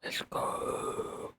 Let's go.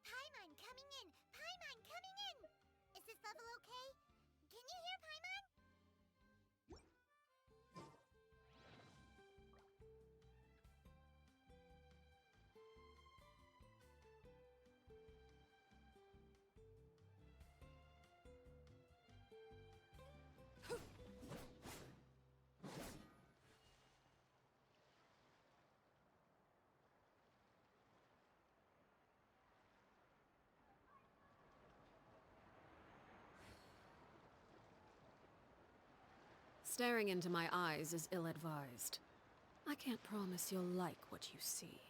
Paimon coming in! Paimon coming in! Is this level okay? Can you hear Paimon? Staring into my eyes is ill-advised. I can't promise you'll like what you see.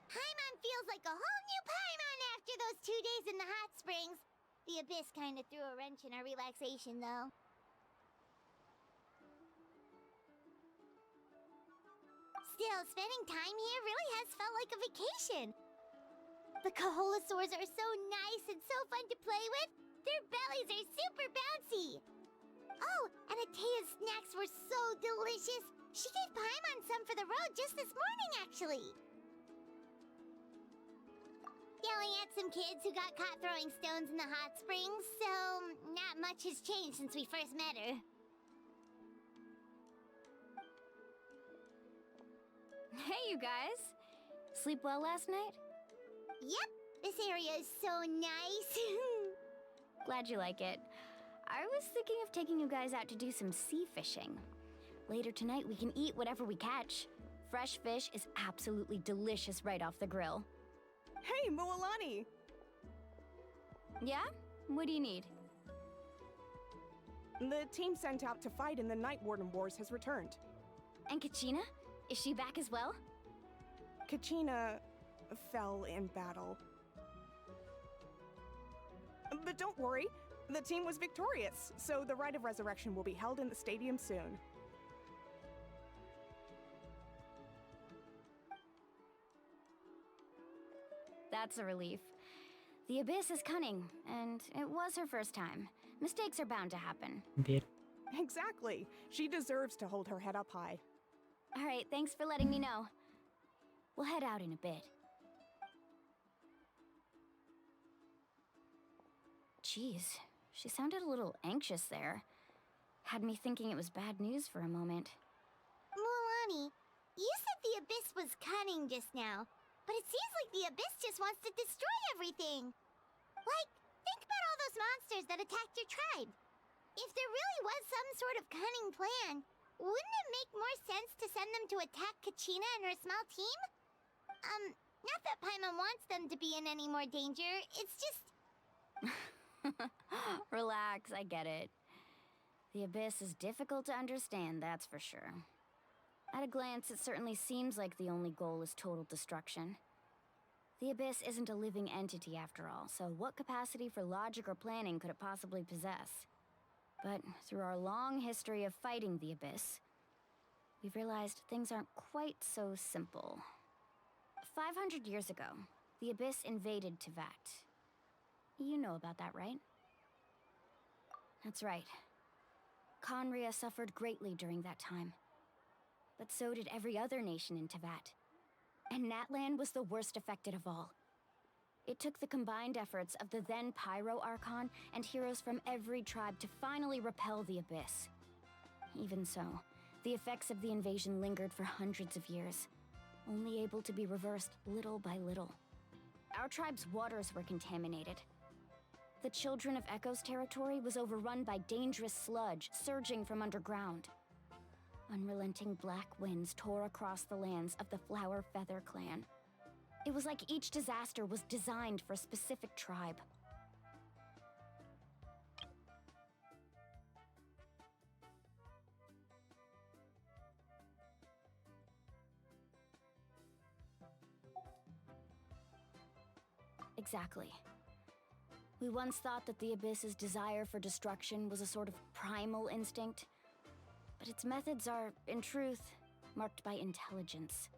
Paimon feels like a whole new Paimon after those 2 days in the hot springs. The Abyss kinda threw a wrench in our relaxation, though. Still, spending time here really has felt like a vacation. The Kaholosaurs are so nice and so fun to play with. Their bellies are super bouncy. Oh, and Atea's snacks were so delicious. She gave Paimon some for the road just this morning, actually. Yelling at some kids who got caught throwing stones in the hot springs, so not much has changed since we first met her. Hey, you guys! Sleep well last night? Yep, this area is so nice. Glad you like it. I was thinking of taking you guys out to do some sea fishing. Later tonight, we can eat whatever we catch. Fresh fish is absolutely delicious right off the grill. Hey, Moalani! Yeah? What do you need? The team sent out to fight in the Night Warden Wars has returned. And Kachina? Is she back as well? Kachina fell in battle. But don't worry, the team was victorious, so the Rite of Resurrection will be held in the stadium soon. That's a relief. The Abyss is cunning, and it was her first time. Mistakes are bound to happen. Indeed. Exactly. She deserves to hold her head up high. Alright, thanks for letting me know. We'll head out in a bit. Jeez, she sounded a little anxious there. Had me thinking it was bad news for a moment. Moalani, you said the Abyss was cunning just now, but it seems like the Abyss just wants to destroy everything. Like, think about all monsters that attacked your tribe. If there really was some sort of cunning plan, wouldn't it make more sense to send them to attack Kachina and her small team? Not that Paimon wants them to be in any more danger, it's just... Relax, I get it. The Abyss is difficult to understand, that's for sure. At a glance, it certainly seems like the only goal is total destruction. The Abyss isn't a living entity after all, so what capacity for logic or planning could it possibly possess? But through our long history of fighting the Abyss, we've realized things aren't quite so simple. 500 years ago, the Abyss invaded Teyvat. You know about that, right? That's right. Conria suffered greatly during that time. But so did every other nation in Teyvat. And Natlan was the worst affected of all. It took the combined efforts of the then Pyro Archon and heroes from every tribe to finally repel the Abyss. Even so, the effects of the invasion lingered for hundreds of years, only able to be reversed little by little. Our tribe's waters were contaminated. The Children of Echo's territory was overrun by dangerous sludge surging from underground. Unrelenting black winds tore across the lands of the Flower Feather clan. It was like each disaster was designed for a specific tribe. Exactly. We once thought that the Abyss's desire for destruction was a sort of primal instinct, but its methods are, in truth, marked by intelligence.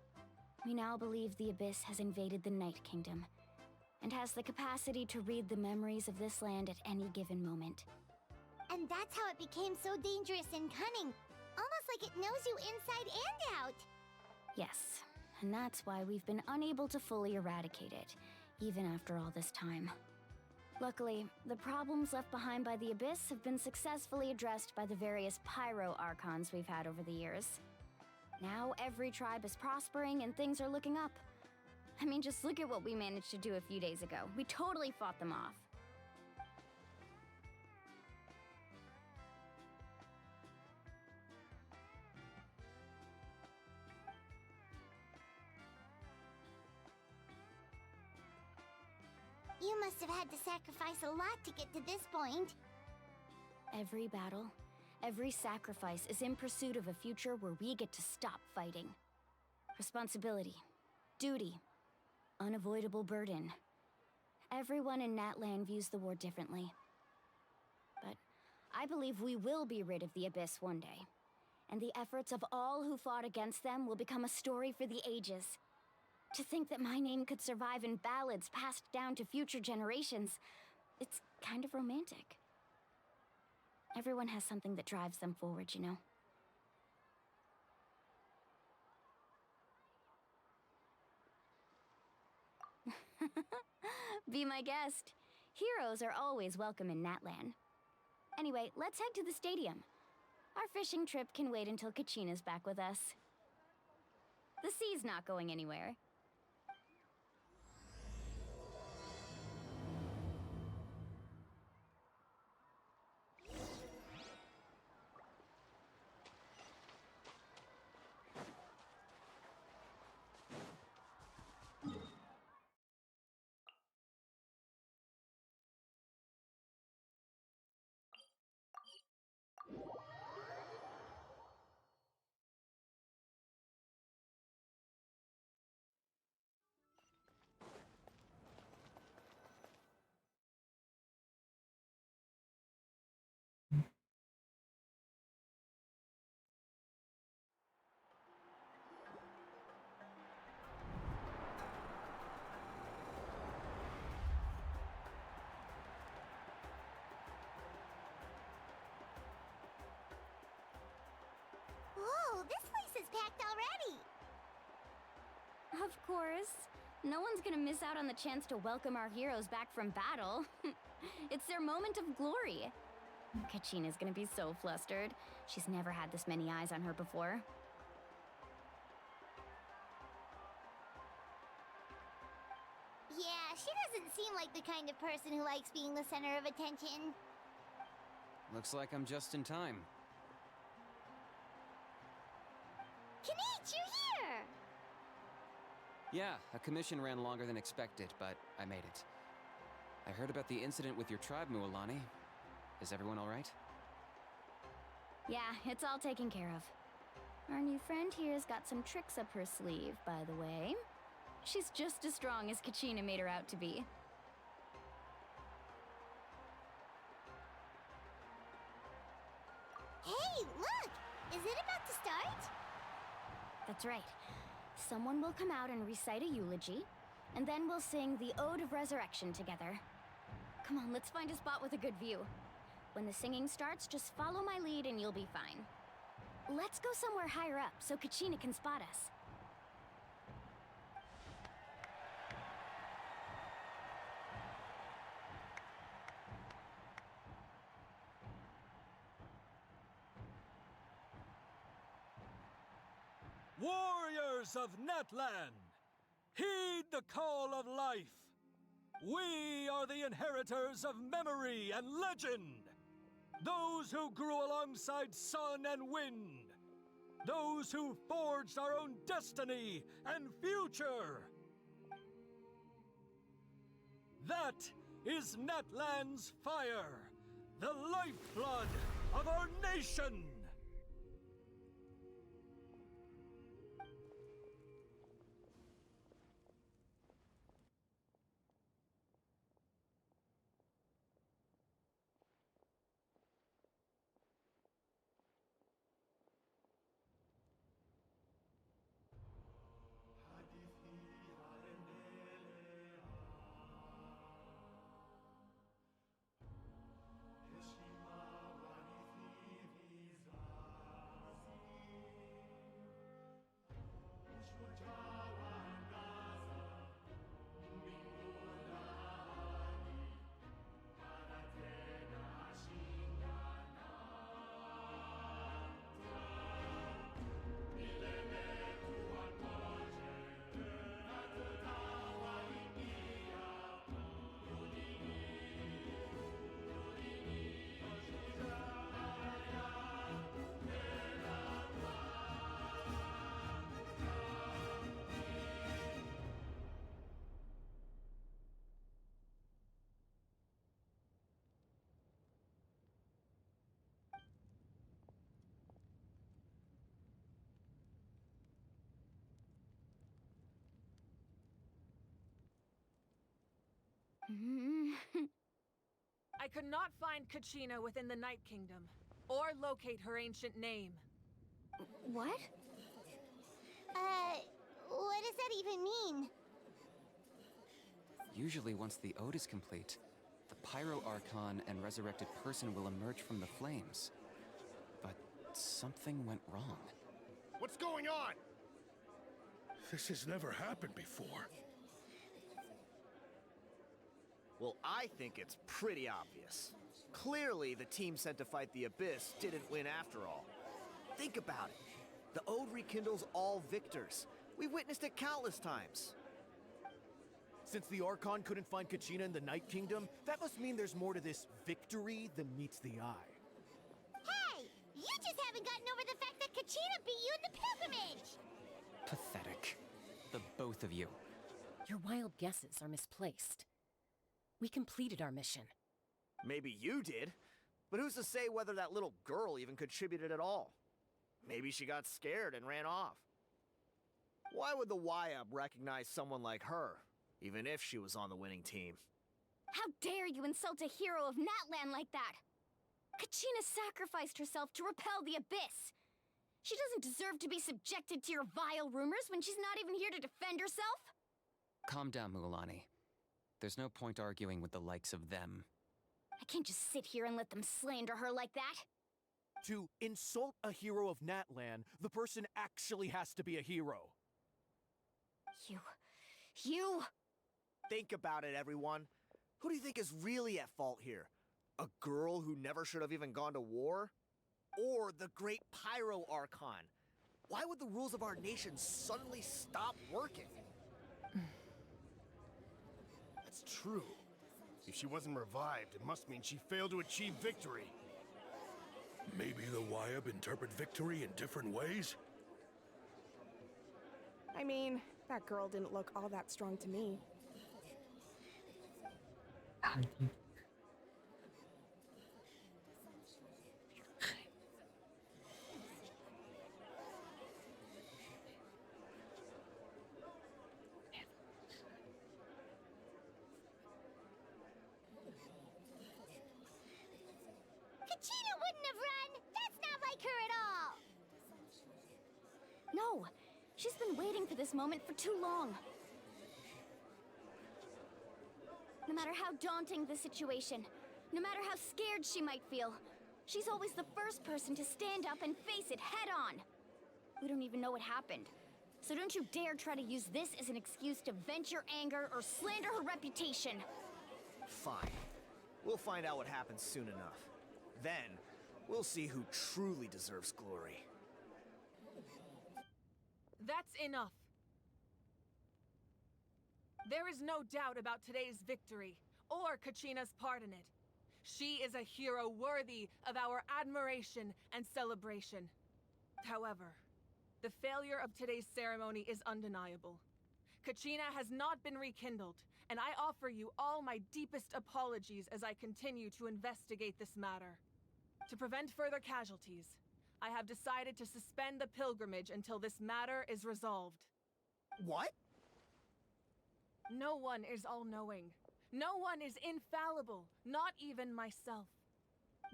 We now believe the Abyss has invaded the Night Kingdom, and has the capacity to read the memories of this land at any given moment. And that's how it became so dangerous and cunning. Almost like it knows you inside and out. Yes, and that's why we've been unable to fully eradicate it, even after all this time. Luckily, the problems left behind by the Abyss have been successfully addressed by the various Pyro Archons we've had over the years. Now every tribe is prospering and things are looking up. I mean, just look at what we managed to do a few days ago. We totally fought them off. You must have had to sacrifice a lot to get to this point. Every battle, every sacrifice is in pursuit of a future where we get to stop fighting. Responsibility, duty, unavoidable burden. Everyone in Natlan views the war differently. But I believe we will be rid of the Abyss one day. And the efforts of all who fought against them will become a story for the ages. To think that my name could survive in ballads passed down to future generations, it's kind of romantic. Everyone has something that drives them forward, you know? Be my guest. Heroes are always welcome in Natlan. Anyway, let's head to the stadium. Our fishing trip can wait until Kachina's back with us. The sea's not going anywhere. Whoa, this place is packed already! Of course. No one's gonna miss out on the chance to welcome our heroes back from battle. It's their moment of glory. Kachina's gonna be so flustered. She's never had this many eyes on her before. Yeah, she doesn't seem like the kind of person who likes being the center of attention. Looks like I'm just in time. Kanich, you're here! Yeah, a commission ran longer than expected, but I made it. I heard about the incident with your tribe, Mualani. Is everyone alright? Yeah, it's all taken care of. Our new friend here's got some tricks up her sleeve, by the way. She's just as strong as Kachina made her out to be. Hey, look! Is it about to start? That's right. Someone will come out and recite a eulogy, and then we'll sing the Ode of Resurrection together. Come on, let's find a spot with a good view. When the singing starts, just follow my lead and you'll be fine. Let's go somewhere higher up so Kachina can spot us. Warriors of Natlan, heed the call of life. We are the inheritors of memory and legend. Those who grew alongside sun and wind. Those who forged our own destiny and future. That is Natlan's fire, the lifeblood of our nation. I could not find Kachina within the Night Kingdom, or locate her ancient name. What? What does that even mean? Usually once the ode is complete, the Pyro Archon and resurrected person will emerge from the flames. But something went wrong. What's going on? This has never happened before. Well, I think it's pretty obvious. Clearly, the team sent to fight the Abyss didn't win after all. Think about it. The Ode rekindles all victors. We witnessed it countless times. Since the Archon couldn't find Kachina in the Night Kingdom, that must mean there's more to this victory than meets the eye. Hey! You just haven't gotten over the fact that Kachina beat you in the pilgrimage! Pathetic. The both of you. Your wild guesses are misplaced. We completed our mission. Maybe you did, but who's to say whether that little girl even contributed at all? Maybe she got scared and ran off. Why would the YUB recognize someone like her, even if she was on the winning team? How dare you insult a hero of Natlan like that? Kachina sacrificed herself to repel the Abyss. She doesn't deserve to be subjected to your vile rumors when she's not even here to defend herself. Calm down, Mualani. There's no point arguing with the likes of them. I can't just sit here and let them slander her like that. To insult a hero of Natlan, the person actually has to be a hero. You... Think about it, everyone. Who do you think is really at fault here? A girl who never should have even gone to war? Or the great Pyro Archon? Why would the rules of our nation suddenly stop working? That's true. If she wasn't revived, it must mean she failed to achieve victory. Maybe the Wyab interpret victory in different ways? I mean, that girl didn't look all that strong to me. ถามจริง Kachina wouldn't have run! That's not like her at all! No, she's been waiting for this moment for too long. No matter how daunting the situation, no matter how scared she might feel, she's always the first person to stand up and face it head on. We don't even know what happened. So don't you dare try to use this as an excuse to vent your anger or slander her reputation. Fine. We'll find out what happens soon enough. Then, we'll see who truly deserves glory. That's enough. There is no doubt about today's victory, or Kachina's part in it. She is a hero worthy of our admiration and celebration. However, the failure of today's ceremony is undeniable. Kachina has not been rekindled, and I offer you all my deepest apologies as I continue to investigate this matter. To prevent further casualties, I have decided to suspend the pilgrimage until this matter is resolved. What? No one is all-knowing. No one is infallible, not even myself.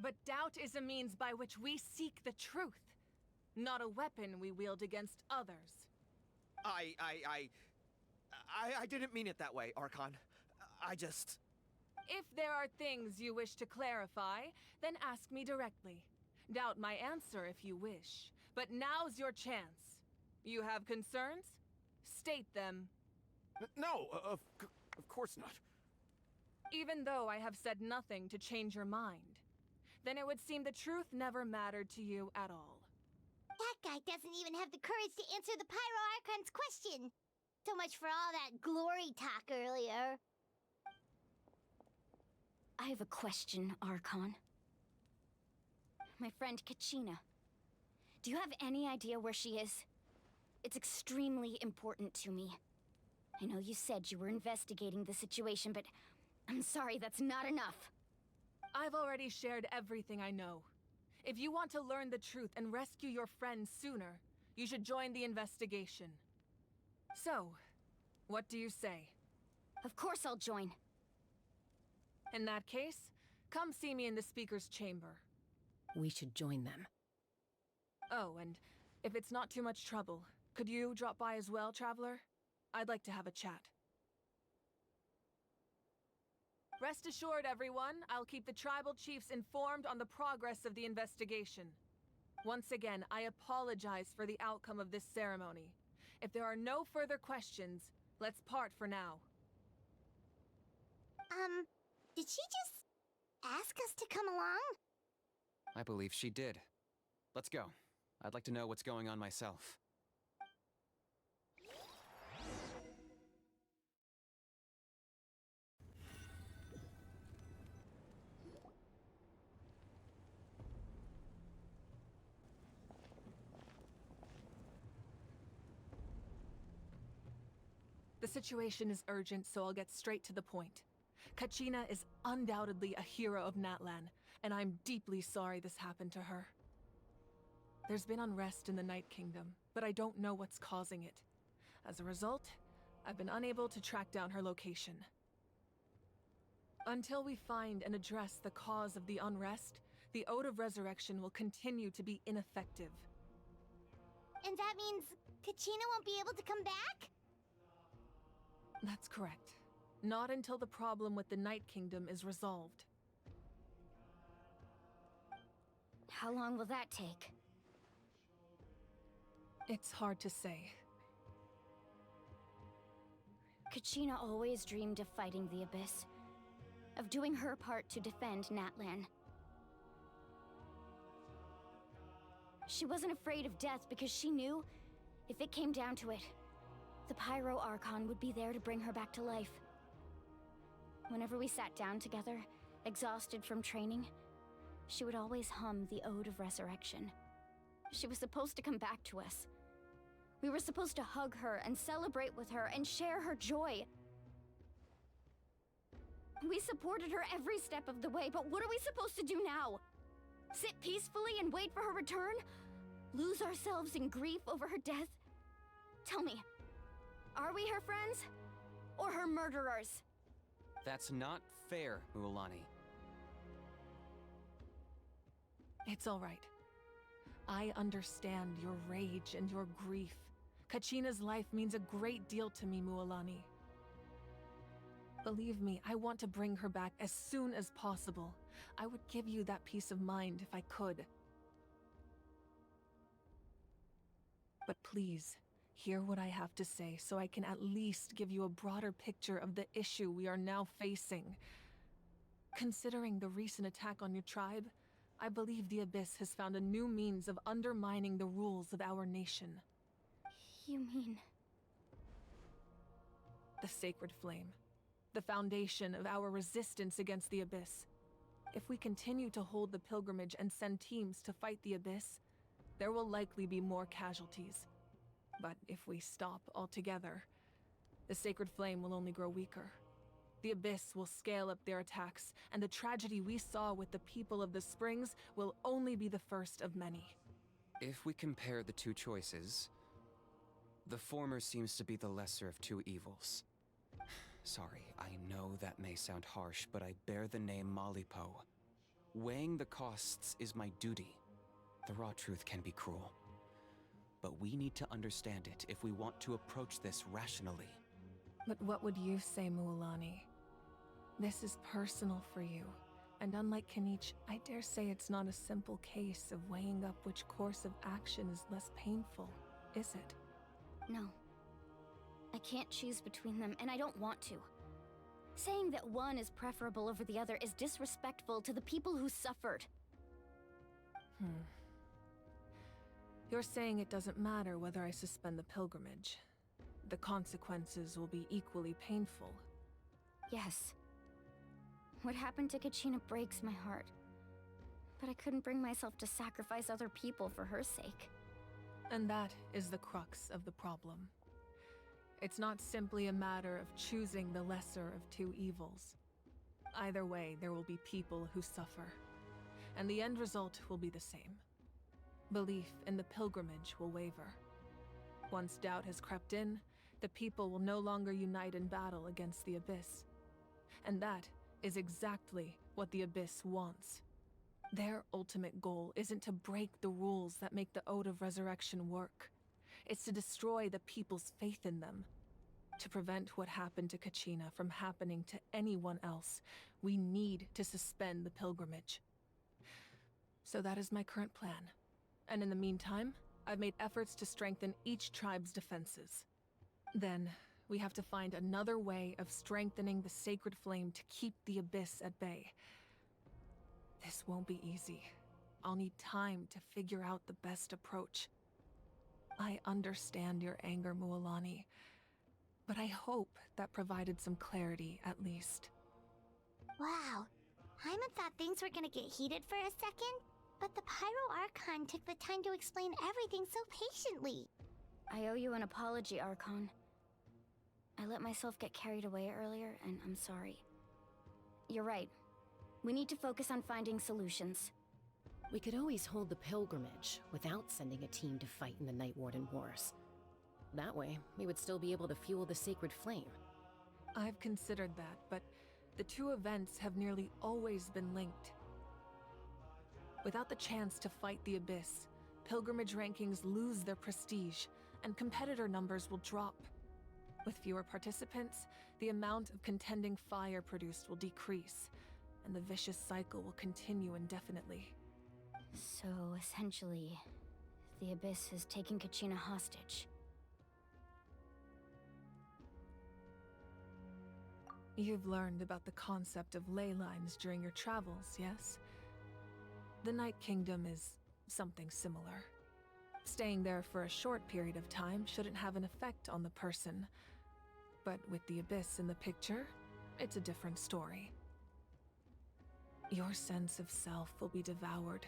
But doubt is a means by which we seek the truth, not a weapon we wield against others. I didn't mean it that way, Archon. I just... If there are things you wish to clarify, then ask me directly. Doubt my answer if you wish. But now's your chance. You have concerns? State them. No, of course not. Even though I have said nothing to change your mind, then it would seem the truth never mattered to you at all. That guy doesn't even have the courage to answer the Pyro Archon's question. So much for all that glory talk earlier. I have a question, Archon. My friend Kachina. Do you have any idea where she is? It's extremely important to me. I know you said you were investigating the situation, but I'm sorry, that's not enough. I've already shared everything I know. If you want to learn the truth and rescue your friends sooner, you should join the investigation. So, what do you say? Of course I'll join. In that case, come see me in the speaker's chamber. We should join them. Oh, and if it's not too much trouble, could you drop by as well, Traveler? I'd like to have a chat. Rest assured, everyone, I'll keep the tribal chiefs informed on the progress of the investigation. Once again, I apologize for the outcome of this ceremony. If there are no further questions, let's part for now. Did she just ask us to come along? I believe she did. Let's go. I'd like to know what's going on myself. The situation is urgent, so I'll get straight to the point. Kachina is undoubtedly a hero of Natlan, and I'm deeply sorry this happened to her. There's been unrest in the Night Kingdom, but I don't know what's causing it. As a result, I've been unable to track down her location. Until we find and address the cause of the unrest, the Ode of Resurrection will continue to be ineffective. And that means Kachina won't be able to come back? That's correct. Not until the problem with the Night Kingdom is resolved. How long will that take? It's hard to say. Kachina always dreamed of fighting the Abyss, of doing her part to defend Natlan. She wasn't afraid of death because she knew, if it came down to it, the Pyro Archon would be there to bring her back to life. Whenever we sat down together, exhausted from training, she would always hum the Ode of Resurrection. She was supposed to come back to us. We were supposed to hug her and celebrate with her and share her joy. We supported her every step of the way, but what are we supposed to do now? Sit peacefully and wait for her return? Lose ourselves in grief over her death? Tell me, are we her friends? Or her murderers? That's not fair, Mualani. It's all right. I understand your rage and your grief. Kachina's life means a great deal to me, Mualani. Believe me, I want to bring her back as soon as possible. I would give you that peace of mind if I could. But please, hear what I have to say so I can at least give you a broader picture of the issue we are now facing. Considering the recent attack on your tribe, I believe the Abyss has found a new means of undermining the rules of our nation. You mean... The Sacred Flame. The foundation of our resistance against the Abyss. If we continue to hold the pilgrimage and send teams to fight the Abyss, there will likely be more casualties. But if we stop altogether, the Sacred Flame will only grow weaker. The Abyss will scale up their attacks, and the tragedy we saw with the people of the Springs will only be the first of many. If we compare the two choices, the former seems to be the lesser of two evils. Sorry, I know that may sound harsh, but I bear the name Malipo. Weighing the costs is my duty. The raw truth can be cruel. But we need to understand it if we want to approach this rationally. But what would you say, Mualani? This is personal for you, and unlike Kenichi, I dare say it's not a simple case of weighing up which course of action is less painful, is it? No. I can't choose between them, and I don't want to. Saying that one is preferable over the other is disrespectful to the people who suffered. You're saying it doesn't matter whether I suspend the pilgrimage. The consequences will be equally painful. Yes. What happened to Kachina breaks my heart. But I couldn't bring myself to sacrifice other people for her sake. And that is the crux of the problem. It's not simply a matter of choosing the lesser of two evils. Either way, there will be people who suffer. And the end result will be the same. Belief in the pilgrimage will waver. Once doubt has crept in, the people will no longer unite in battle against the Abyss. And that is exactly what the Abyss wants. Their ultimate goal isn't to break the rules that make the Ode of Resurrection work. It's to destroy the people's faith in them. To prevent what happened to Kachina from happening to anyone else, we need to suspend the pilgrimage. So that is my current plan. And in the meantime, I've made efforts to strengthen each tribe's defenses. Then, we have to find another way of strengthening the Sacred Flame to keep the Abyss at bay. This won't be easy. I'll need time to figure out the best approach. I understand your anger, Mualani, but I hope that provided some clarity at least. Wow. Hyman thought things were gonna get heated for a second, but the Pyro Archon took the time to explain everything so patiently. I owe you an apology, Archon. I let myself get carried away earlier, and I'm sorry. You're right. We need to focus on finding solutions. We could always hold the pilgrimage without sending a team to fight in the Night Warden Wars. That way, we would still be able to fuel the Sacred Flame. I've considered that, but the two events have nearly always been linked. Without the chance to fight the Abyss, pilgrimage rankings lose their prestige, and competitor numbers will drop. With fewer participants, the amount of contending fire produced will decrease, and the vicious cycle will continue indefinitely. So, essentially, the Abyss has taken Kachina hostage. You've learned about the concept of ley lines during your travels, yes? The Night Kingdom is something similar. Staying there for a short period of time shouldn't have an effect on the person. But with the Abyss in the picture, it's a different story. Your sense of self will be devoured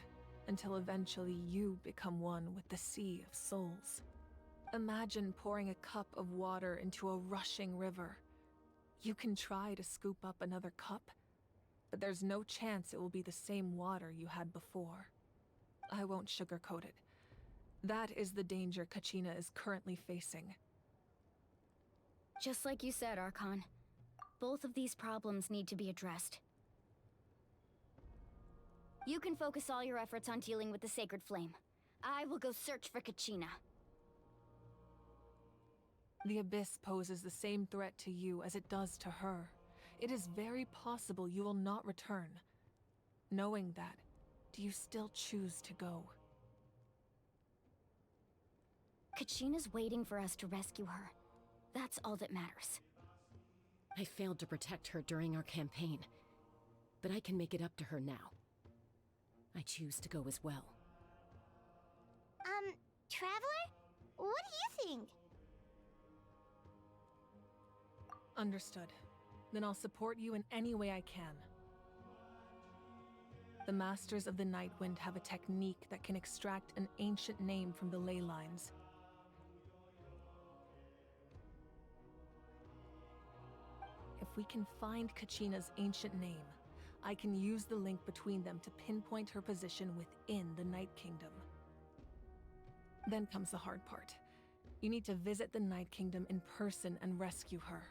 until eventually you become one with the sea of souls. Imagine pouring a cup of water into a rushing river. You can try to scoop up another cup, but there's no chance it will be the same water you had before. I won't sugarcoat it. That is the danger Kachina is currently facing. Just like you said, Archon. Both of these problems need to be addressed. You can focus all your efforts on dealing with the Sacred Flame. I will go search for Kachina. The Abyss poses the same threat to you as it does to her. It is very possible you will not return. Knowing that, do you still choose to go? Kachina's waiting for us to rescue her. That's all that matters. I failed to protect her during our campaign, but I can make it up to her now. I choose to go as well. Traveler? What do you think? Understood. Then I'll support you in any way I can. The Masters of the Nightwind have a technique that can extract an ancient name from the ley lines. If we can find Kachina's ancient name, I can use the link between them to pinpoint her position within the Night Kingdom. Then comes the hard part. You need to visit the Night Kingdom in person and rescue her.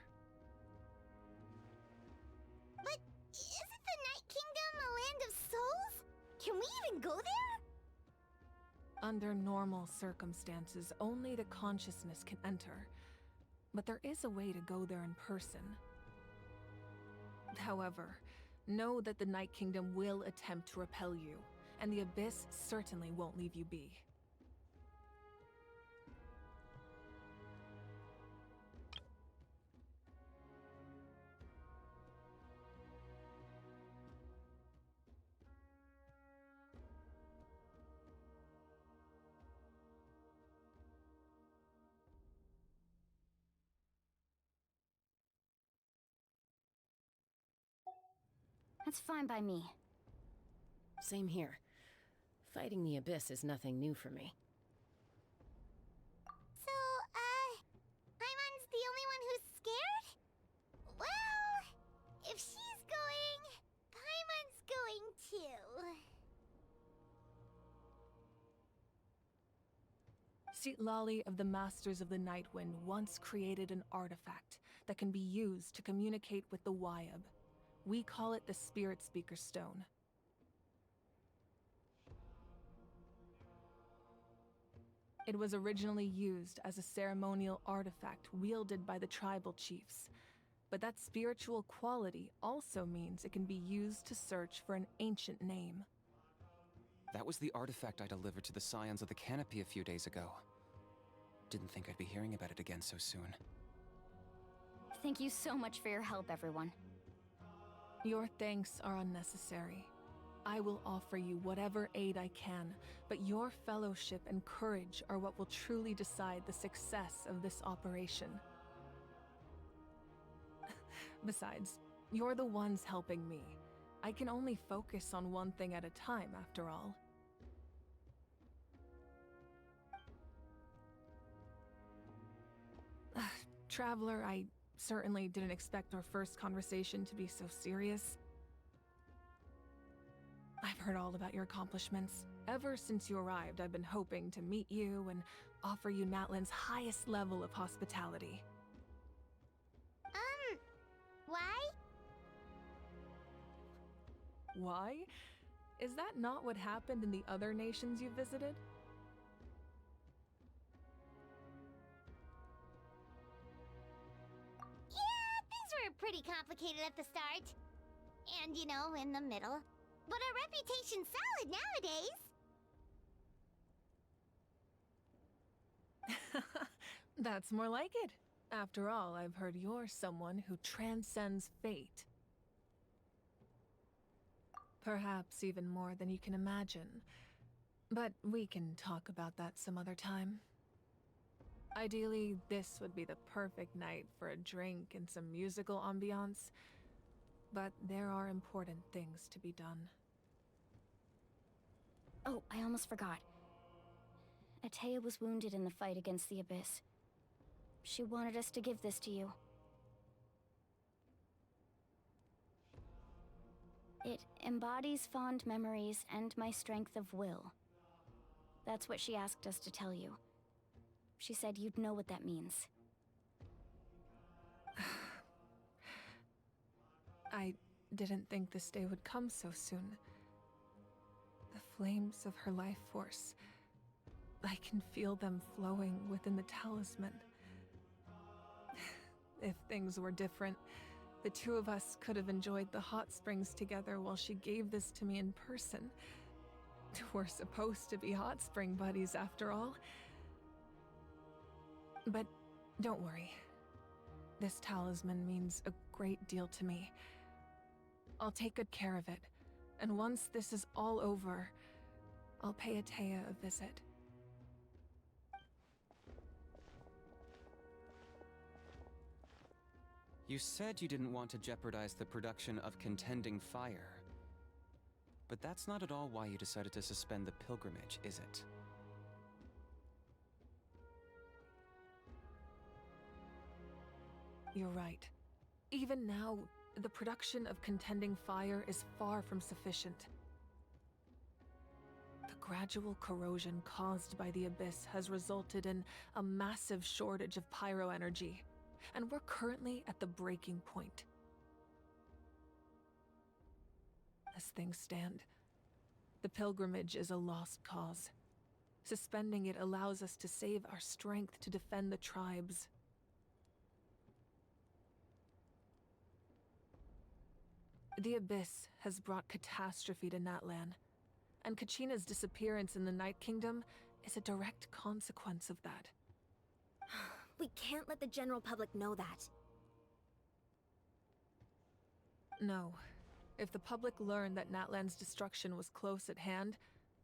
But isn't the Night Kingdom a land of souls? Can we even go there? Under normal circumstances, only the consciousness can enter. But there is a way to go there in person. However, know that the Night Kingdom will attempt to repel you, and the Abyss certainly won't leave you be. That's fine by me. Same here. Fighting the Abyss is nothing new for me. So, Paimon's the only one who's scared? Well, if she's going, Paimon's going too. Citlali of the Masters of the Nightwind once created an artifact that can be used to communicate with the Wyab. We call it the Spirit Speaker Stone. It was originally used as a ceremonial artifact wielded by the tribal chiefs, but that spiritual quality also means it can be used to search for an ancient name. That was the artifact I delivered to the Scions of the Canopy a few days ago. Didn't think I'd be hearing about it again so soon. Thank you so much for your help, everyone. Your thanks are unnecessary. I will offer you whatever aid I can, but your fellowship and courage are what will truly decide the success of this operation. Besides, you're the ones helping me. I can only focus on one thing at a time, after all. Traveler, I certainly didn't expect our first conversation to be so serious. I've heard all about your accomplishments. Ever since you arrived, I've been hoping to meet you and offer you Natlan's highest level of hospitality. Why? Why? Is that not what happened in the other nations you visited? Pretty complicated at the start. And, you know, in the middle. But our reputation's solid nowadays. That's more like it. After all, I've heard you're someone who transcends fate. Perhaps even more than you can imagine. But we can talk about that some other time. Ideally, this would be the perfect night for a drink and some musical ambiance. But there are important things to be done. Oh, I almost forgot. Atea was wounded in the fight against the Abyss. She wanted us to give this to you. It embodies fond memories and my strength of will. That's what she asked us to tell you. She said you'd know what that means. I didn't think this day would come so soon. The flames of her life force. I can feel them flowing within the talisman. If things were different, the two of us could have enjoyed the hot springs together while she gave this to me in person. We're supposed to be hot spring buddies after all. But don't worry. This talisman means a great deal to me. I'll take good care of it, and once this is all over, I'll pay Atea a visit. You said you didn't want to jeopardize the production of Contending Fire. But that's not at all why you decided to suspend the pilgrimage, is it? You're right. Even now, the production of Contending Fire is far from sufficient. The gradual corrosion caused by the Abyss has resulted in a massive shortage of pyro energy, and we're currently at the breaking point. As things stand, the pilgrimage is a lost cause. Suspending it allows us to save our strength to defend the tribes. The Abyss has brought catastrophe to Natlan, and Kachina's disappearance in the Night Kingdom is a direct consequence of that. We can't let the general public know that. No. If the public learned that Natlan's destruction was close at hand,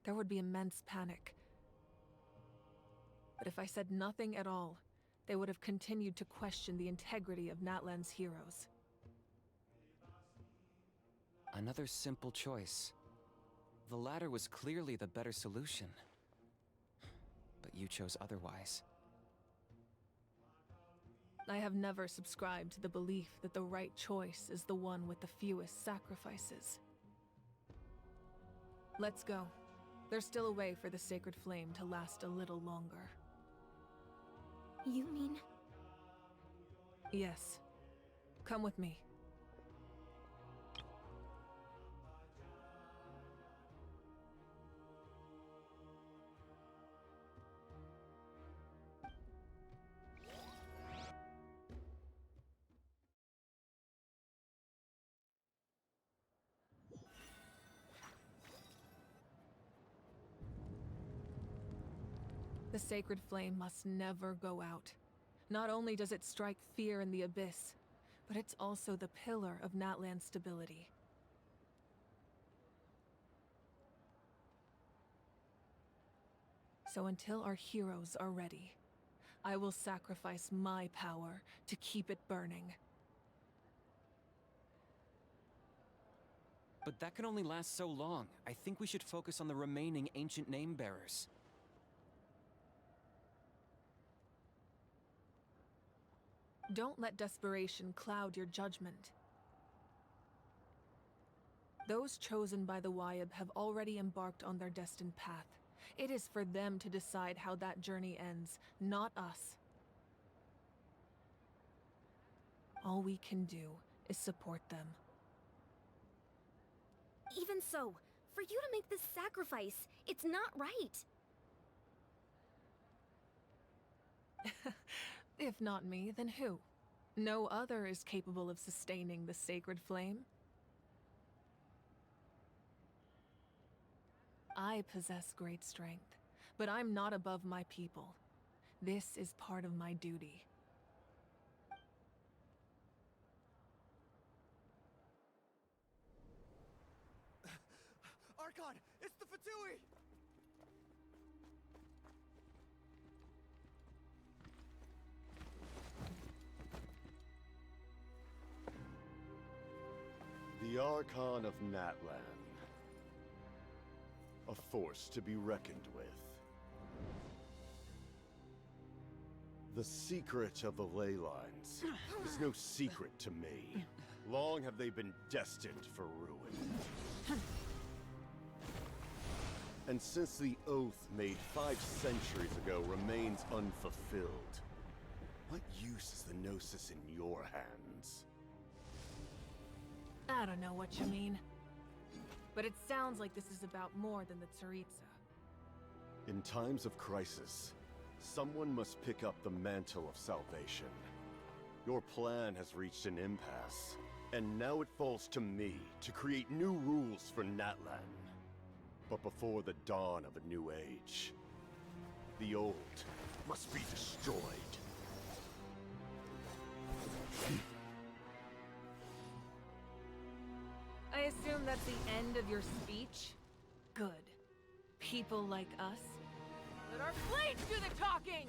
there would be immense panic. But if I said nothing at all, they would have continued to question the integrity of Natlan's heroes. Another simple choice. The latter was clearly the better solution. But you chose otherwise. I have never subscribed to the belief that the right choice is the one with the fewest sacrifices. Let's go. There's still a way for the sacred flame to last a little longer. You mean? Yes. Come with me. The sacred flame must never go out. Not only does it strike fear in the Abyss, but it's also the pillar of Natlan's stability. So until our heroes are ready, I will sacrifice my power to keep it burning. But that can only last so long. I think we should focus on the remaining ancient name-bearers. Don't let desperation cloud your judgment. Those chosen by the Wyab have already embarked on their destined path. It is for them to decide how that journey ends, not us. All we can do is support them. Even so, for you to make this sacrifice, it's not right. If not me, then who? No other is capable of sustaining the sacred flame. I possess great strength, but I'm not above my people. This is part of my duty. Archon, it's the Fatui! Archon of Natlan. A force to be reckoned with. The secret of the ley lines is no secret to me. Long have they been destined for ruin. And since the oath made 5 centuries ago remains unfulfilled, what use is the Gnosis in your hands? I don't know what you mean. But it sounds like this is about more than the Tsaritsa. In times of crisis, someone must pick up the mantle of salvation. Your plan has reached an impasse, and now it falls to me to create new rules for Natlan. But before the dawn of a new age, the old must be destroyed. I assume that's the end of your speech? Good. People like us? Let our blades do the talking!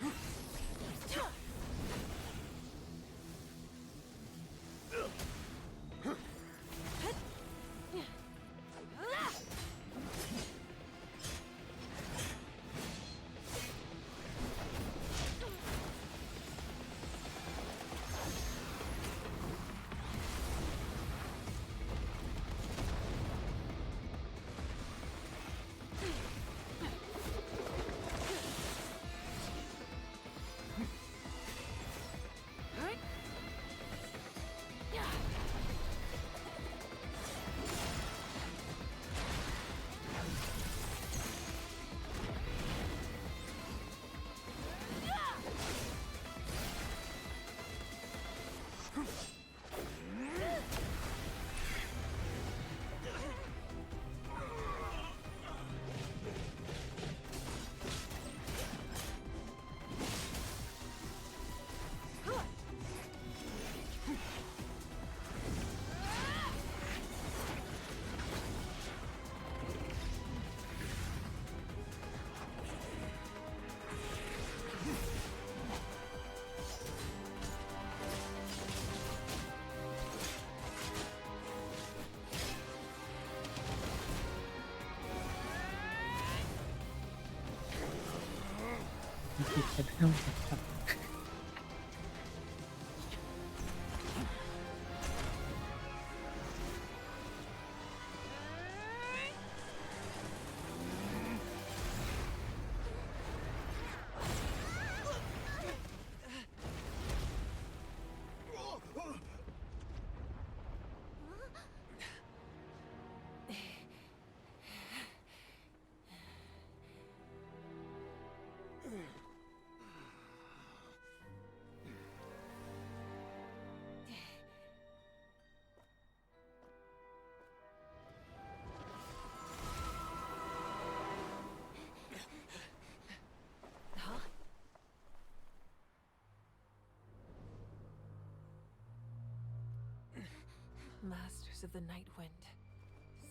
Masters of the Night Wind.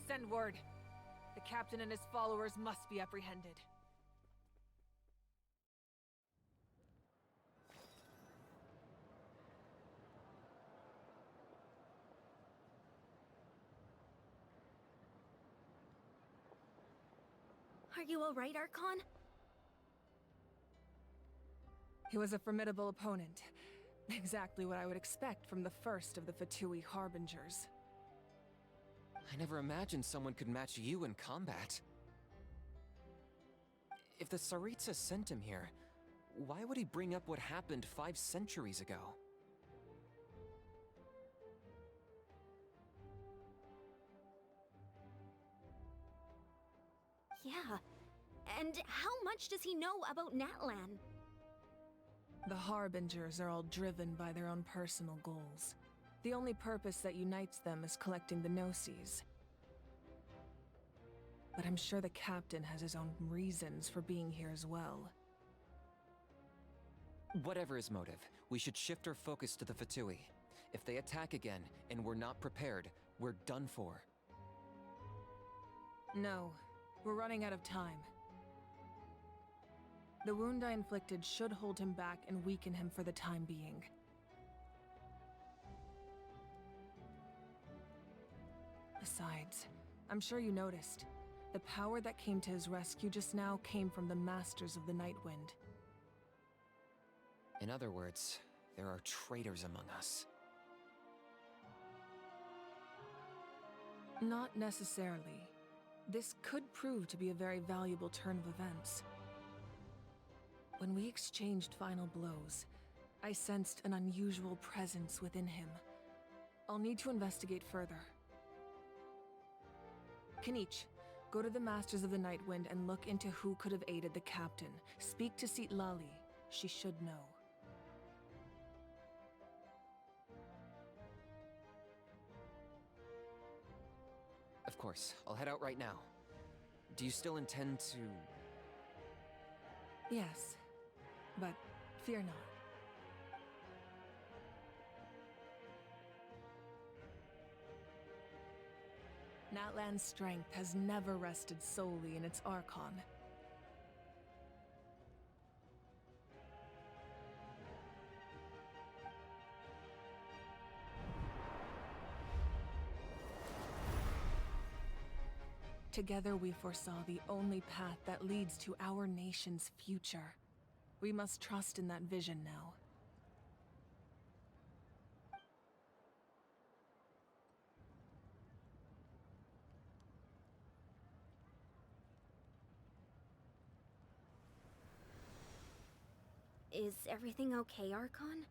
Send word. The captain and his followers must be apprehended. Are you all right, Archon? He was a formidable opponent. Exactly what I would expect from the first of the Fatui Harbingers. I never imagined someone could match you in combat. If the Tsaritsa sent him here, why would he bring up what happened 5 centuries ago? Yeah. And how much does he know about Natlan? The Harbingers are all driven by their own personal goals. The only purpose that unites them is collecting the Gnosis. But I'm sure the captain has his own reasons for being here as well. Whatever his motive, we should shift our focus to the Fatui. If they attack again, and we're not prepared, we're done for. No, we're running out of time. The wound I inflicted should hold him back and weaken him for the time being. Besides, I'm sure you noticed. The power that came to his rescue just now came from the Masters of the Night Wind. In other words, there are traitors among us. Not necessarily. This could prove to be a very valuable turn of events. When we exchanged final blows, I sensed an unusual presence within him. I'll need to investigate further. Kanich, go to the Masters of the Night Wind and look into who could have aided the captain. Speak to Lali. She should know. Of course, I'll head out right now. Do you still intend to... Yes, but fear not. Natlan's strength has never rested solely in its Archon. Together we foresaw the only path that leads to our nation's future. We must trust in that vision now. Is everything okay, Archon?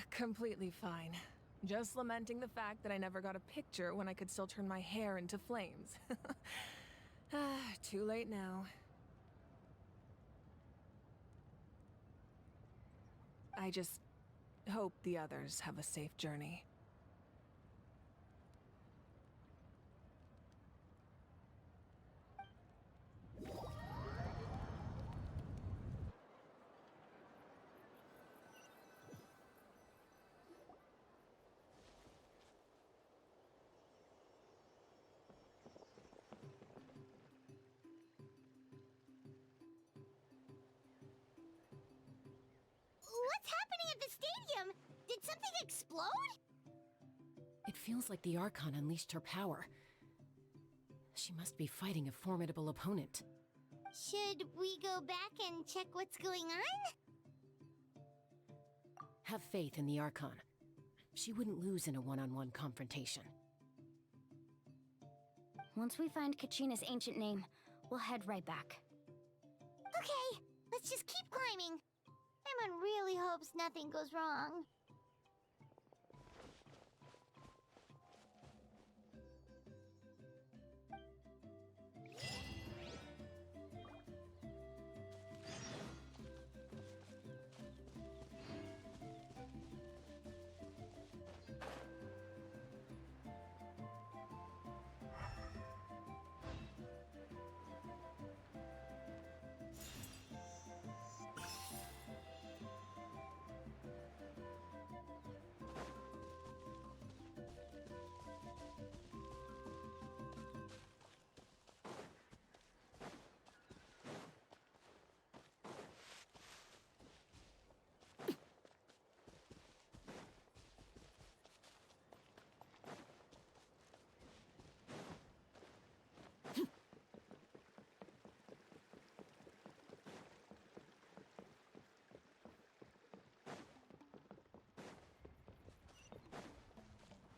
Completely fine. Just lamenting the fact that I never got a picture when I could still turn my hair into flames. Too late now. I just hope the others have a safe journey. What's happening at the stadium? Did something explode? It feels like the Archon unleashed her power. She must be fighting a formidable opponent. Should we go back and check what's going on? Have faith in the Archon. She wouldn't lose in a one-on-one confrontation. Once we find Kachina's ancient name, we'll head right back. Okay, let's just keep climbing. Everyone really hopes nothing goes wrong.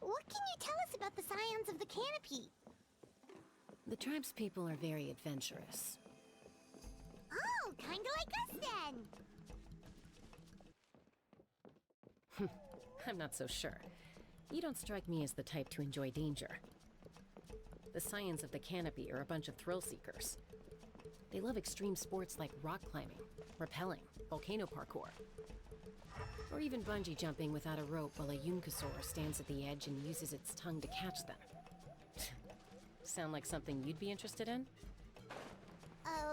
What can you tell us about the Scions of the Canopy? The tribe's people are very adventurous. Oh, kinda like us then. I'm not so sure. You don't strike me as the type to enjoy danger. The Scions of the Canopy are a bunch of thrill seekers. They love extreme sports like rock climbing, rappelling, volcano parkour, or even bungee jumping without a rope while a Yunkasaur stands at the edge and uses its tongue to catch them. Sound like something you'd be interested in?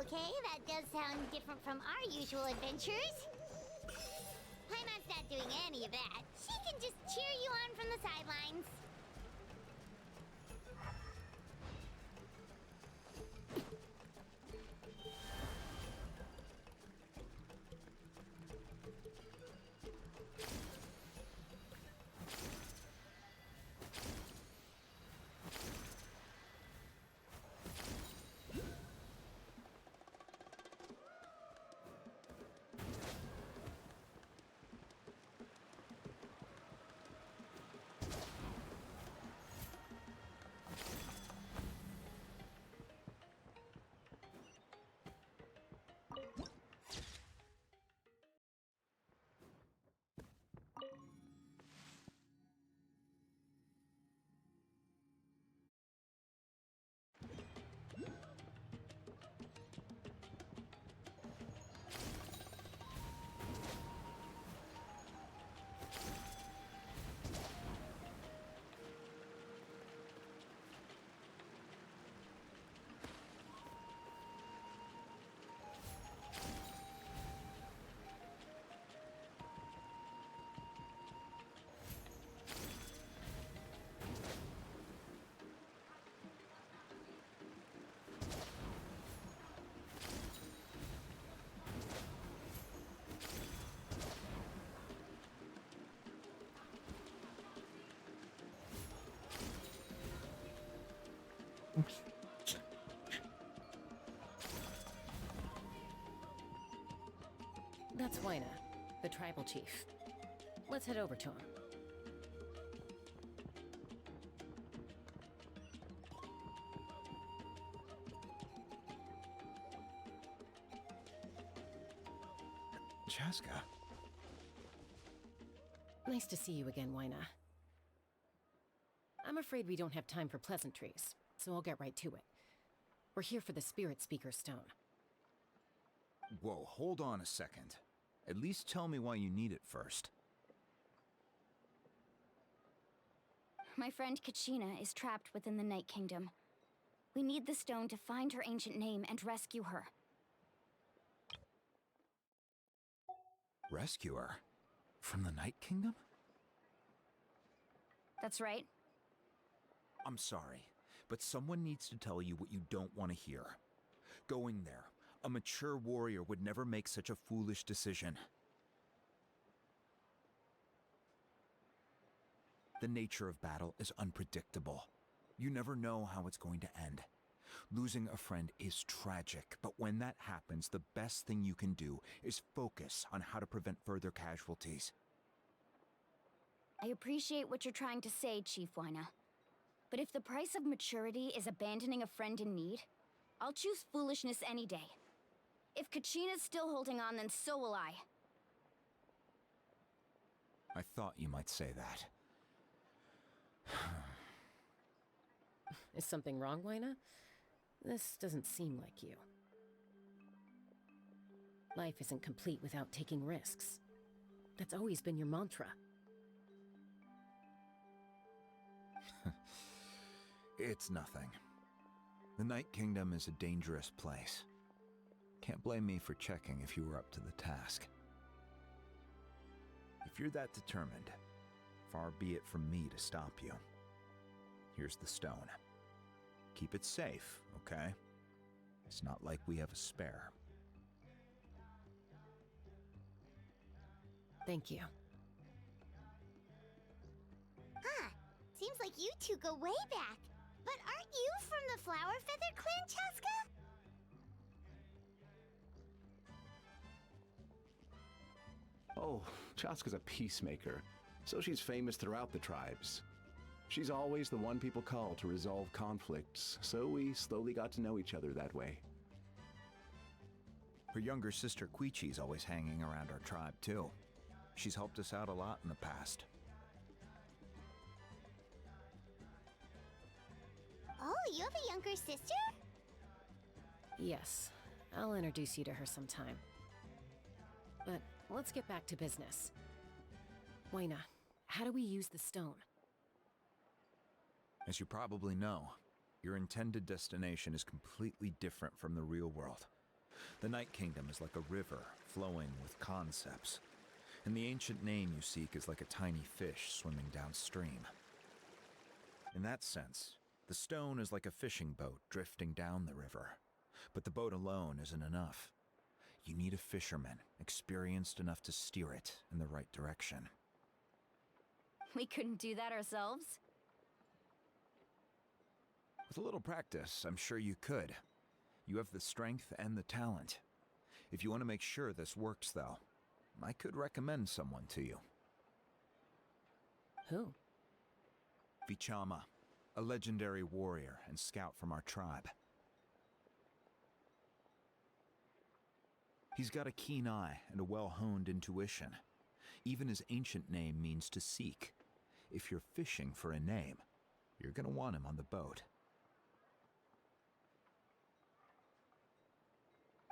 Okay, that does sound different from our usual adventures. Paimon's not doing any of that. She can just cheer you on from the sidelines. Wyna, the tribal chief. Let's head over to him. Chaska. Nice to see you again, Wyna. I'm afraid we don't have time for pleasantries, so I'll get right to it. We're here for the Spirit Speaker Stone. Whoa, hold on a second. At least tell me why you need it first. My friend Kachina is trapped within the Night Kingdom. We need the stone to find her ancient name and rescue her. Rescue her? From the Night Kingdom? That's right. I'm sorry, but someone needs to tell you what you don't want to hear. Going there, a mature warrior would never make such a foolish decision. The nature of battle is unpredictable. You never know how it's going to end. Losing a friend is tragic, but when that happens, the best thing you can do is focus on how to prevent further casualties. I appreciate what you're trying to say, Chief Wyna. But if the price of maturity is abandoning a friend in need, I'll choose foolishness any day. If Kachina's still holding on, then so will I. I thought you might say that. Is something wrong, Wyna? This doesn't seem like you. Life isn't complete without taking risks. That's always been your mantra. It's nothing. The Night Kingdom is a dangerous place. Can't blame me for checking if you were up to the task. If you're that determined, far be it from me to stop you. Here's the stone. Keep it safe, okay? It's not like we have a spare. Thank you. Huh. Seems like you two go way back. But aren't you from the Flower Feather Clan, Chaska? Oh, Chaska's a peacemaker, so she's famous throughout the tribes. She's always the one people call to resolve conflicts, so we slowly got to know each other that way. Her younger sister Quichi's always hanging around our tribe, too. She's helped us out a lot in the past. Oh, you have a younger sister? Yes, I'll introduce you to her sometime. But let's get back to business. Wyna, how do we use the stone? As you probably know, your intended destination is completely different from the real world. The Night Kingdom is like a river flowing with concepts, and the ancient name you seek is like a tiny fish swimming downstream. In that sense, the stone is like a fishing boat drifting down the river, but the boat alone isn't enough. You need a fisherman experienced enough to steer it in the right direction. We couldn't do that ourselves? With a little practice, I'm sure you could. You have the strength and the talent. If you want to make sure this works, though, I could recommend someone to you. Who? Vichama, a legendary warrior and scout from our tribe. He's got a keen eye and a well-honed intuition. Even his ancient name means to seek. If you're fishing for a name, you're gonna want him on the boat.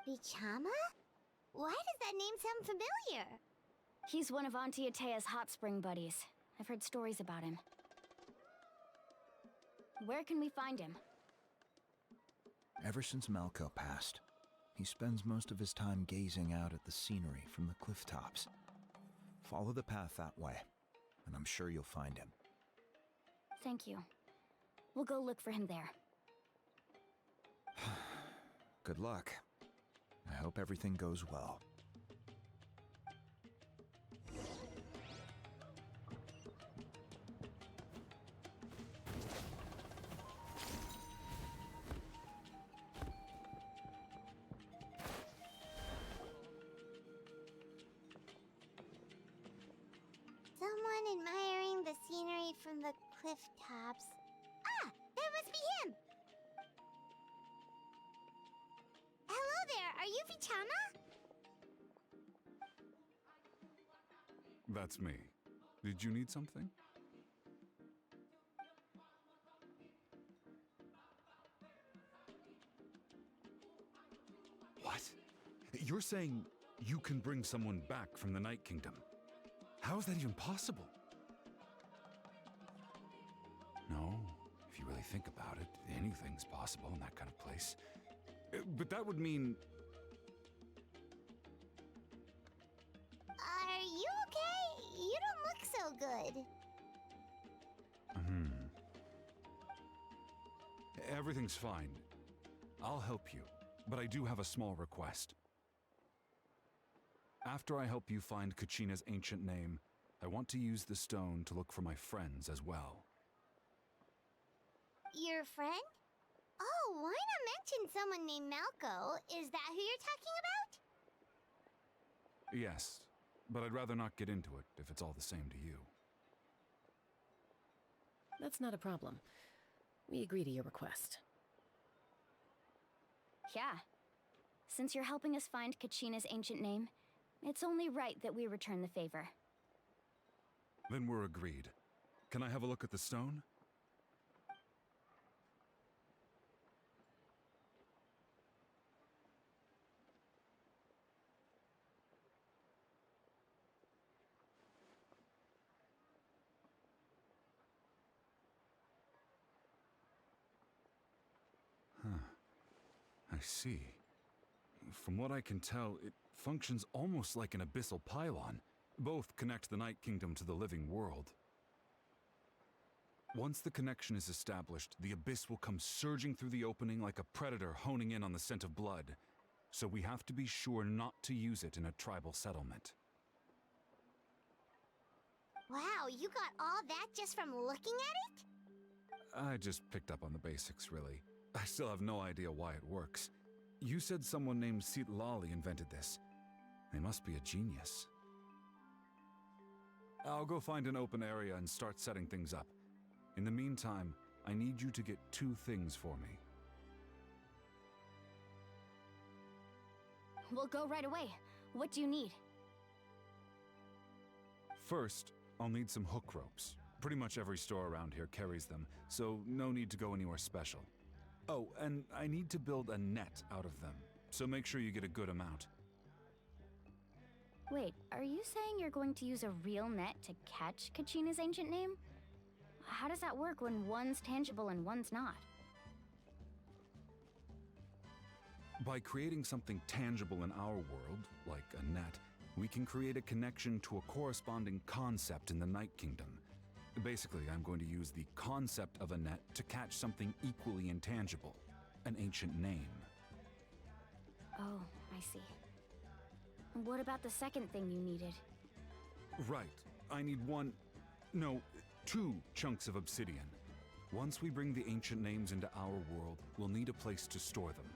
Vichama? Why does that name sound familiar? He's one of Auntie Atea's hot spring buddies. I've heard stories about him. Where can we find him? Ever since Malco passed, he spends most of his time gazing out at the scenery from the cliff tops. Follow the path that way, and I'm sure you'll find him. Thank you. We'll go look for him there. Good luck. I hope everything goes well. admiring the scenery from the cliff tops. Ah, that must be him! Hello there, are you Vichama? That's me. Did you need something? What? You're saying you can bring someone back from the Night Kingdom? How is that even possible? No, if you really think about it, anything's possible in that kind of place. But that would mean... Are you okay? You don't look so good. Everything's fine. I'll help you, but I do have a small request. After I help you find Kachina's ancient name, I want to use the stone to look for my friends as well. Your friend? Oh, why not mention someone named Malco? Is that who you're talking about? Yes, but I'd rather not get into it if it's all the same to you. That's not a problem. We agree to your request. Yeah. Since you're helping us find Kachina's ancient name, it's only right that we return the favor. Then we're agreed. Can I have a look at the stone? I see. From what I can tell, it functions almost like an abyssal pylon. Both connect the Night Kingdom to the living world. Once the connection is established, the abyss will come surging through the opening like a predator honing in on the scent of blood. So we have to be sure not to use it in a tribal settlement. Wow, you got all that just from looking at it? I just picked up on the basics, really. I still have no idea why it works. You said someone named Lali invented this. They must be a genius. I'll go find an open area and start setting things up. In the meantime, I need you to get 2 things for me. We'll go right away. What do you need? First, I'll need some hook ropes. Pretty much every store around here carries them, so no need to go anywhere special. Oh, and I need to build a net out of them, so make sure you get a good amount. Wait, are you saying you're going to use a real net to catch Kachina's ancient name? How does that work when one's tangible and one's not? By creating something tangible in our world, like a net, we can create a connection to a corresponding concept in the Night Kingdom. Basically, I'm going to use the concept of a net to catch something equally intangible, an ancient name. Oh, I see. What about the second thing you needed? Right. I need 2 chunks of obsidian. Once we bring the ancient names into our world, we'll need a place to store them.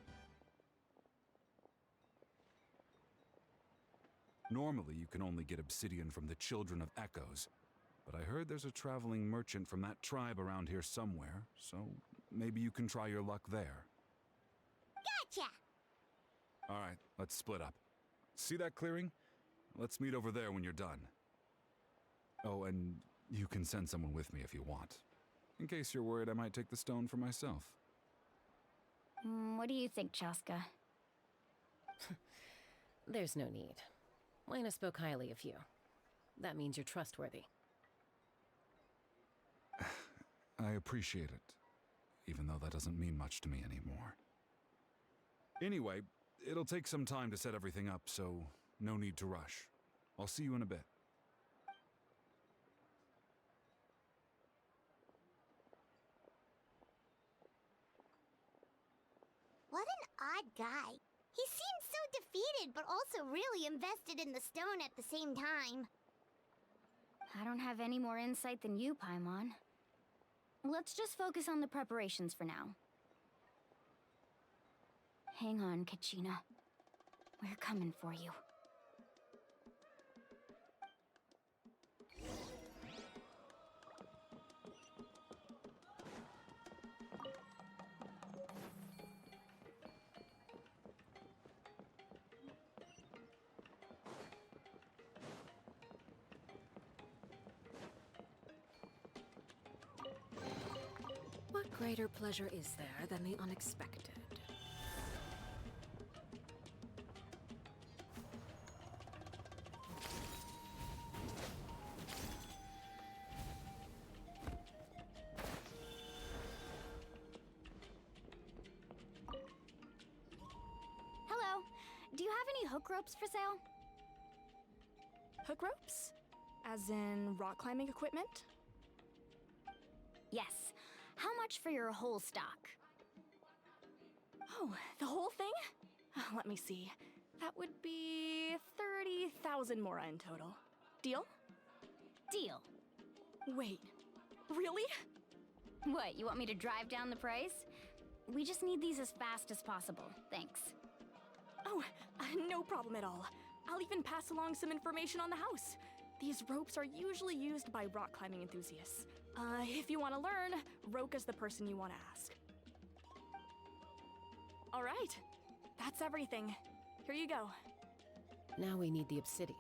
Normally, you can only get obsidian from the Children of Echoes, but I heard there's a traveling merchant from that tribe around here somewhere, so maybe you can try your luck there. Gotcha! Alright, let's split up. See that clearing? Let's meet over there when you're done. Oh, and you can send someone with me if you want. In case you're worried I might take the stone for myself. What do you think, Chaska? There's no need. Lena spoke highly of you. That means you're trustworthy. I appreciate it, even though that doesn't mean much to me anymore. Anyway, it'll take some time to set everything up, so no need to rush. I'll see you in a bit. What an odd guy. He seems so defeated, but also really invested in the stone at the same time. I don't have any more insight than you, Paimon. Let's just focus on the preparations for now. Hang on, Kachina. We're coming for you. greater pleasure is there than the unexpected? Hello. Do you have any hook ropes for sale? Hook ropes? As in rock climbing equipment? Yes. How much for your whole stock? Oh, the whole thing? Let me see. That would be 30,000 mora in total. Deal? Deal. Wait, really? What, you want me to drive down the price? We just need these as fast as possible. Thanks. Oh, no problem at all. I'll even pass along some information on the house. These ropes are usually used by rock climbing enthusiasts. If you want to learn, Roka's the person you want to ask. All right, that's everything. Here you go. Now we need the obsidian.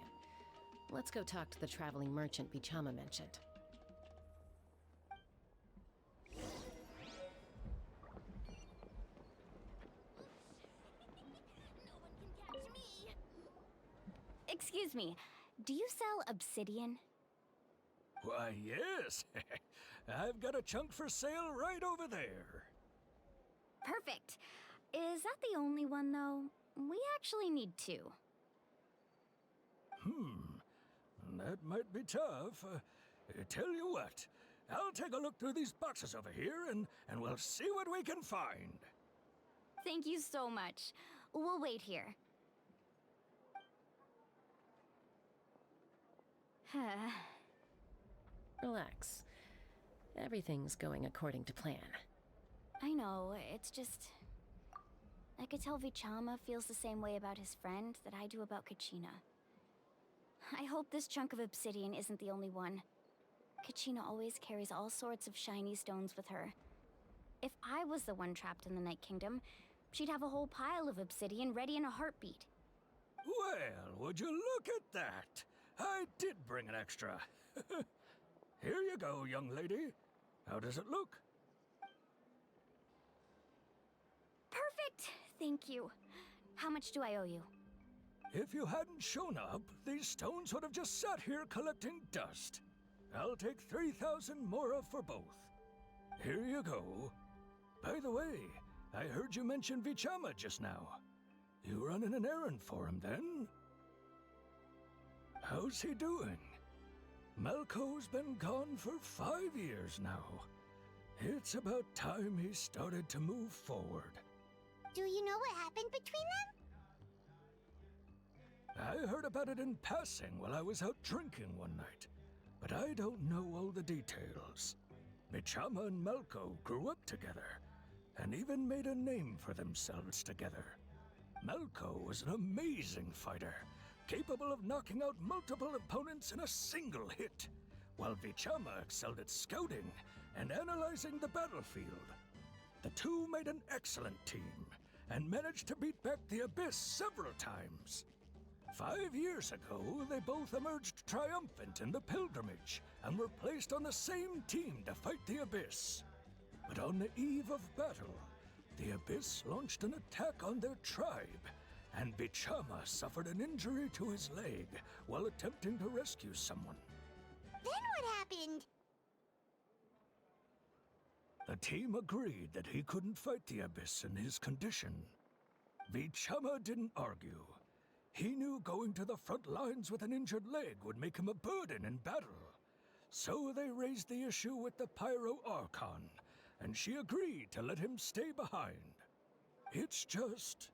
Let's go talk to the traveling merchant Bichama mentioned. Excuse me, do you sell obsidian? Why, yes. I've got a chunk for sale right over there. Perfect. Is that the only one, though? We actually need two. That might be tough. Tell you what, I'll take a look through these boxes over here and we'll see what we can find. Thank you so much. We'll wait here. Relax. Everything's going according to plan. I know, it's just... I could tell Vichama feels the same way about his friend that I do about Kachina. I hope this chunk of obsidian isn't the only one. Kachina always carries all sorts of shiny stones with her. If I was the one trapped in the Night Kingdom, she'd have a whole pile of obsidian ready in a heartbeat. Well, would you look at that? I did bring an extra. Here you go, young lady. How does it look? Perfect! Thank you. How much do I owe you? If you hadn't shown up, these stones would have just sat here collecting dust. I'll take 3,000 mora for both. Here you go. By the way, I heard you mention Vichama just now. You running an errand for him, then? How's he doing? Malco's been gone for 5 years now. It's about time he started to move forward. Do you know what happened between them? I heard about it in passing while I was out drinking one night, but I don't know all the details. Bichama and Malco grew up together, and even made a name for themselves together. Malco was an amazing fighter, capable of knocking out multiple opponents in a single hit, while Vichama excelled at scouting and analyzing the battlefield. The two made an excellent team, and managed to beat back the Abyss several times. 5 years ago, they both emerged triumphant in the pilgrimage, and were placed on the same team to fight the Abyss. But on the eve of battle, the Abyss launched an attack on their tribe, and Bichama suffered an injury to his leg while attempting to rescue someone. Then what happened? The team agreed that he couldn't fight the Abyss in his condition. Vichama didn't argue. He knew going to the front lines with an injured leg would make him a burden in battle. So they raised the issue with the Pyro Archon, and she agreed to let him stay behind. It's just...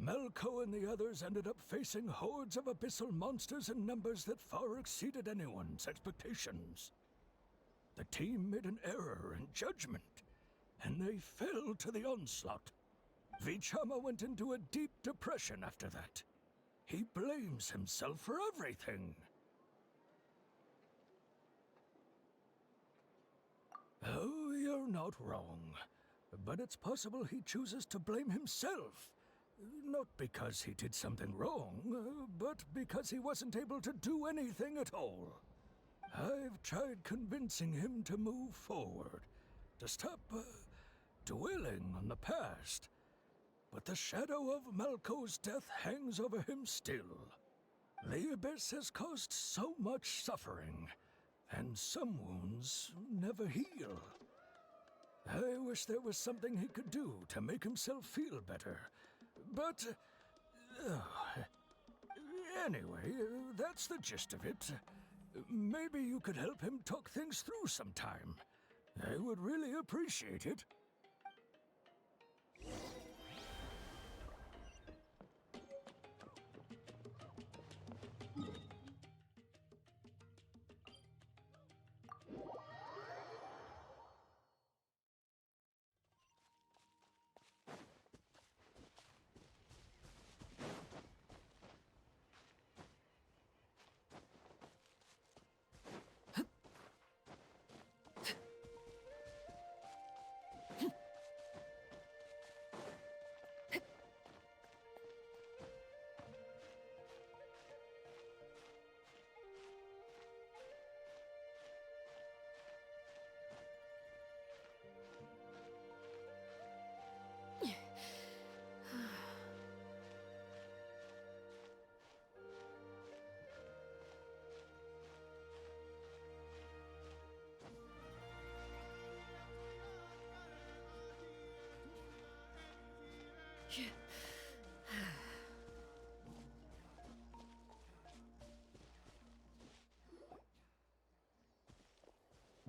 Malco and the others ended up facing hordes of abyssal monsters in numbers that far exceeded anyone's expectations. The team made an error in judgment, and they fell to the onslaught. Vichama went into a deep depression after that. He blames himself for everything. Oh, you're not wrong. But it's possible he chooses to blame himself. Not because he did something wrong, but because he wasn't able to do anything at all. I've tried convincing him to move forward, to stop dwelling on the past. But the shadow of Malco's death hangs over him still. The Abyss has caused so much suffering, and some wounds never heal. I wish there was something he could do to make himself feel better. But, anyway, that's the gist of it. Maybe you could help him talk things through sometime. I would really appreciate it.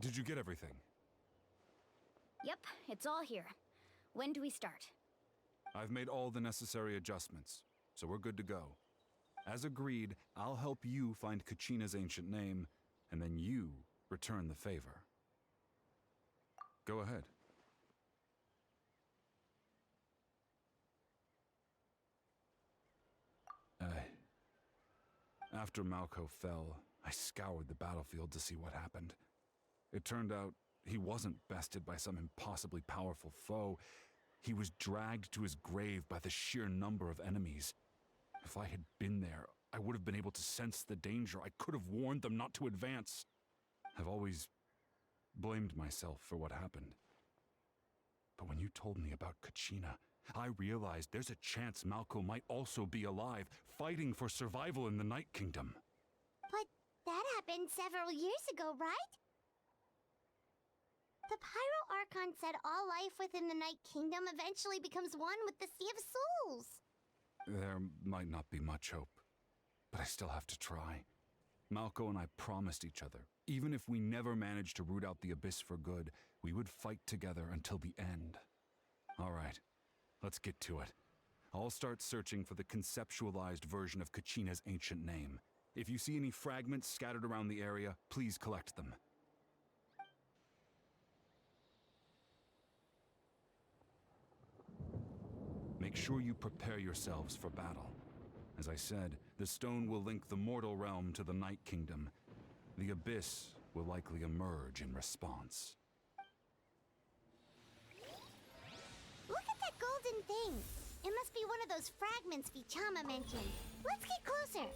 Did you get everything? Yep, it's all here. When do we start? I've made all the necessary adjustments, so we're good to go. As agreed, I'll help you find Kachina's ancient name, and then you return the favor. Go ahead. After Malco fell, I scoured the battlefield to see what happened. It turned out he wasn't bested by some impossibly powerful foe. He was dragged to his grave by the sheer number of enemies. If I had been there, I would have been able to sense the danger. I could have warned them not to advance. I've always blamed myself for what happened. But when you told me about Kachina, I realized there's a chance Malco might also be alive, fighting for survival in the Night Kingdom. But that happened several years ago, right? The Pyro Archon said all life within the Night Kingdom eventually becomes one with the Sea of Souls. There might not be much hope, but I still have to try. Malco and I promised each other, even if we never managed to root out the Abyss for good, we would fight together until the end. All right, let's get to it. I'll start searching for the conceptualized version of Kachina's ancient name. If you see any fragments scattered around the area, please collect them. Make sure you prepare yourselves for battle. As I said, the stone will link the mortal realm to the Night Kingdom. The Abyss will likely emerge in response. Look at that golden thing. It must be one of those fragments Vichama mentioned. Let's get closer.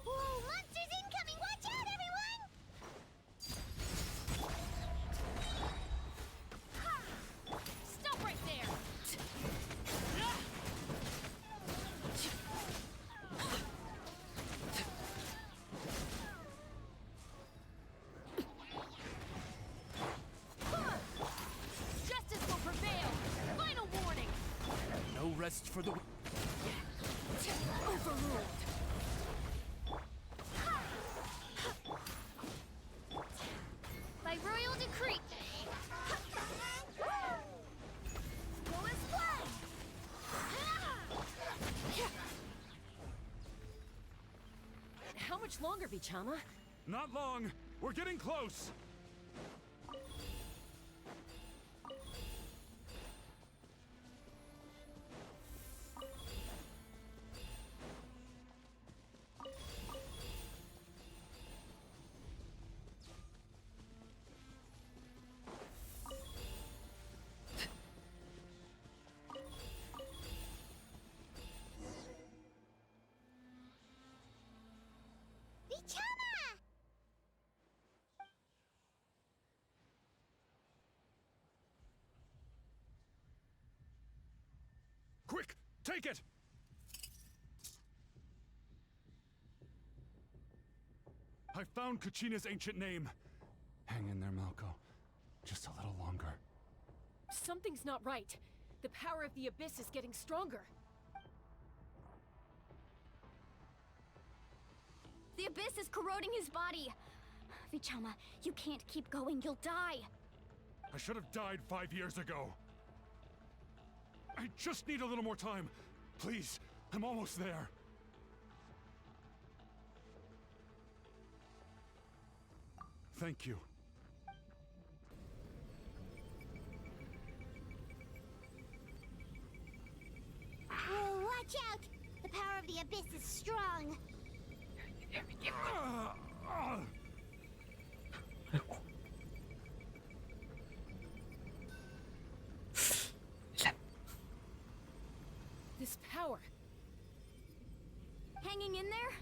Whoa, monsters incoming! Watch out, everyone! Stop right there! Justice will prevail! Final warning! No rest for the... Overruled! By royal decree. Go as planned. How much longer, Vichama? Not long! We're getting close! Take it! I found Kachina's ancient name. Hang in there, Malko. Just a little longer. Something's not right. The power of the Abyss is getting stronger. The Abyss is corroding his body. Vichama, you can't keep going. You'll die. I should have died 5 years ago. I just need a little more time. Please, I'm almost there. Thank you. Oh, watch out! The power of the Abyss is strong. This power. Hanging in there?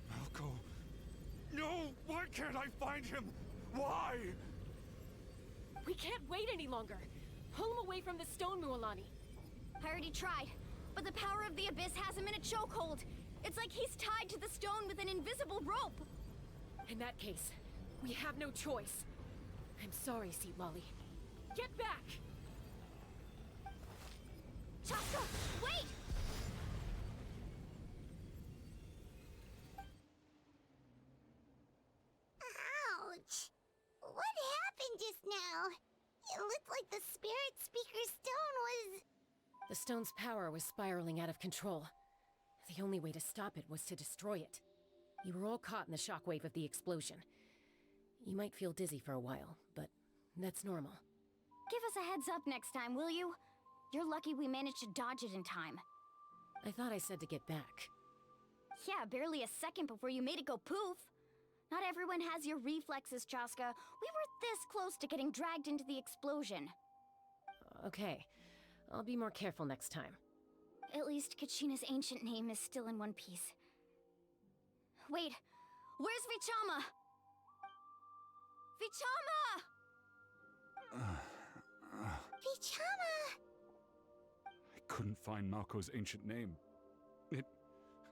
Malko. No! Why can't I find him? Why? We can't wait any longer. Pull him away from the stone, Mualani. I already tried, but the power of the Abyss has him in a chokehold. It's like he's tied to the stone with an invisible rope. In that case, we have no choice. I'm sorry, Seat Lolly. Get back! Chaska, wait! Ouch! What happened just now? It looked like the Spirit Speaker Stone was... The stone's power was spiraling out of control. The only way to stop it was to destroy it. You were all caught in the shockwave of the explosion. You might feel dizzy for a while, but that's normal. Give us a heads up next time, will you? You're lucky we managed to dodge it in time. I thought I said to get back. Yeah, barely a second before you made it go poof. Not everyone has your reflexes, Chaska. We were this close to getting dragged into the explosion. Okay, I'll be more careful next time. At least Kachina's ancient name is still in one piece. Wait, where's Vichama? Vichama! Vichama! I couldn't find Malko's ancient name. It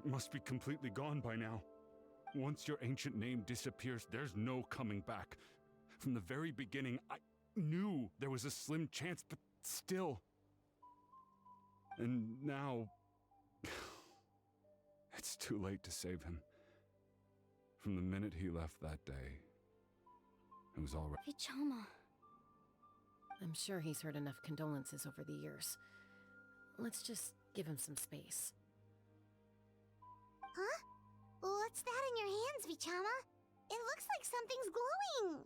must be completely gone by now. Once your ancient name disappears, there's no coming back. From the very beginning, I knew there was a slim chance, but still. And now... it's too late to save him. From the minute he left that day, it was already... Vichama. I'm sure he's heard enough condolences over the years. Let's just give him some space. Huh? What's that in your hands, Vichama? It looks like something's glowing!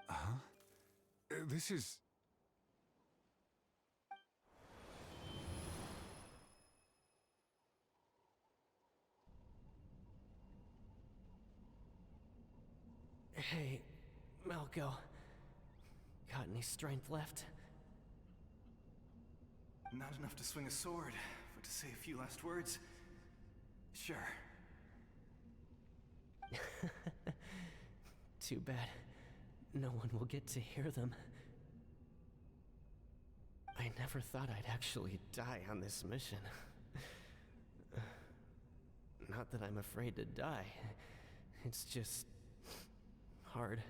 Huh? This is... Hey, Malko. Got any strength left? Not enough to swing a sword, but to say a few last words? Sure. Too bad. No one will get to hear them. I never thought I'd actually die on this mission. Not that I'm afraid to die. It's just... hard.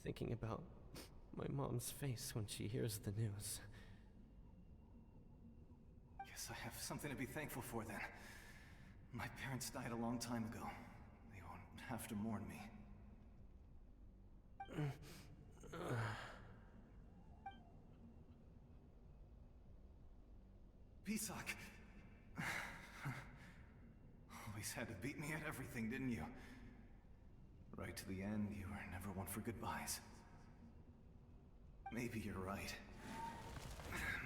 Thinking about my mom's face when she hears the news. Guess I have something to be thankful for then. My parents died a long time ago. They won't have to mourn me. Pisak! Always had to beat me at everything, didn't you? Right to the end, you were never one for goodbyes. Maybe you're right.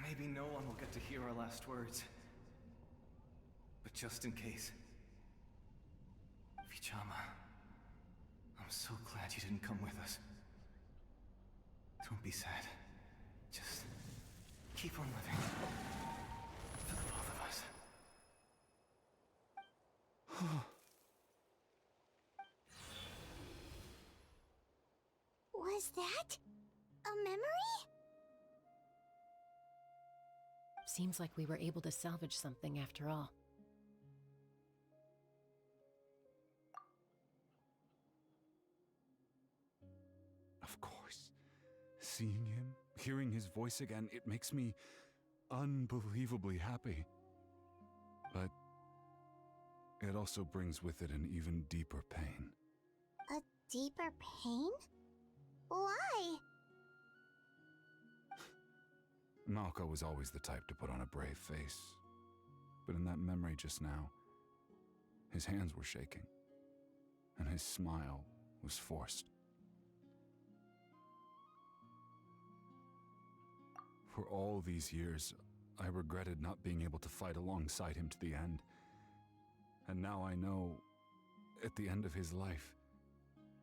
Maybe no one will get to hear our last words. But just in case... Vichama, I'm so glad you didn't come with us. Don't be sad. Just keep on living. For the both of us. Was that? A memory? Seems like we were able to salvage something after all. Of course. Seeing him, hearing his voice again, it makes me unbelievably happy. But it also brings with it an even deeper pain. A deeper pain? Why? Malko was always the type to put on a brave face. But in that memory just now, his hands were shaking, and his smile was forced. For all these years, I regretted not being able to fight alongside him to the end. And now I know, at the end of his life,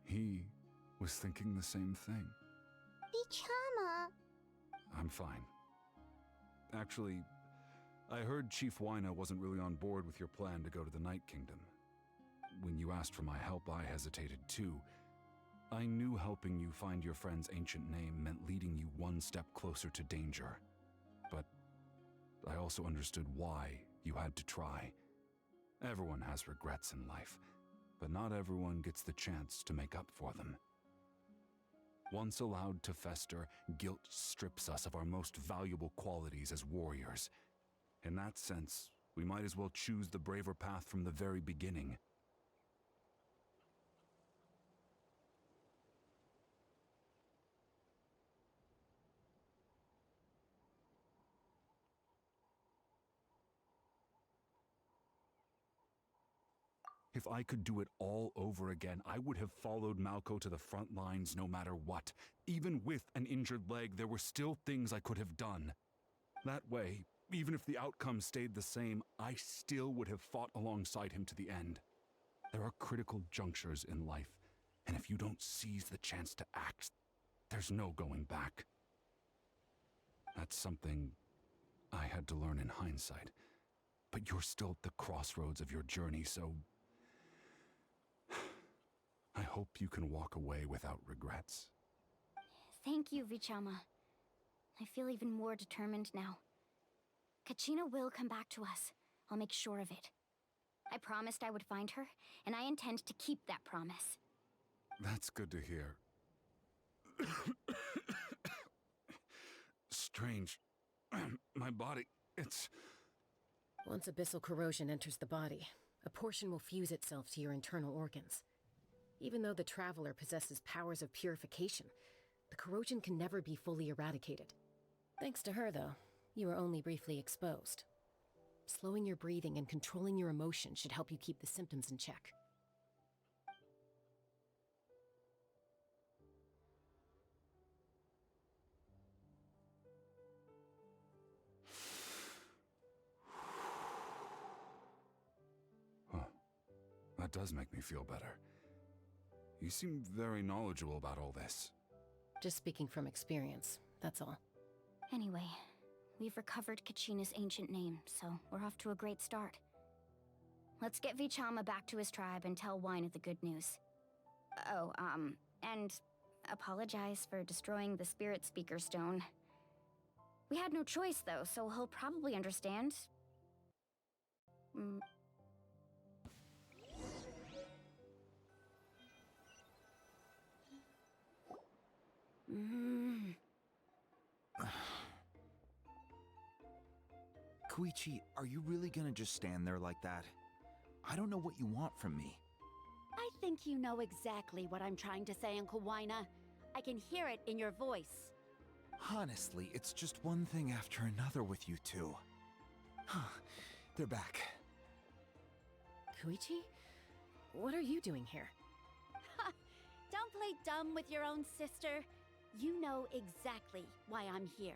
he was thinking the same thing. Vichama. I'm fine. Actually, I heard Chief Wyna wasn't really on board with your plan to go to the Night Kingdom. When you asked for my help, I hesitated too. I knew helping you find your friend's ancient name meant leading you one step closer to danger. But I also understood why you had to try. Everyone has regrets in life, but not everyone gets the chance to make up for them. Once allowed to fester, guilt strips us of our most valuable qualities as warriors. In that sense, we might as well choose the braver path from the very beginning. If I could do it all over again, I would have followed Malko to the front lines no matter what. Even with an injured leg, there were still things I could have done. That way, even if the outcome stayed the same, I still would have fought alongside him to the end. There are critical junctures in life, and if you don't seize the chance to act, there's no going back. That's something I had to learn in hindsight. But you're still at the crossroads of your journey, so I hope you can walk away without regrets. Thank you, Vichama. I feel even more determined now. Kachina will come back to us. I'll make sure of it. I promised I would find her, and I intend to keep that promise. That's good to hear. Strange. My body, it's... Once abyssal corrosion enters the body, a portion will fuse itself to your internal organs. Even though the Traveler possesses powers of purification, the corrosion can never be fully eradicated. Thanks to her, though, you were only briefly exposed. Slowing your breathing and controlling your emotions should help you keep the symptoms in check. Huh. That does make me feel better. You seem very knowledgeable about all this. Just speaking from experience, that's all. Anyway, we've recovered Kachina's ancient name, so we're off to a great start. Let's get Vichama back to his tribe and tell Wyna the good news. Oh, and apologize for destroying the Spirit Speaker Stone. We had no choice, though, so he'll probably understand. Koichi, are you really gonna just stand there like that? I don't know what you want from me. I think you know exactly what I'm trying to say, Uncle Wyna. I can hear it in your voice. Honestly, it's just one thing after another with you two. They're back. Koichi? What are you doing here? Don't play dumb with your own sister. You know exactly why I'm here.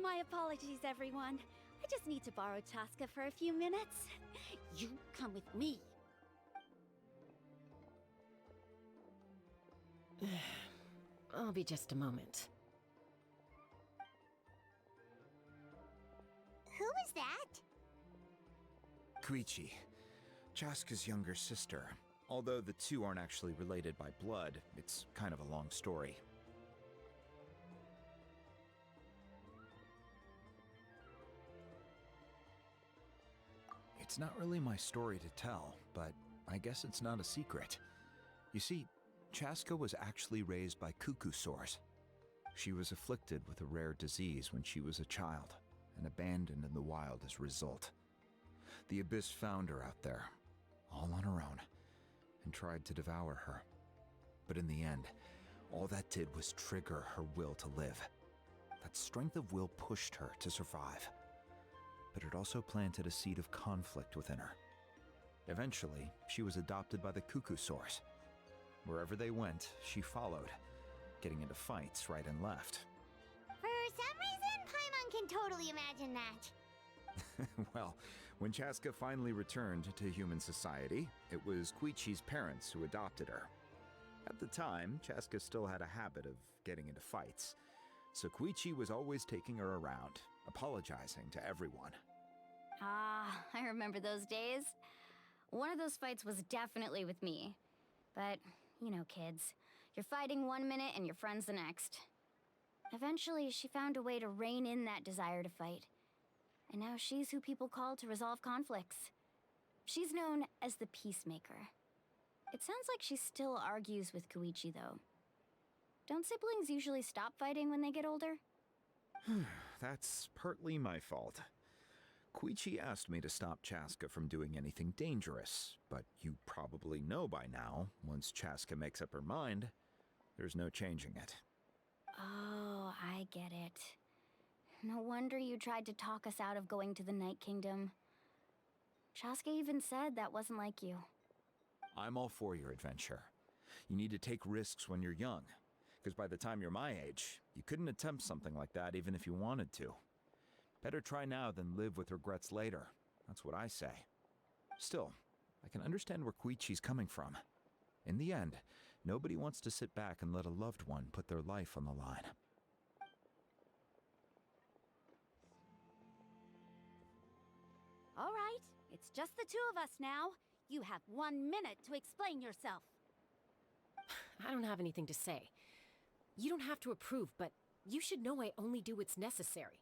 My apologies, everyone. I just need to borrow Chaska for a few minutes. You come with me. I'll be just a moment. Who is that? Koichi, Chaska's younger sister. Although the two aren't actually related by blood, it's kind of a long story. It's not really my story to tell, but I guess it's not a secret. You see, Chaska was actually raised by cuckoo sores. She was afflicted with a rare disease when she was a child, and abandoned in the wild as a result. The Abyss found her out there, all on her own, and tried to devour her. But in the end, all that did was trigger her will to live. That strength of will pushed her to survive. But it also planted a seed of conflict within her. Eventually, she was adopted by the cuckoo sores. Wherever they went, she followed, getting into fights right and left. For some reason, Paimon can totally imagine that. Well, when Chaska finally returned to human society, it was Koichi's parents who adopted her. At the time, Chaska still had a habit of getting into fights, so Koichi was always taking her around, apologizing to everyone. Ah, I remember those days. One of those fights was definitely with me. But, you know, kids. You're fighting one minute and your friend's the next. Eventually, she found a way to rein in that desire to fight. And now she's who people call to resolve conflicts. She's known as the Peacemaker. It sounds like she still argues with Koichi, though. Don't siblings usually stop fighting when they get older? That's partly my fault. Koichi asked me to stop Chaska from doing anything dangerous, but you probably know by now, once Chaska makes up her mind, there's no changing it. Oh, I get it. No wonder you tried to talk us out of going to the Night Kingdom. Chaska even said that wasn't like you. I'm all for your adventure. You need to take risks when you're young, because by the time you're my age, you couldn't attempt something like that even if you wanted to. Better try now than live with regrets later. That's what I say. Still, I can understand where Koichi's coming from. In the end, nobody wants to sit back and let a loved one put their life on the line. All right, it's just the two of us now. You have 1 minute to explain yourself. I don't have anything to say. You don't have to approve, but you should know I only do what's necessary.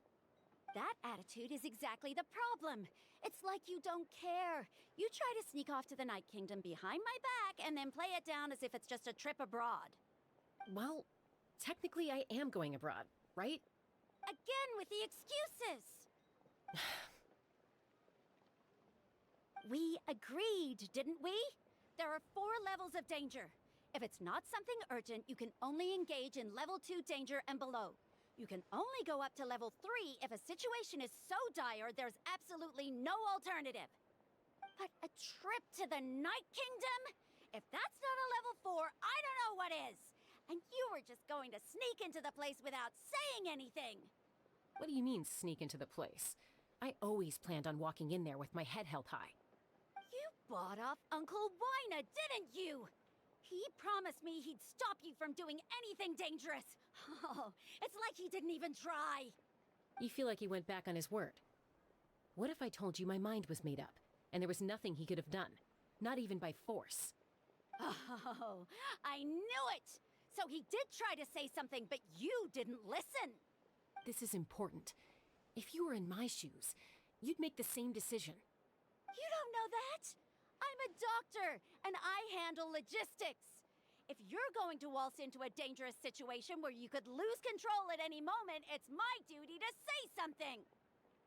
That attitude is exactly the problem. It's like you don't care. You try to sneak off to the Night Kingdom behind my back and then play it down as if it's just a trip abroad. Well, technically I am going abroad, right? Again with the excuses! We agreed, didn't we? There are 4 levels of danger. If it's not something urgent, you can only engage in level 2 danger and below. You can only go up to level 3 if a situation is so dire there's absolutely no alternative. But a trip to the Night Kingdom? If that's not a level 4, I don't know what is. And you were just going to sneak into the place without saying anything. What do you mean, sneak into the place? I always planned on walking in there with my head held high. You bought off Uncle Wina, didn't you? He promised me he'd stop you from doing anything dangerous. Oh, it's like he didn't even try. You feel like he went back on his word. What if I told you my mind was made up, and there was nothing he could have done? Not even by force. Oh, I knew it! So he did try to say something, but you didn't listen. This is important. If you were in my shoes, you'd make the same decision. You don't know that? I'm a doctor, and I handle logistics. If you're going to waltz into a dangerous situation where you could lose control at any moment, it's my duty to say something.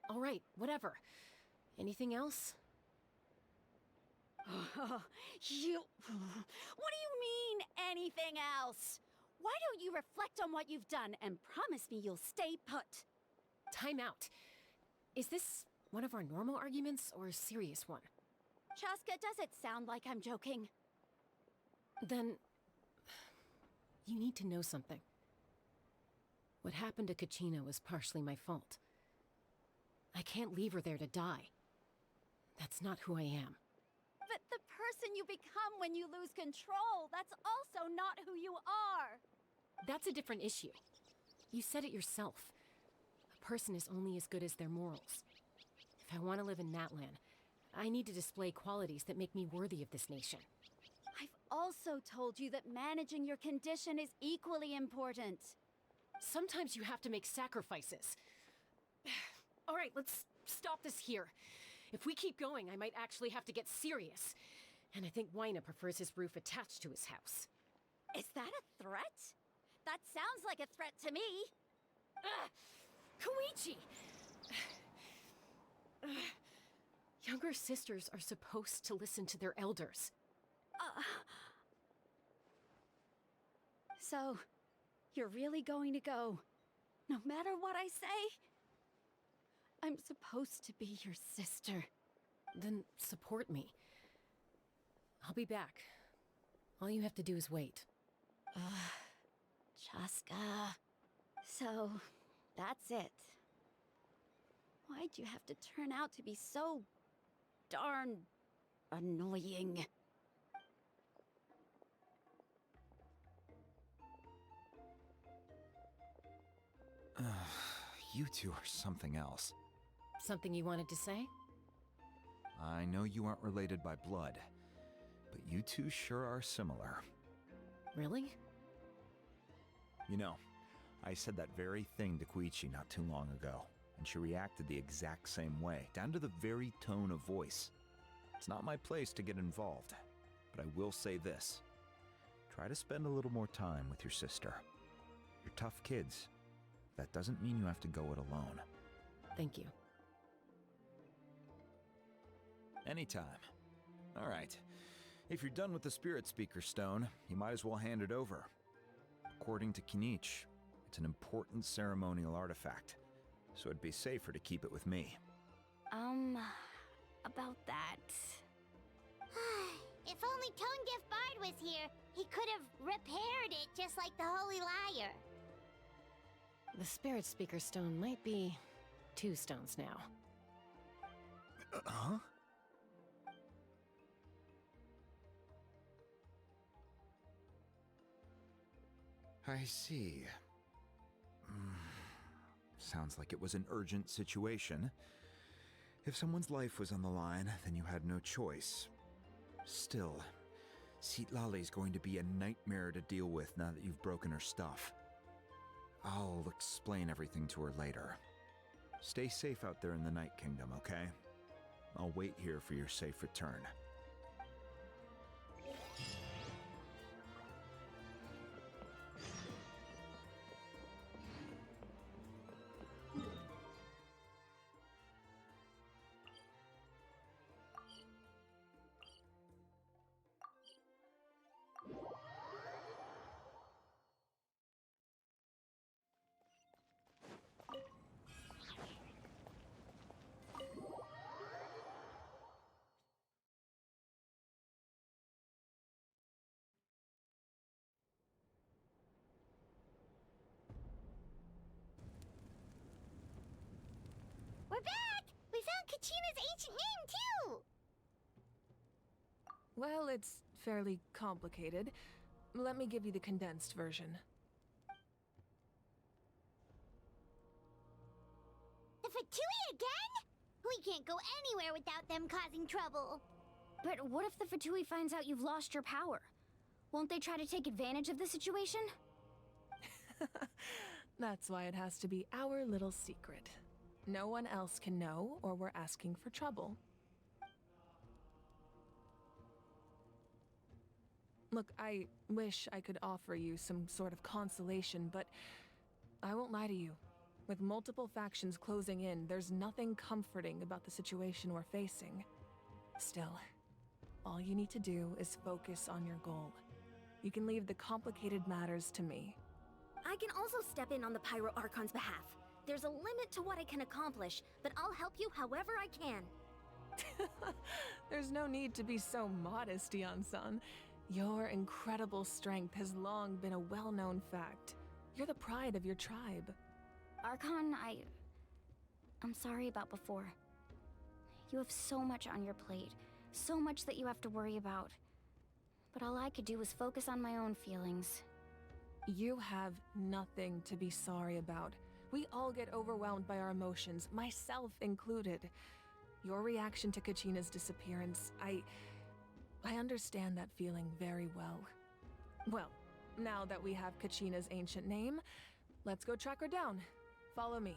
All right, whatever. Anything else? You... What do you mean, anything else? Why don't you reflect on what you've done and promise me you'll stay put? Time out. Is this one of our normal arguments or a serious one? Chaska, does it sound like I'm joking? Then... you need to know something. What happened to Kachina was partially my fault. I can't leave her there to die. That's not who I am. But the person you become when you lose control, that's also not who you are. That's a different issue. You said it yourself. A person is only as good as their morals. If I want to live in Natlan, I need to display qualities that make me worthy of this nation. I've also told you that managing your condition is equally important. Sometimes you have to make sacrifices. All right, let's stop this here. If we keep going, I might actually have to get serious. And I think Wyna prefers his roof attached to his house. Is that a threat? That sounds like a threat to me. Koichi! Younger sisters are supposed to listen to their elders. So, you're really going to go, no matter what I say? I'm supposed to be your sister. Then support me. I'll be back. All you have to do is wait. Chaska. So, that's it. Why'd you have to turn out to be so darn annoying? You two are something else. Something you wanted to say? I know you aren't related by blood, but you two sure are similar. Really? You know, I said that very thing to Koichi not too long ago, and she reacted the exact same way, down to the very tone of voice. It's not my place to get involved, but I will say this. Try to spend a little more time with your sister. You're tough kids. That doesn't mean you have to go it alone. Thank you. Anytime. All right. If you're done with the Spirit Speaker Stone, you might as well hand it over. According to Kinich, it's an important ceremonial artifact, so it'd be safer to keep it with me. About that. If only Tone Deaf Bard was here, he could have repaired it just like the Holy Liar. The Spirit Speaker Stone might be 2 stones now. Huh? I see. Sounds like it was an urgent situation. If someone's life was on the line, then you had no choice. Still, Citlali's going to be a nightmare to deal with now that you've broken her stuff. I'll explain everything to her later. Stay safe out there in the Night Kingdom, okay? I'll wait here for your safe return. We're back! We found Kachina's ancient name, too! Well, it's fairly complicated. Let me give you the condensed version. The Fatui again? We can't go anywhere without them causing trouble. But what if the Fatui finds out you've lost your power? Won't they try to take advantage of the situation? That's why it has to be our little secret. No one else can know, or we're asking for trouble. Look, I wish I could offer you some sort of consolation, but I won't lie to you. With multiple factions closing in, there's nothing comforting about the situation we're facing. Still, all you need to do is focus on your goal. You can leave the complicated matters to me. I can also step in on the Pyro Archon's behalf. There's a limit to what I can accomplish, but I'll help you however I can. There's no need to be so modest, Yan-san. Your incredible strength has long been a well-known fact. You're the pride of your tribe. Archon, I'm sorry about before. You have so much on your plate, so much that you have to worry about. But all I could do was focus on my own feelings. You have nothing to be sorry about. We all get overwhelmed by our emotions, myself included. Your reaction to Kachina's disappearance, I understand that feeling very well. Well, now that we have Kachina's ancient name, let's go track her down. Follow me.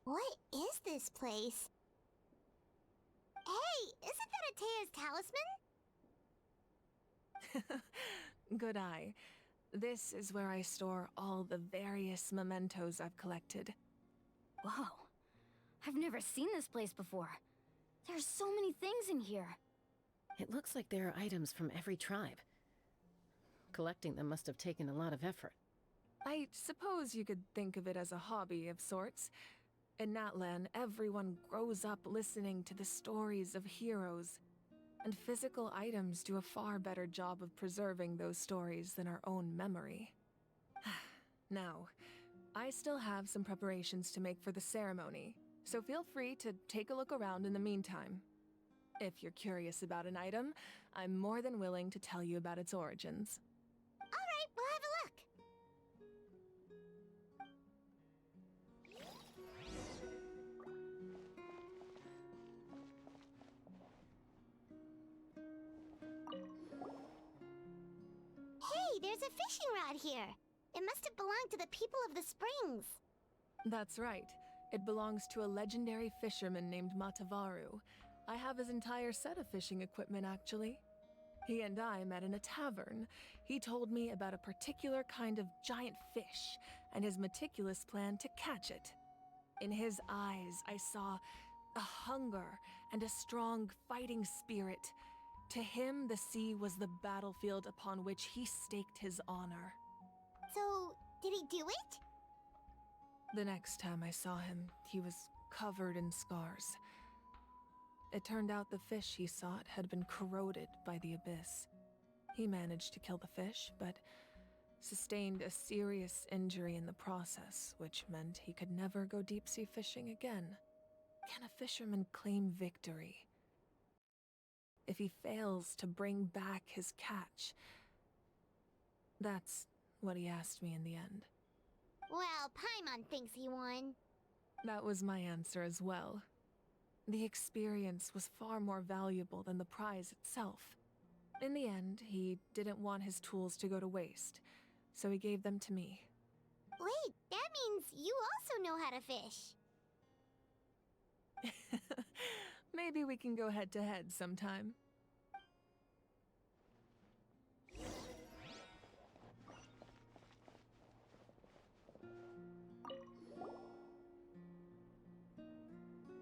What is this place? Hey, isn't that Atea's talisman? Good eye. This is where I store all the various mementos I've collected. Whoa. I've never seen this place before. There's so many things in here. It looks like there are items from every tribe. Collecting them must have taken a lot of effort. I suppose you could think of it as a hobby of sorts. In Natlan, everyone grows up listening to the stories of heroes, and physical items do a far better job of preserving those stories than our own memory. Now, I still have some preparations to make for the ceremony, so feel free to take a look around in the meantime. If you're curious about an item, I'm more than willing to tell you about its origins. All right, we'll have a look. Hey, there's a fishing rod here. It must have belonged to the people of the springs. That's right. It belongs to a legendary fisherman named Matavaru. I have his entire set of fishing equipment, actually. He and I met in a tavern. He told me about a particular kind of giant fish and his meticulous plan to catch it. In his eyes, I saw a hunger and a strong fighting spirit. To him, the sea was the battlefield upon which he staked his honor. So, did he do it? The next time I saw him, he was covered in scars. It turned out the fish he sought had been corroded by the abyss. He managed to kill the fish, but sustained a serious injury in the process, which meant he could never go deep-sea fishing again. Can a fisherman claim victory if he fails to bring back his catch? That's what he asked me in the end. Well, Paimon thinks he won. That was my answer as well. The experience was far more valuable than the prize itself. In the end, he didn't want his tools to go to waste, so he gave them to me. Wait, that means you also know how to fish. Maybe we can go head-to-head sometime.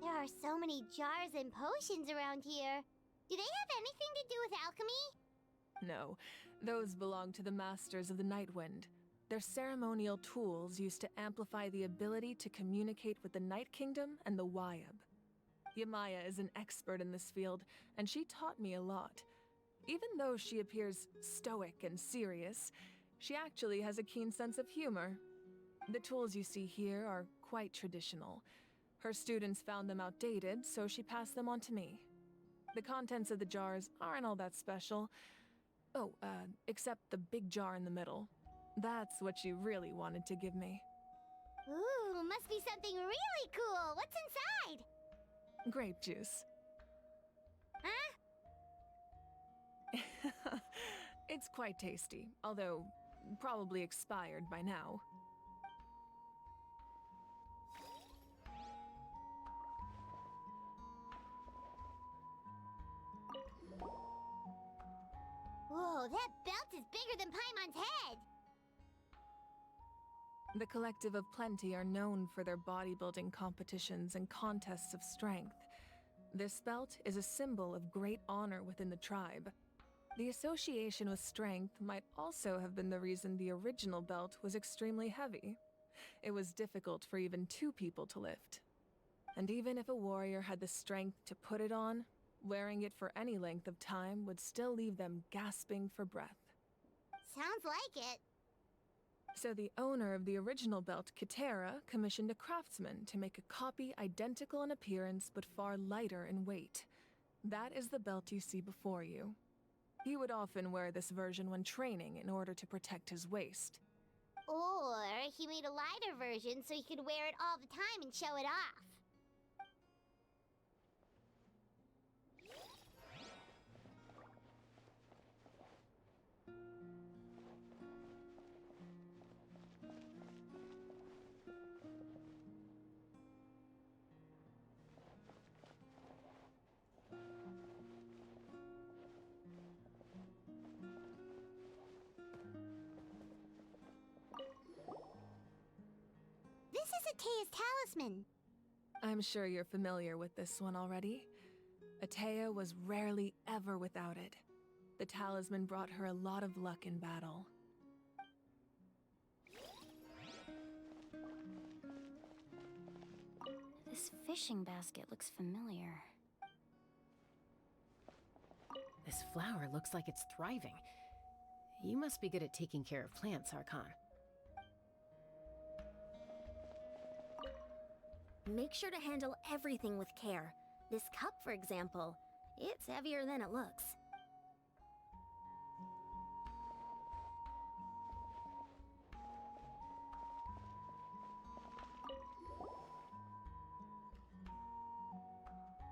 There are so many jars and potions around here. Do they have anything to do with alchemy? No, those belong to the Masters of the Nightwind. They're ceremonial tools used to amplify the ability to communicate with the Night Kingdom and the Wyab. Yamaya is an expert in this field, and she taught me a lot. Even though she appears stoic and serious, she actually has a keen sense of humor. The tools you see here are quite traditional. Her students found them outdated, so she passed them on to me. The contents of the jars aren't all that special. Oh, except the big jar in the middle. That's what she really wanted to give me. Ooh, must be something really cool. What's inside? Grape juice. Huh? It's quite tasty, although probably expired by now. Whoa, that belt is bigger than Paimon's head! The Collective of Plenty are known for their bodybuilding competitions and contests of strength. This belt is a symbol of great honor within the tribe. The association with strength might also have been the reason the original belt was extremely heavy. It was difficult for even two people to lift. And even if a warrior had the strength to put it on, wearing it for any length of time would still leave them gasping for breath. Sounds like it. So the owner of the original belt, Kitera, commissioned a craftsman to make a copy identical in appearance but far lighter in weight. That is the belt you see before you. He would often wear this version when training in order to protect his waist. Or he made a lighter version so he could wear it all the time and show it off. Atea's talisman? I'm sure you're familiar with this one already. Atea was rarely ever without it. The talisman brought her a lot of luck in battle. This fishing basket looks familiar. This flower looks like it's thriving. You must be good at taking care of plants, Archon. Make sure to handle everything with care. This cup, for example, it's heavier than it looks.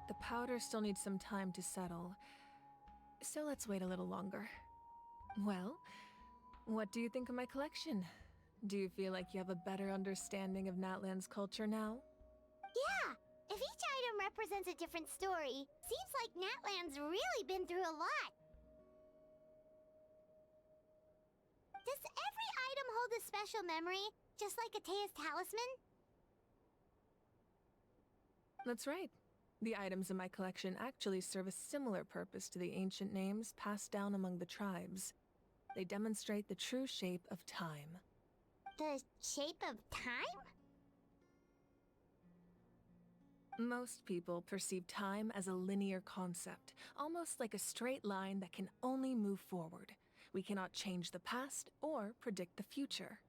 The powder still needs some time to settle, so let's wait a little longer. Well, what do you think of my collection? Do you feel like you have a better understanding of Natlan's culture now? Yeah! If each item represents a different story, seems like Natlan's really been through a lot. Does every item hold a special memory, just like Atea's talisman? That's right. The items in my collection actually serve a similar purpose to the ancient names passed down among the tribes. They demonstrate the true shape of time. The shape of time? Most people perceive time as a linear concept, almost like a straight line that can only move forward. We cannot change the past or predict the future.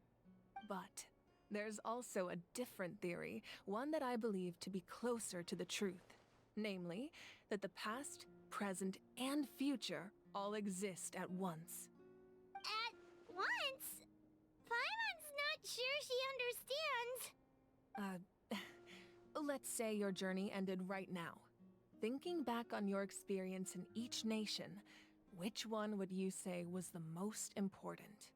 But there's also a different theory, one that I believe to be closer to the truth. Namely, that the past, present, and future all exist at once. At once? Paimon's not sure she understands. Let's say your journey ended right now. Thinking back on your experience in each nation, which one would you say was the most important?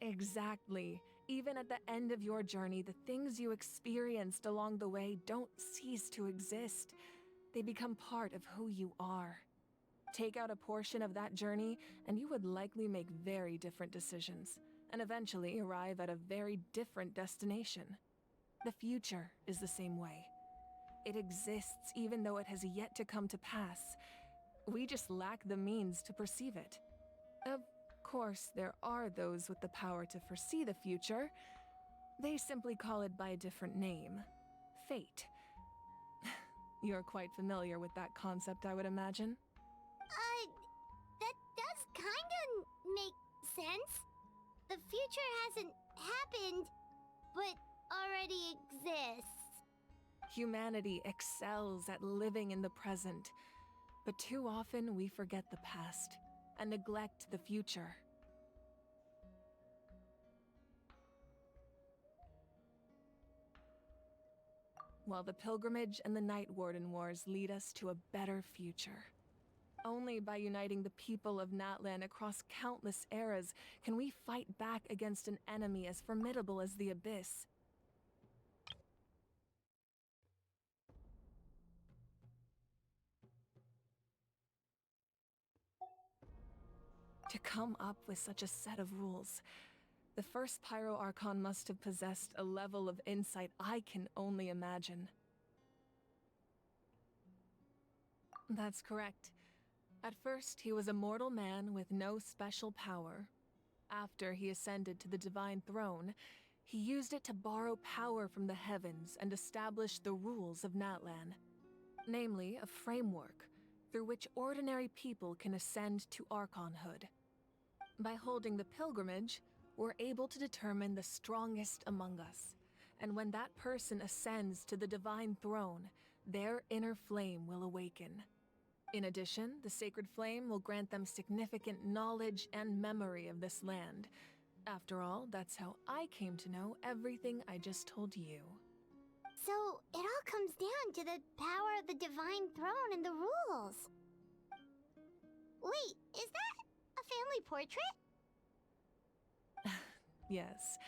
Exactly. Even at the end of your journey, the things you experienced along the way don't cease to exist. They become part of who you are. Take out a portion of that journey, and you would likely make very different decisions, and eventually arrive at a very different destination. The future is the same way. It exists even though it has yet to come to pass. We just lack the means to perceive it. Of course, there are those with the power to foresee the future. They simply call it by a different name. Fate. You're quite familiar with that concept, I would imagine. That does kinda make sense. The future hasn't happened, but already exists. Humanity excels at living in the present, but too often we forget the past and neglect the future. While the pilgrimage and the Night Warden Wars lead us to a better future. Only by uniting the people of Natlan across countless eras can we fight back against an enemy as formidable as the Abyss. To come up with such a set of rules, the first Pyro Archon must have possessed a level of insight I can only imagine. That's correct. At first, he was a mortal man with no special power. After he ascended to the Divine Throne, he used it to borrow power from the heavens and establish the rules of Natlan. Namely, a framework through which ordinary people can ascend to Archonhood. By holding the pilgrimage, we're able to determine the strongest among us, and when that person ascends to the Divine Throne, their inner flame will awaken. In addition, the sacred flame will grant them significant knowledge and memory of this land. After all, that's how I came to know everything I just told you. So, it all comes down to the power of the Divine Throne and the rules. Wait, is that a family portrait? Yes,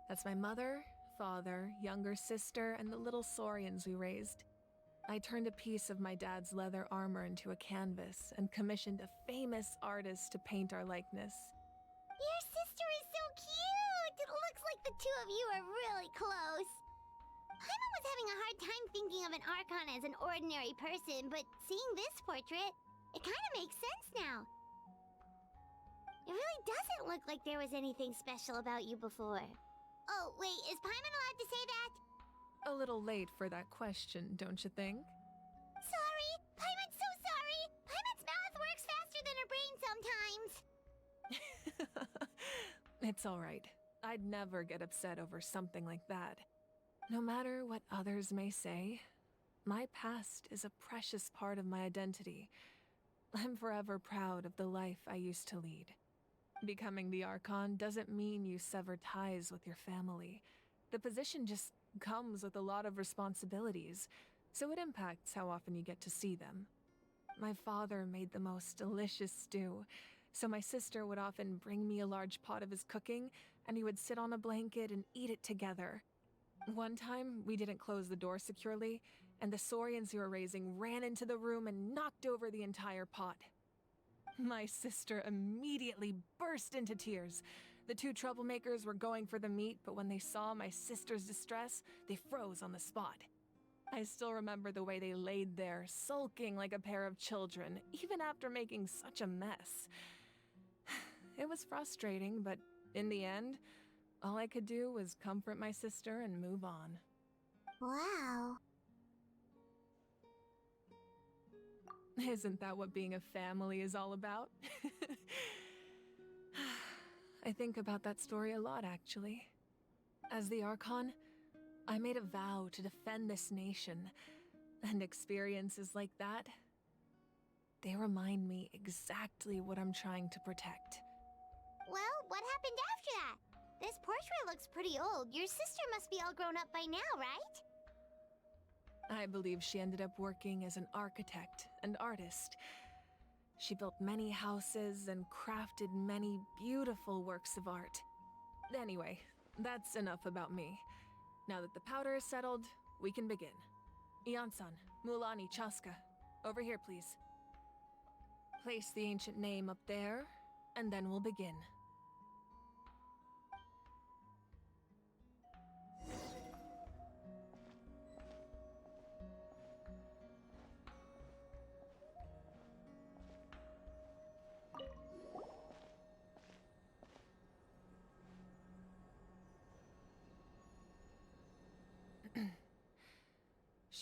that's my mother, father, younger sister, and the little saurians we raised. I turned a piece of my dad's leather armor into a canvas and commissioned a famous artist to paint our likeness. Your sister is so cute! It looks like the two of you are really close. Paimon was having a hard time thinking of an Archon as an ordinary person, but seeing this portrait, it kind of makes sense now. It really doesn't look like there was anything special about you before. Oh, wait, is Paimon allowed to say that? A little late for that question, don't you think? Sorry! Paimon's so sorry! Paimon's mouth works faster than her brain sometimes! It's all right. I'd never get upset over something like that. No matter what others may say, my past is a precious part of my identity. I'm forever proud of the life I used to lead. Becoming the Archon doesn't mean you sever ties with your family. The position just comes with a lot of responsibilities, so it impacts how often you get to see them. My father made the most delicious stew, so my sister would often bring me a large pot of his cooking, and we would sit on a blanket and eat it together. One time, we didn't close the door securely, and the Saurians who were raising ran into the room and knocked over the entire pot. My sister immediately burst into tears. The two troublemakers were going for the meat, but when they saw my sister's distress, they froze on the spot. I still remember the way they laid there, sulking like a pair of children, even after making such a mess. It was frustrating, but in the end, all I could do was comfort my sister and move on. Wow. Isn't that what being a family is all about? I think about that story a lot, actually. As the Archon, I made a vow to defend this nation, and experiences like that, they remind me exactly what I'm trying to protect. Well, what happened after that? This portrait looks pretty old. Your sister must be all grown up by now, right? I believe she ended up working as an architect and artist. She built many houses and crafted many beautiful works of art. Anyway, that's enough about me. Now that the powder is settled, we can begin. Ian-san, Mulani, Chaska, over here, please. Place the ancient name up there, and then we'll begin.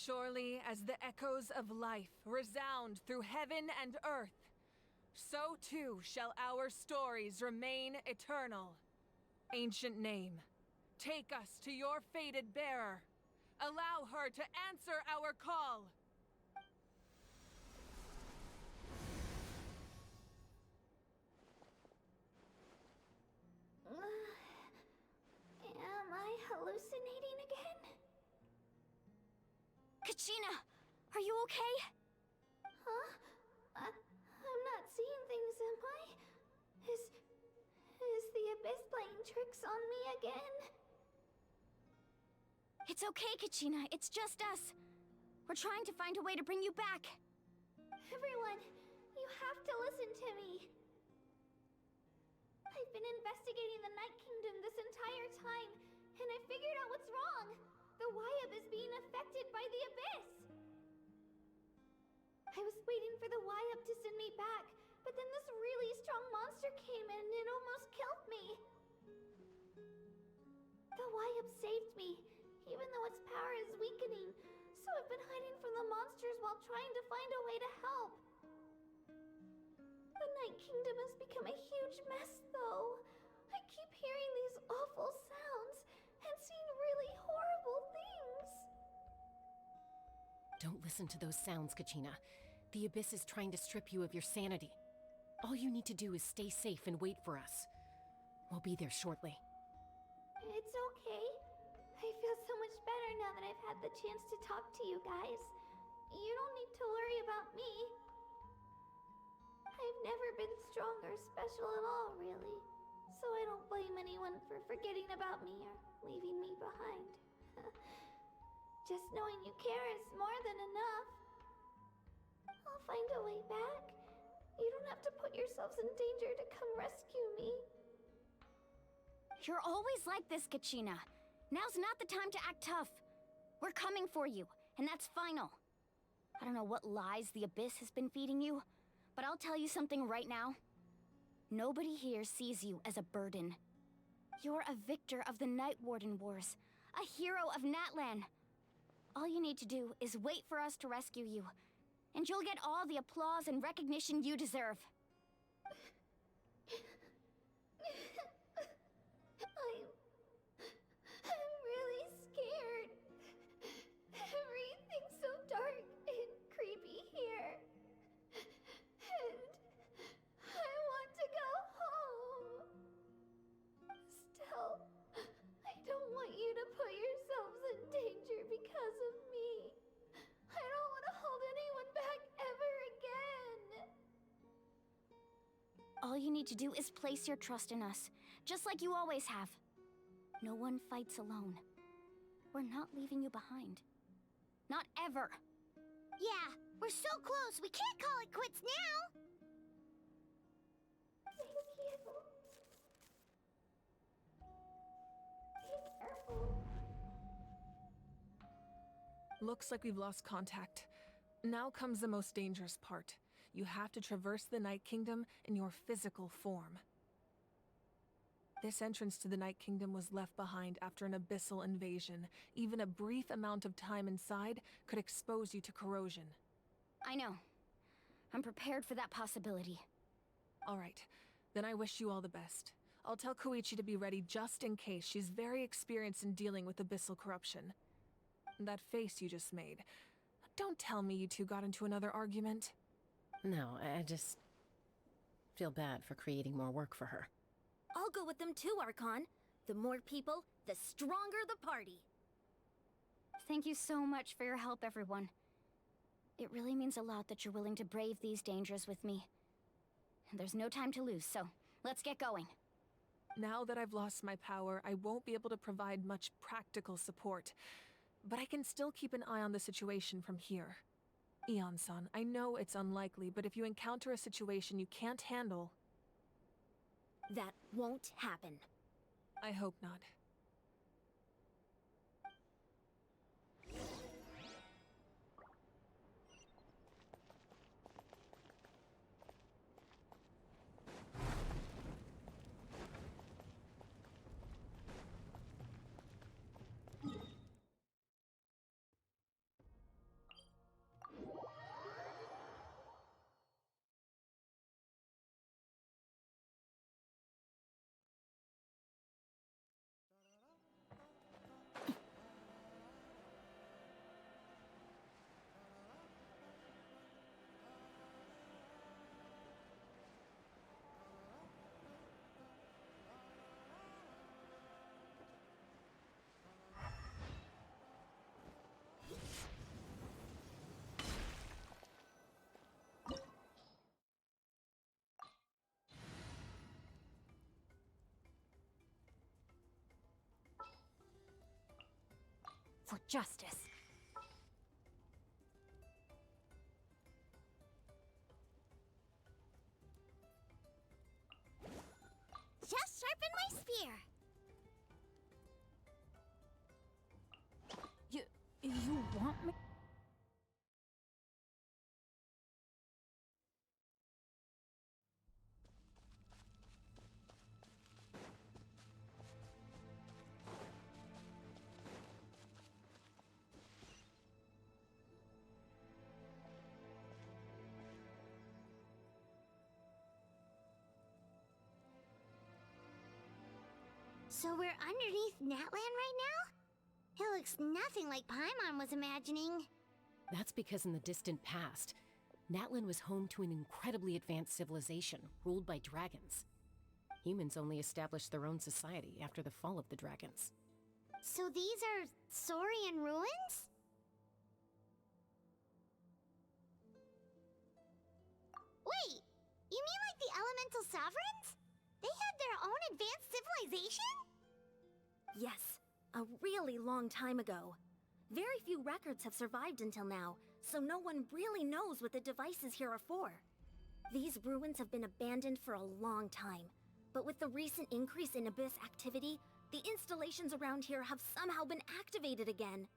Surely as the echoes of life resound through heaven and earth, so too shall our stories remain eternal. Ancient name, take us to your fated bearer. Allow her to answer our call. Am I hallucinating again? Kachina, are you okay? Huh? I'm not seeing things, am I? Is the Abyss playing tricks on me again? It's okay, Kachina. It's just us. We're trying to find a way to bring you back. Everyone, you have to listen to me. I've been investigating the Night Kingdom this entire time, and I figured out what's wrong. The Wyab is being affected by the Abyss. I was waiting for the Wyab to send me back, but then this really strong monster came in and it almost killed me. The Wyab saved me, even though its power is weakening, so I've been hiding from the monsters while trying to find a way to help. The Night Kingdom has become a huge mess, though. I keep hearing these awful sounds and seeing really horrible things. Don't listen to those sounds, Kachina. The Abyss is trying to strip you of your sanity. All you need to do is stay safe and wait for us. We'll be there shortly. It's okay. I feel so much better now that I've had the chance to talk to you guys. You don't need to worry about me. I've never been strong or special at all, really. So I don't blame anyone for forgetting about me or leaving me behind. Just knowing you care is more than enough. I'll find a way back. You don't have to put yourselves in danger to come rescue me. You're always like this, Kachina. Now's not the time to act tough. We're coming for you, and that's final. I don't know what lies the Abyss has been feeding you, but I'll tell you something right now. Nobody here sees you as a burden. You're a victor of the Night Warden Wars, a hero of Natlan. All you need to do is wait for us to rescue you, and you'll get all the applause and recognition you deserve. I'm really scared. Everything's so dark and creepy here. And I want to go home. Still, I don't want you to put yourselves in danger because of me. I don't want to hold anyone back ever again. All you need to do is place your trust in us, just like you always have. No one fights alone. We're not leaving you behind. Not ever. Yeah, we're so close, we can't call it quits now! Thank you. Be careful. Looks like we've lost contact. Now comes the most dangerous part. You have to traverse the Night Kingdom in your physical form. This entrance to the Night Kingdom was left behind after an abyssal invasion. Even a brief amount of time inside could expose you to corrosion. I know. I'm prepared for that possibility. All right, then I wish you all the best. I'll tell Koichi to be ready just in case. She's very experienced in dealing with abyssal corruption. That face you just made. Don't tell me you two got into another argument. No, I just feel bad for creating more work for her. I'll go with them too, Archon. The more people, the stronger the party. Thank you so much for your help, everyone. It really means a lot that you're willing to brave these dangers with me. And there's no time to lose, so let's get going. Now that I've lost my power, I won't be able to provide much practical support. But I can still keep an eye on the situation from here. Eon-san, I know it's unlikely, but if you encounter a situation you can't handle... That won't happen. I hope not. For justice. Just sharpen my spear! You want me? So we're underneath Natlan right now? It looks nothing like Paimon was imagining. That's because in the distant past, Natlan was home to an incredibly advanced civilization ruled by dragons. Humans only established their own society after the fall of the dragons. So these are Saurian ruins? Wait, you mean like the Elemental Sovereigns? They had their own advanced civilization? Yes, a really long time ago. Very few records have survived until now, so no one really knows what the devices here are for. These ruins have been abandoned for a long time. But with the recent increase in Abyss activity, the installations around here have somehow been activated again.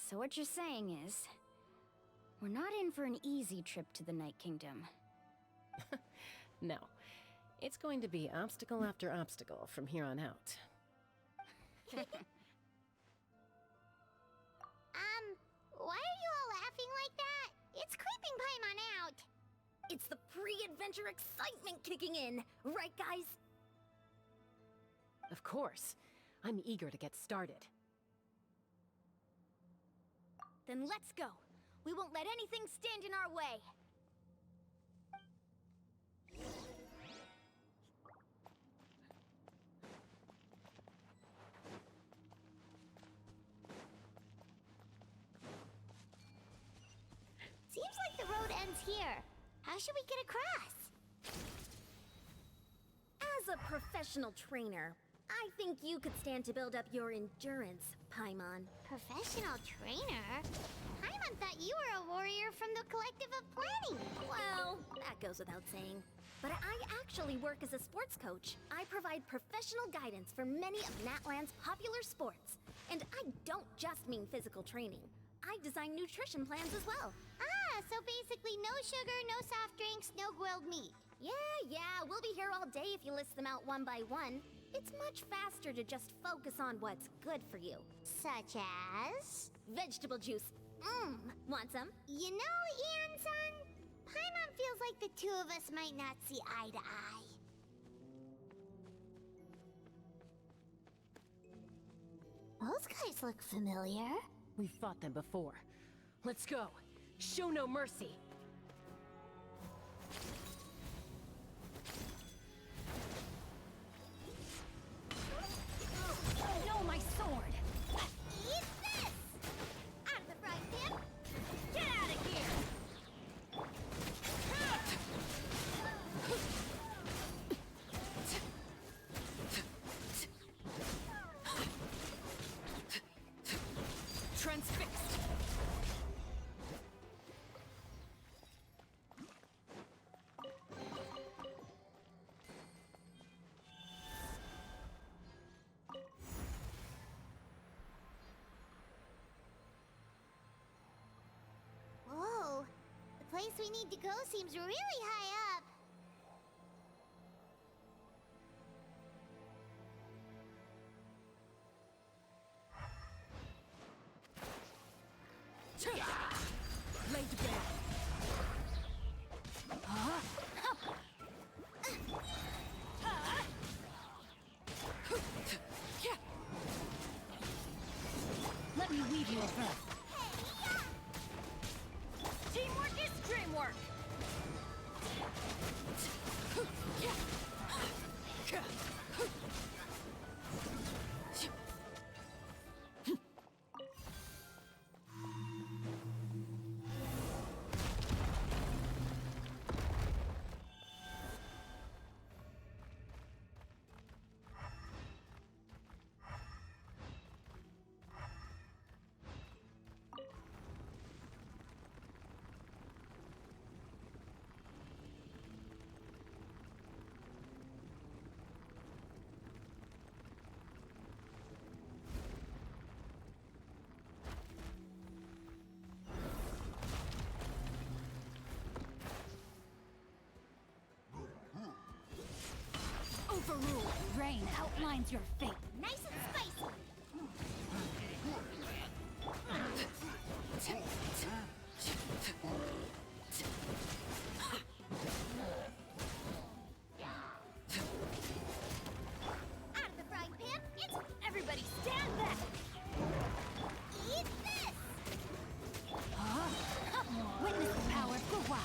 So what you're saying is, we're not in for an easy trip to the Night Kingdom. No. It's going to be obstacle after obstacle from here on out. Why are you all laughing like that? It's creeping Paimon out. It's the pre-adventure excitement kicking in, right guys? Of course. I'm eager to get started. Then let's go. We won't let anything stand in our way. Seems like the road ends here. How should we get across? As a professional trainer, I think you could stand to build up your endurance, Paimon. Professional trainer? Paimon thought you were a warrior from the Collective of Planning. Well, that goes without saying. But I actually work as a sports coach. I provide professional guidance for many of Natlan's popular sports. And I don't just mean physical training. I design nutrition plans as well. So basically no sugar, no soft drinks, no grilled meat. Yeah, we'll be here all day if you list them out one by one. It's much faster to just focus on what's good for you. Such as? Vegetable juice. Want some? You know, Ian-san, Paimon feels like the two of us might not see eye to eye. Those guys look familiar. We've fought them before. Let's go. Show no mercy. No, my sword! Eat this! Out of the frying pan! Get out of here! Transfixed. Whoa, the place we need to go seems really high up. Laid bare. Let me weave you a verse. Teamwork is dreamwork! Overrule. Rain outlines your fate. Nice and spicy. Out of the frying pan, it's... Everybody stand back! Eat this! Witness the power of Gua.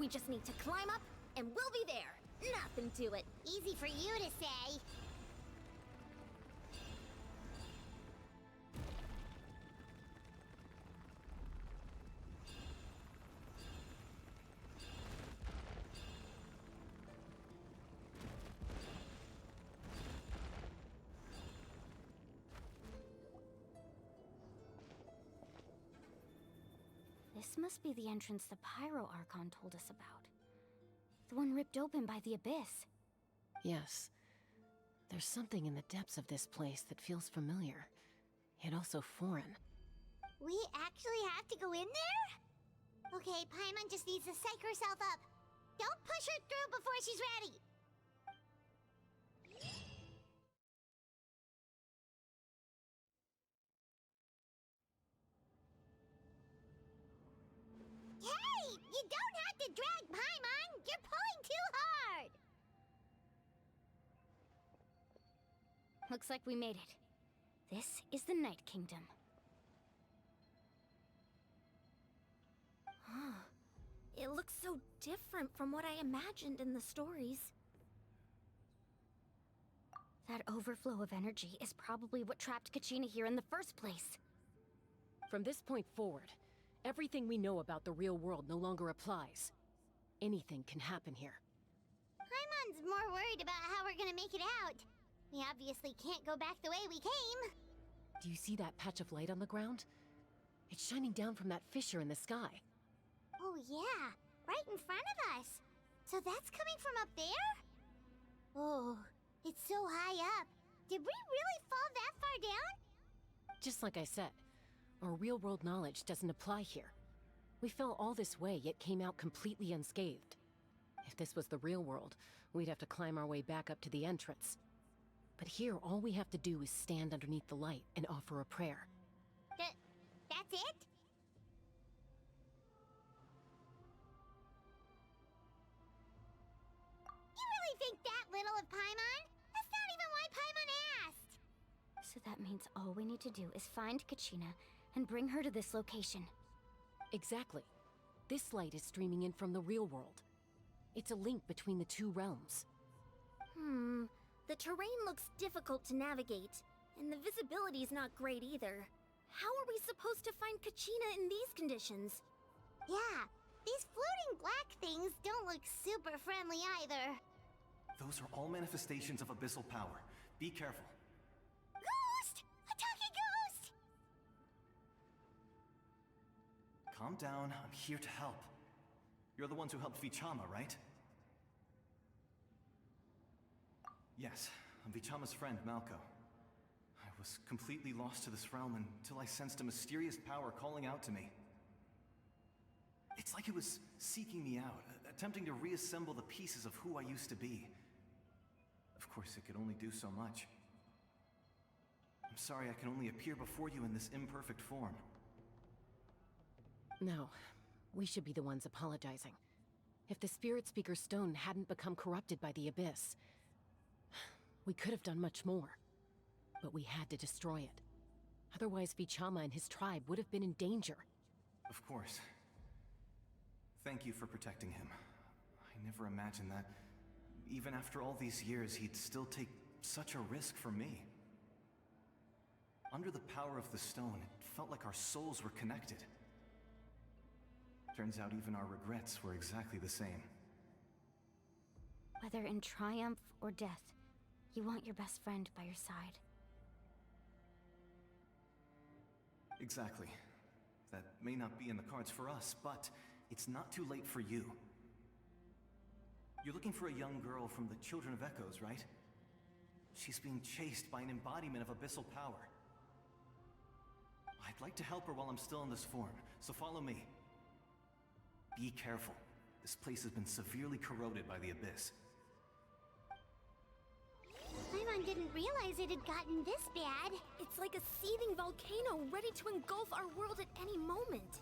We just need to climb up, and we'll be there. Nothing to it. Easy for you to say. This must be the entrance the Pyro Archon told us about. The one ripped open by the Abyss. Yes. There's something in the depths of this place that feels familiar, yet also foreign. We actually have to go in there? Okay, Paimon just needs to psych herself up. Don't push her through before she's ready. Hey! You don't have to drag Paimon! You're pulling too hard! Looks like we made it. This is the Night Kingdom. It looks so different from what I imagined in the stories. That overflow of energy is probably what trapped Kachina here in the first place. From this point forward, everything we know about the real world no longer applies. Anything can happen here. Paimon's more worried about how we're gonna make it out. We obviously can't go back the way we came. Do you see that patch of light on the ground? It's shining down from that fissure in the sky. Oh yeah, right in front of us. So that's coming from up there? Oh, it's so high up. Did we really fall that far down? Just like I said, our real-world knowledge doesn't apply here. We fell all this way, yet came out completely unscathed. If this was the real world, we'd have to climb our way back up to the entrance. But here, all we have to do is stand underneath the light and offer a prayer. That's it? You really think that little of Paimon? That's not even why Paimon asked! So that means all we need to do is find Kachina and bring her to this location. Exactly. This light is streaming in from the real world. It's a link between the two realms. The terrain looks difficult to navigate, and the visibility's not great either. How are we supposed to find Kachina in these conditions? Yeah, these floating black things don't look super friendly either. Those are all manifestations of abyssal power. Be careful. Ghost! A talking ghost! Calm down, I'm here to help. You're the ones who helped Vichama, right? Yes, I'm Vichama's friend, Malko. I was completely lost to this realm until I sensed a mysterious power calling out to me. It's like it was seeking me out, attempting to reassemble the pieces of who I used to be. Of course, it could only do so much. I'm sorry I can only appear before you in this imperfect form. No, we should be the ones apologizing. If the Spirit Speaker's stone hadn't become corrupted by the Abyss, we could have done much more. But we had to destroy it. Otherwise, Vichama and his tribe would have been in danger. Of course. Thank you for protecting him. I never imagined that, even after all these years, he'd still take such a risk for me. Under the power of the stone, it felt like our souls were connected. Turns out even our regrets were exactly the same. Whether in triumph or death, you want your best friend by your side. Exactly. That may not be in the cards for us, but it's not too late for you. You're looking for a young girl from the Children of Echoes, right? She's being chased by an embodiment of abyssal power. I'd like to help her while I'm still in this form, so follow me. Be careful. This place has been severely corroded by the Abyss. Paimon didn't realize it had gotten this bad. It's like a seething volcano ready to engulf our world at any moment.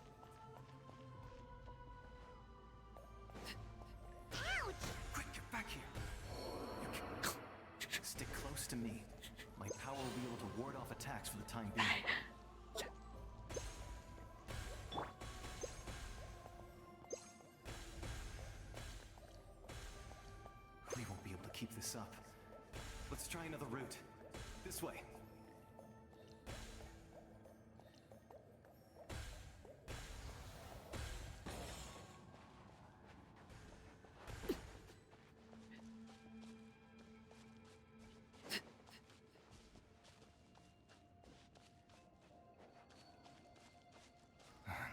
Ouch! Quick, get back here! Stick close to me. My power will be able to ward off attacks for the time being. keep this up. Let's try another route. This way.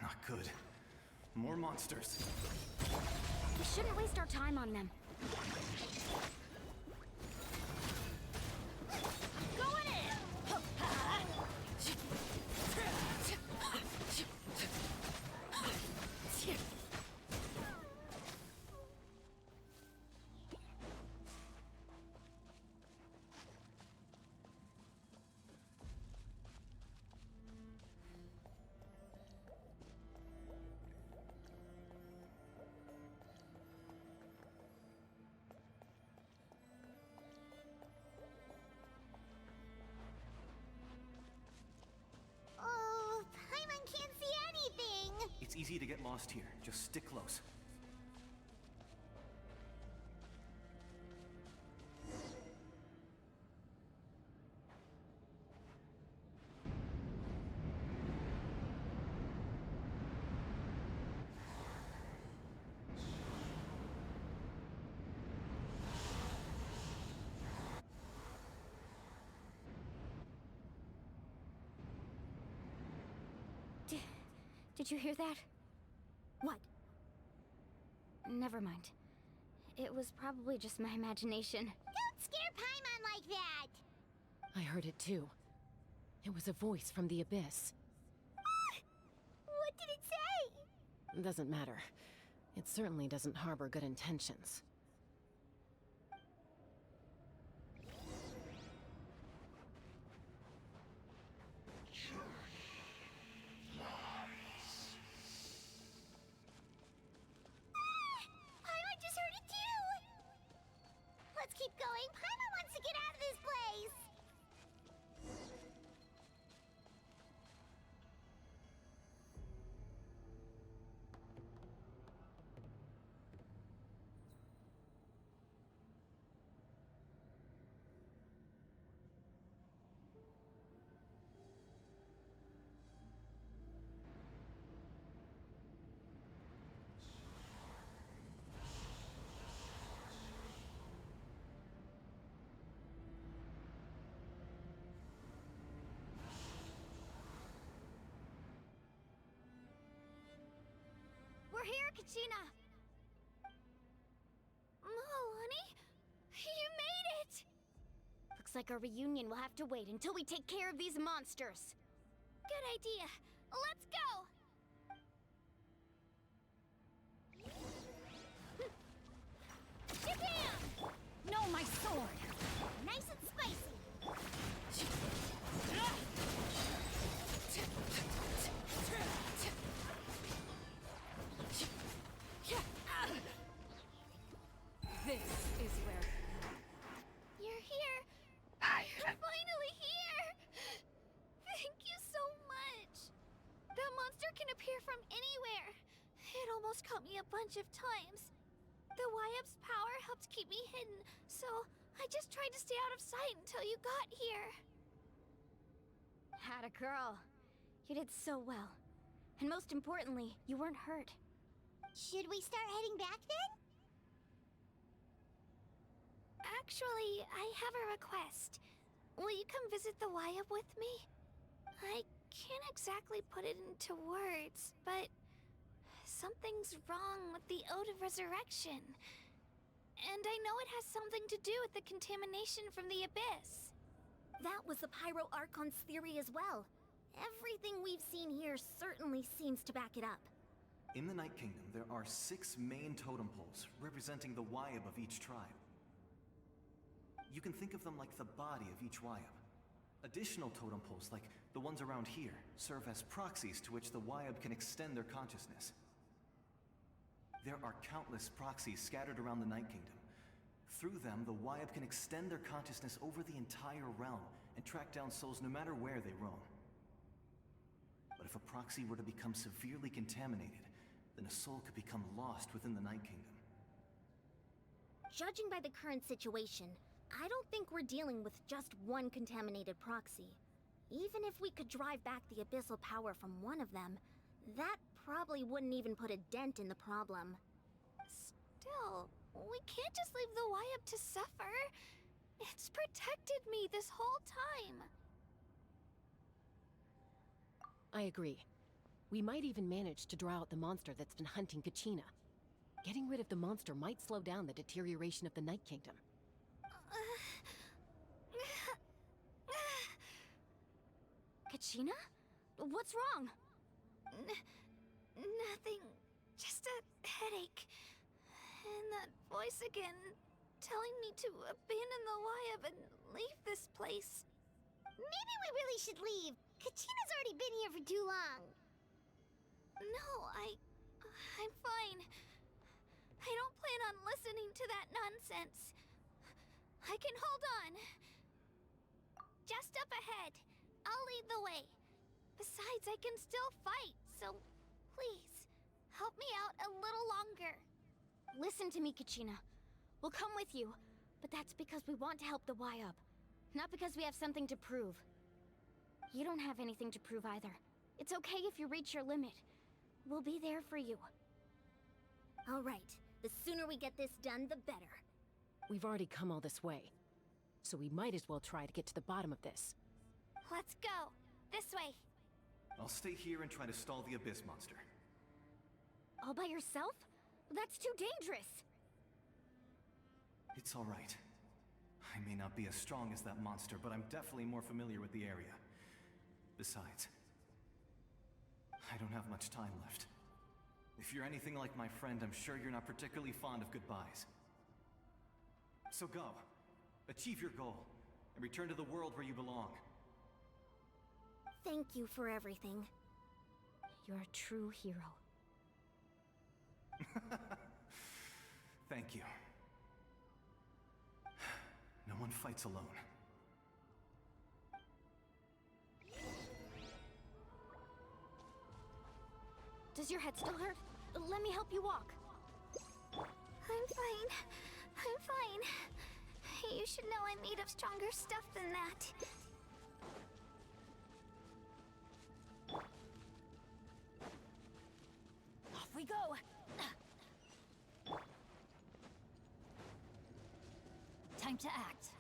Not good. More monsters. We shouldn't waste our time on them. Going in! Oh, Paimon can't see anything! It's easy to get lost here. Just stick close. Did you hear that? What? Never mind. It was probably just my imagination. Don't scare Paimon like that! I heard it too. It was a voice from the abyss. What did it say? Doesn't matter. It certainly doesn't harbor good intentions. Paimon just heard it too! Let's keep going. Paimon wants to get out of this place! We're here, Kachina! Honey? You made it! Looks like our reunion will have to wait until we take care of these monsters. Good idea. Let's go! Jabam! No, my sword! Nice and spicy! This is where... You're here! You're finally here! Thank you so much! That monster can appear from anywhere. It almost caught me a bunch of times. The Wyab's power helped keep me hidden, so I just tried to stay out of sight until you got here. Had a girl. You did so well. And most importantly, you weren't hurt. Should we start heading back then? Actually, I have a request. Will you come visit the Wyab with me? I can't exactly put it into words, but something's wrong with the Ode of Resurrection. And I know it has something to do with the contamination from the Abyss. That was the Pyro Archon's theory as well. Everything we've seen here certainly seems to back it up. In the Night Kingdom, there are 6 main totem poles representing the Wyab of each tribe. You can think of them like the body of each Wyab. Additional totem poles, like the ones around here, serve as proxies to which the Wyab can extend their consciousness. There are countless proxies scattered around the Night Kingdom. Through them, the Wyab can extend their consciousness over the entire realm and track down souls no matter where they roam. But if a proxy were to become severely contaminated, then a soul could become lost within the Night Kingdom. Judging by the current situation, I don't think we're dealing with just one contaminated proxy. Even if we could drive back the abyssal power from one of them, that probably wouldn't even put a dent in the problem. Still, we can't just leave the Wyab to suffer. It's protected me this whole time. I agree. We might even manage to draw out the monster that's been hunting Kachina. Getting rid of the monster might slow down the deterioration of the Night Kingdom. Kachina? What's wrong? Nothing. Just a headache. And that voice again, telling me to abandon the Wyab and leave this place. Maybe we really should leave. Kachina's already been here for too long. No, I'm fine. I don't plan on listening to that nonsense. I can hold on. Just up ahead. I'll lead the way. Besides, I can still fight, so please, help me out a little longer. Listen to me, Kachina. We'll come with you, but that's because we want to help the Wyab, not because we have something to prove. You don't have anything to prove either. It's okay if you reach your limit. We'll be there for you. All right, the sooner we get this done, the better. We've already come all this way, so we might as well try to get to the bottom of this. Let's go. This way. I'll stay here and try to stall the Abyss monster. All by yourself? That's too dangerous. It's all right. I may not be as strong as that monster, but I'm definitely more familiar with the area. Besides, I don't have much time left. If you're anything like my friend, I'm sure you're not particularly fond of goodbyes. So go. Achieve your goal, and return to the world where you belong. Thank you for everything. You're a true hero. Thank you. No one fights alone. Does your head still hurt? Let me help you walk. I'm fine. I'm fine. You should know I'm made of stronger stuff than that. Off we go. Time to act.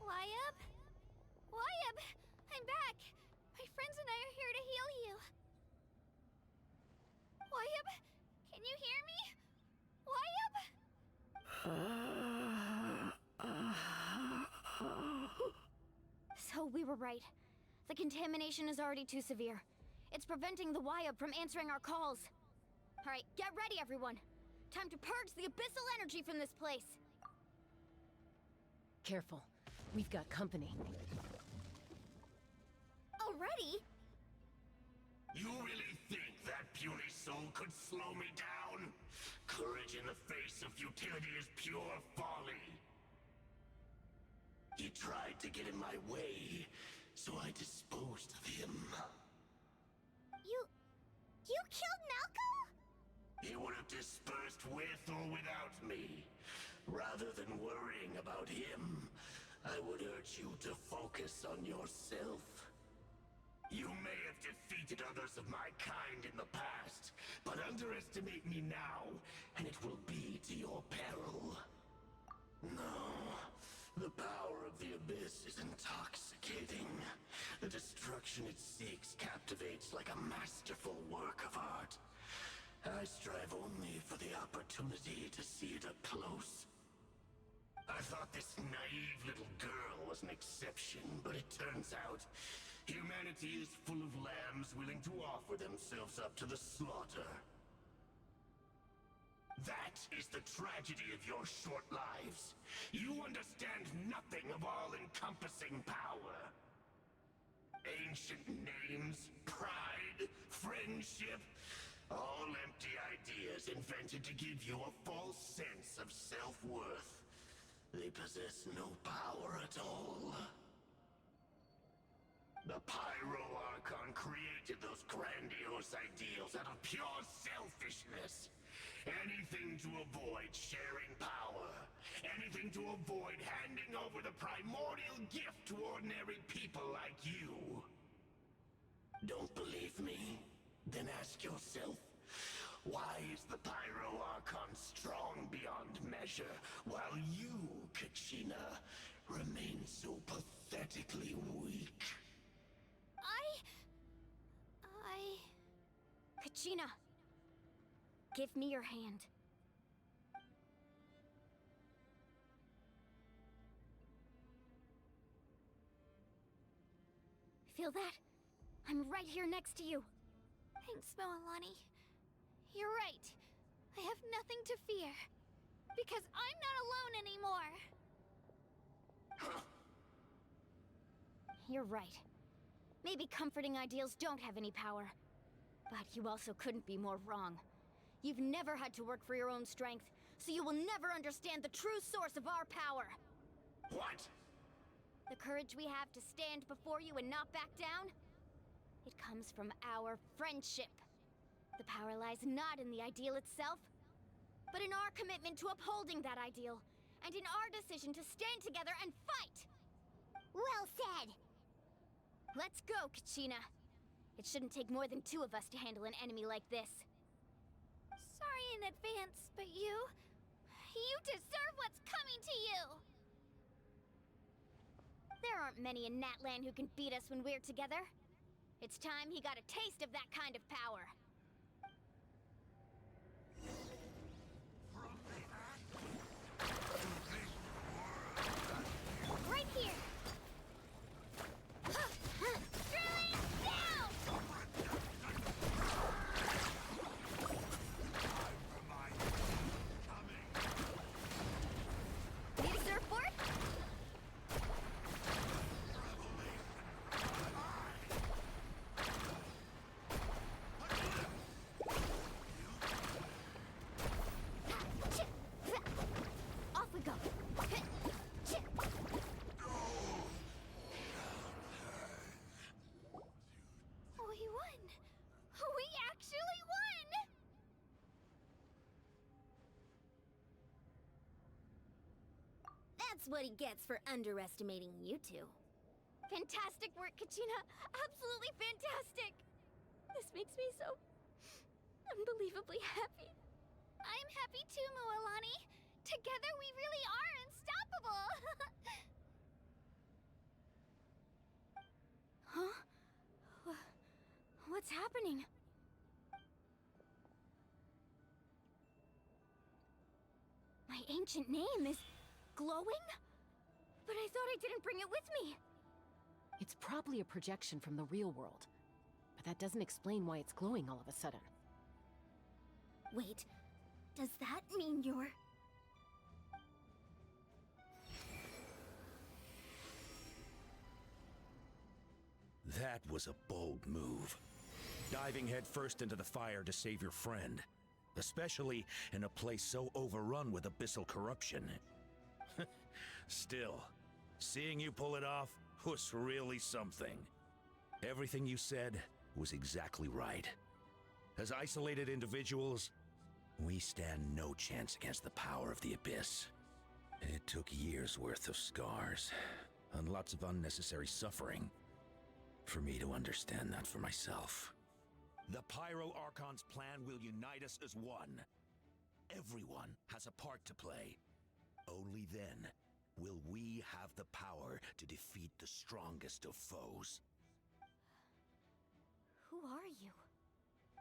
Wyab? Wyab! I'm back! My friends and I are here to heal you. Wyab? Can you hear me? Wyab? So we were right. The contamination is already too severe. It's preventing the Wyab from answering our calls. All right, get ready, everyone. Time to purge the abyssal energy from this place. Careful. We've got company. Already? You really think that puny soul could slow me down? Courage in the face of futility is pure folly. He tried to get in my way, so I disposed of him. You killed Malco? He would have dispersed with or without me. Rather than worrying about him, I would urge you to focus on yourself. You may have defeated others of my kind in the past, but underestimate me now, and it will be to your peril. No, the power of the Abyss is intoxicating. The destruction it seeks captivates like a masterful work of art. I strive only for the opportunity to see it up close. I thought this naive little girl was an exception, but it turns out humanity is full of lambs willing to offer themselves up to the slaughter. That is the tragedy of your short lives. You understand nothing of all-encompassing power. Ancient names, pride, friendship. All empty ideas invented to give you a false sense of self-worth. They possess no power at all. The Pyro Archon created those grandiose ideals out of pure selfishness. Anything to avoid sharing power. Anything to avoid handing over the primordial gift to ordinary people like you. Don't believe me? Then ask yourself, why is the Pyro Archon strong beyond measure, while you, Kachina, remain so pathetically weak? Kachina, give me your hand. Feel that? I'm right here next to you. Thanks, Moalani. You're right. I have nothing to fear. Because I'm not alone anymore. You're right. Maybe comforting ideals don't have any power. But you also couldn't be more wrong. You've never had to work for your own strength, so you will never understand the true source of our power. What? The courage we have to stand before you and not back down? It comes from our friendship. The power lies not in the ideal itself, but in our commitment to upholding that ideal, and in our decision to stand together and fight! Well said! Let's go, Kachina. It shouldn't take more than 2 of us to handle an enemy like this. Sorry in advance, but you deserve what's coming to you! There aren't many in Natlan who can beat us when we're together. It's time he got a taste of that kind of power. Right here! Drilling down! Need a surfboard? Off we go. We won! We actually won! That's what he gets for underestimating you two. Fantastic work, Kachina! Absolutely fantastic! This makes me so unbelievably happy. I'm happy too, Moalani. Together we really are unstoppable! Huh? What's happening? My ancient name is glowing? But I thought I didn't bring it with me. It's probably a projection from the real world. But that doesn't explain why it's glowing all of a sudden. Wait, does that mean you're... That was a bold move. Diving headfirst into the fire to save your friend. Especially in a place so overrun with abyssal corruption. Still, seeing you pull it off was really something. Everything you said was exactly right. As isolated individuals, we stand no chance against the power of the Abyss. It took years' worth of scars, and lots of unnecessary suffering, for me to understand that for myself. The Pyro Archon's plan will unite us as one. Everyone has a part to play. Only then will we have the power to defeat the strongest of foes. Who are you?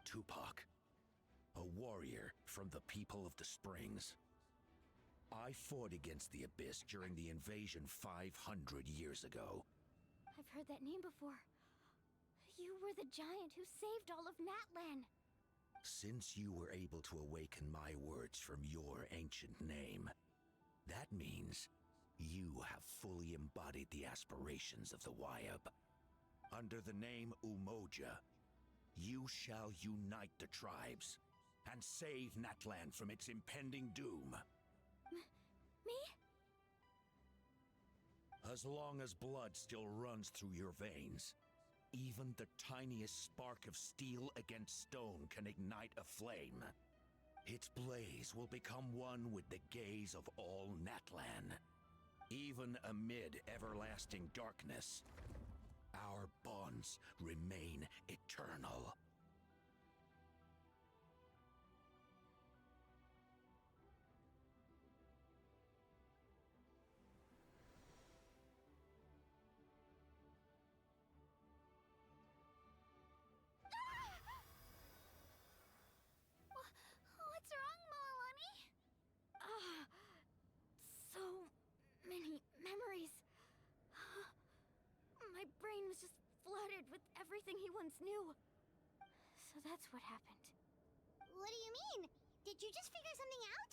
Tupac, a warrior from the people of the Springs. I fought against the Abyss during the invasion 500 years ago. I've heard that name before. You were the giant who saved all of Natlan. Since you were able to awaken my words from your ancient name, that means you have fully embodied the aspirations of the Wyab. Under the name Umoja, You shall unite the tribes and save Natlan from its impending doom. Me? As long as blood still runs through your veins, even the tiniest spark of steel against stone can ignite a flame. Its blaze will become one with the gaze of all Natlan. Even amid everlasting darkness, our bonds remain eternal. What's wrong, Moalani? So many memories. My brain was just flooded with everything he once knew. So that's what happened. What do you mean? Did you just figure something out?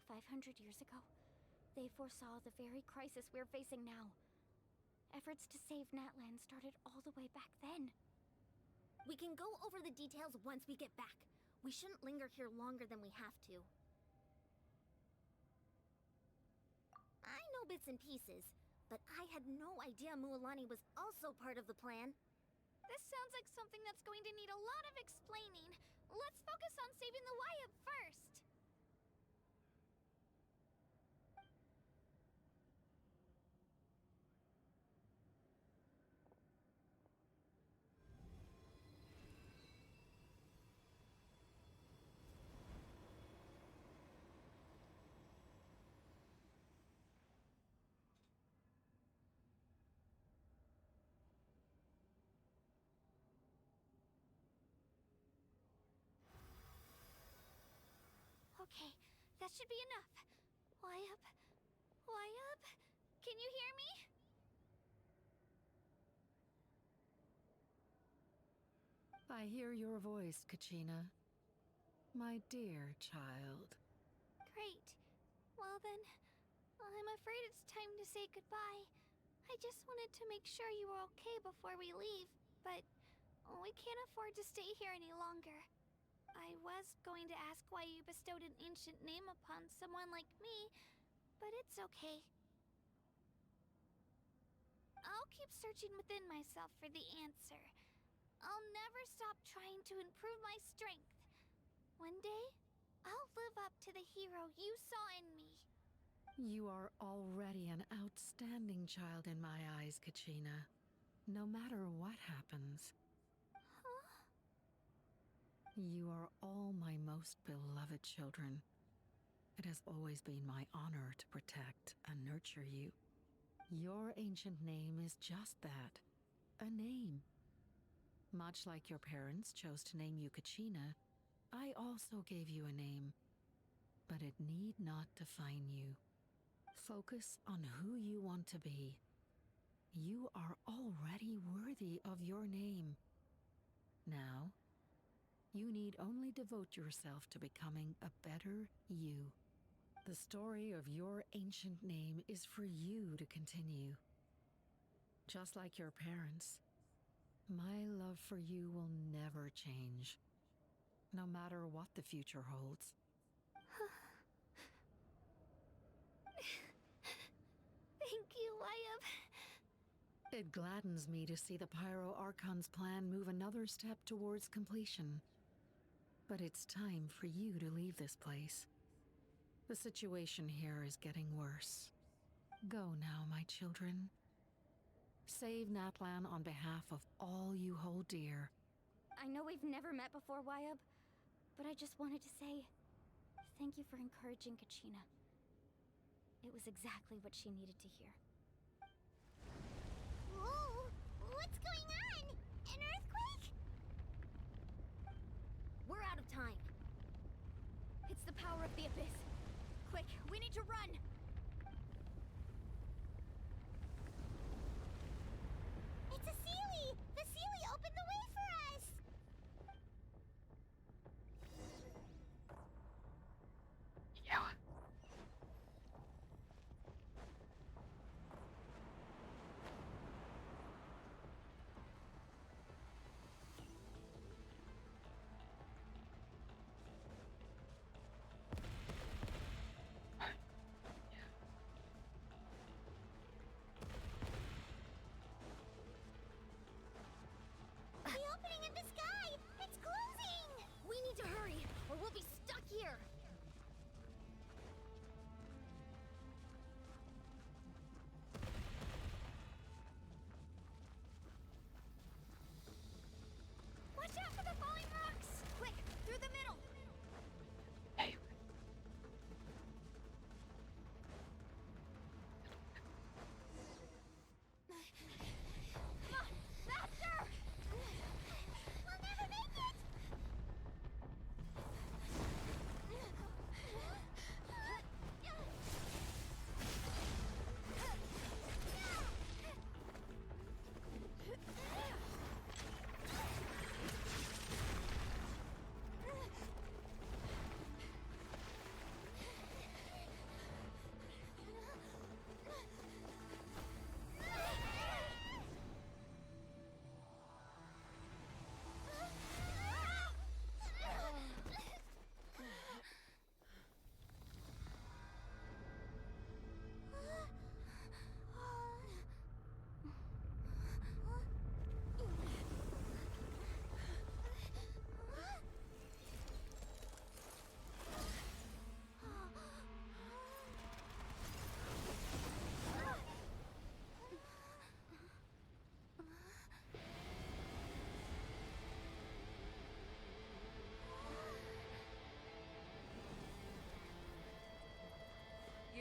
500 years ago, they foresaw the very crisis we're facing now. Efforts to save Natlan started all the way back then. We can go over the details once we get back. We shouldn't linger here longer than we have to. I know bits and pieces, but I had no idea Mualani was also part of the plan. This sounds like something that's going to need a lot of explaining. Let's focus on saving the Wyatt first. Okay, that should be enough. Wyatt? Wyatt? Can you hear me? I hear your voice, Kachina. My dear child. Great. Well then, I'm afraid it's time to say goodbye. I just wanted to make sure you were okay before we leave, but we can't afford to stay here any longer. I was going to ask why you bestowed an ancient name upon someone like me, but it's okay. I'll keep searching within myself for the answer. I'll never stop trying to improve my strength. One day, I'll live up to the hero you saw in me. You are already an outstanding child in my eyes, Kachina. No matter what happens. You are all my most beloved children. It has always been my honor to protect and nurture you. Your ancient name is just that, a name. Much like your parents chose to name you Kachina, I also gave you a name, but it need not define you. Focus on who you want to be. You are already worthy of your name. Now, you need only devote yourself to becoming a better you. The story of your ancient name is for you to continue. Just like your parents, my love for you will never change, no matter what the future holds. Thank you, Wyatt. It gladdens me to see the Pyro Archon's plan move another step towards completion. But it's time for you to leave this place. The situation here is getting worse. Go now, my children. Save Natlan on behalf of all you hold dear. I know we've never met before, Wyatt, but I just wanted to say thank you for encouraging Kachina. It was exactly what she needed to hear. Whoa! What's going on? An earthquake? We're out of time. It's the power of the Abyss. Quick, we need to run! It's a Sealy! The Sealy opened the way for us!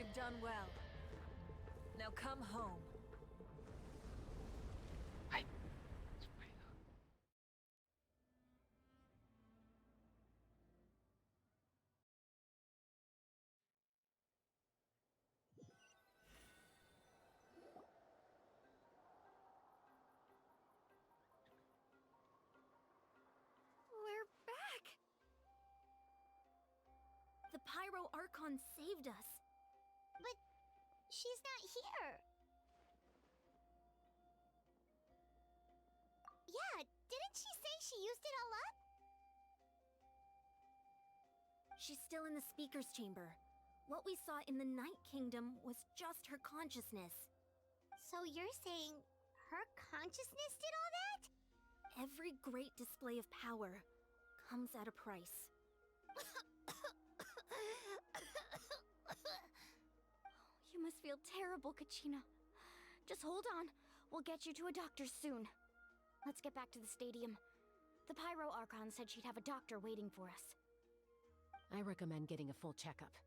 You've done well. Now come home. We're back! The Pyro Archon saved us. But she's not here. Yeah, didn't she say she used it all up? She's still in the speaker's chamber. What we saw in the Night Kingdom was just her consciousness. So you're saying her consciousness did all that? Every great display of power comes at a price. You must feel terrible, Kachina. Just hold on. We'll get you to a doctor soon. Let's get back to the stadium. The Pyro Archon said she'd have a doctor waiting for us. I recommend getting a full checkup,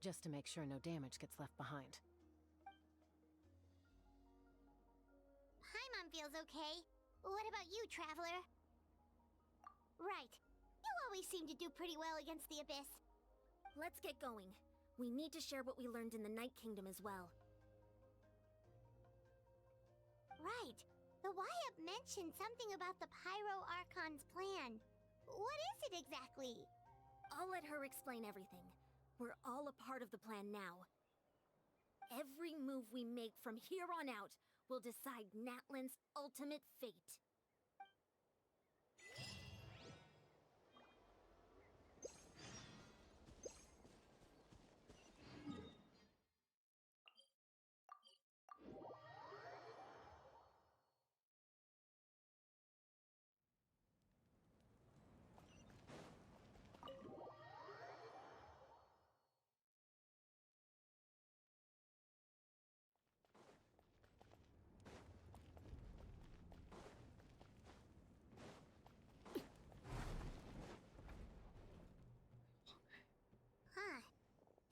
just to make sure no damage gets left behind. Paimon feels okay. What about you, Traveler? Right. You always seem to do pretty well against the Abyss. Let's get going. We need to share what we learned in the Night Kingdom as well. Right. The Wyatt mentioned something about the Pyro Archon's plan. What is it exactly? I'll let her explain everything. We're all a part of the plan now. Every move we make from here on out will decide Natlan's ultimate fate.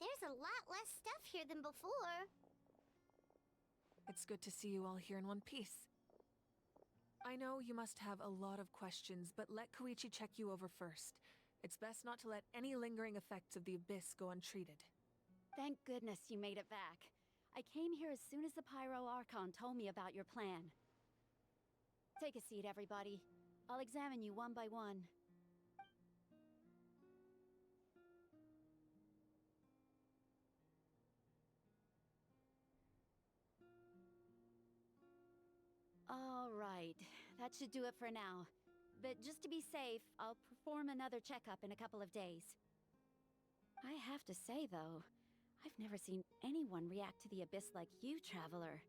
There's a lot less stuff here than before. It's good to see you all here in one piece. I know you must have a lot of questions, but let Koichi check you over first. It's best not to let any lingering effects of the Abyss go untreated. Thank goodness you made it back. I came here as soon as the Pyro Archon told me about your plan. Take a seat, everybody. I'll examine you one by one. All right, that should do it for now. But just to be safe, I'll perform another checkup in a couple of days. I have to say, though, I've never seen anyone react to the Abyss like you, Traveler.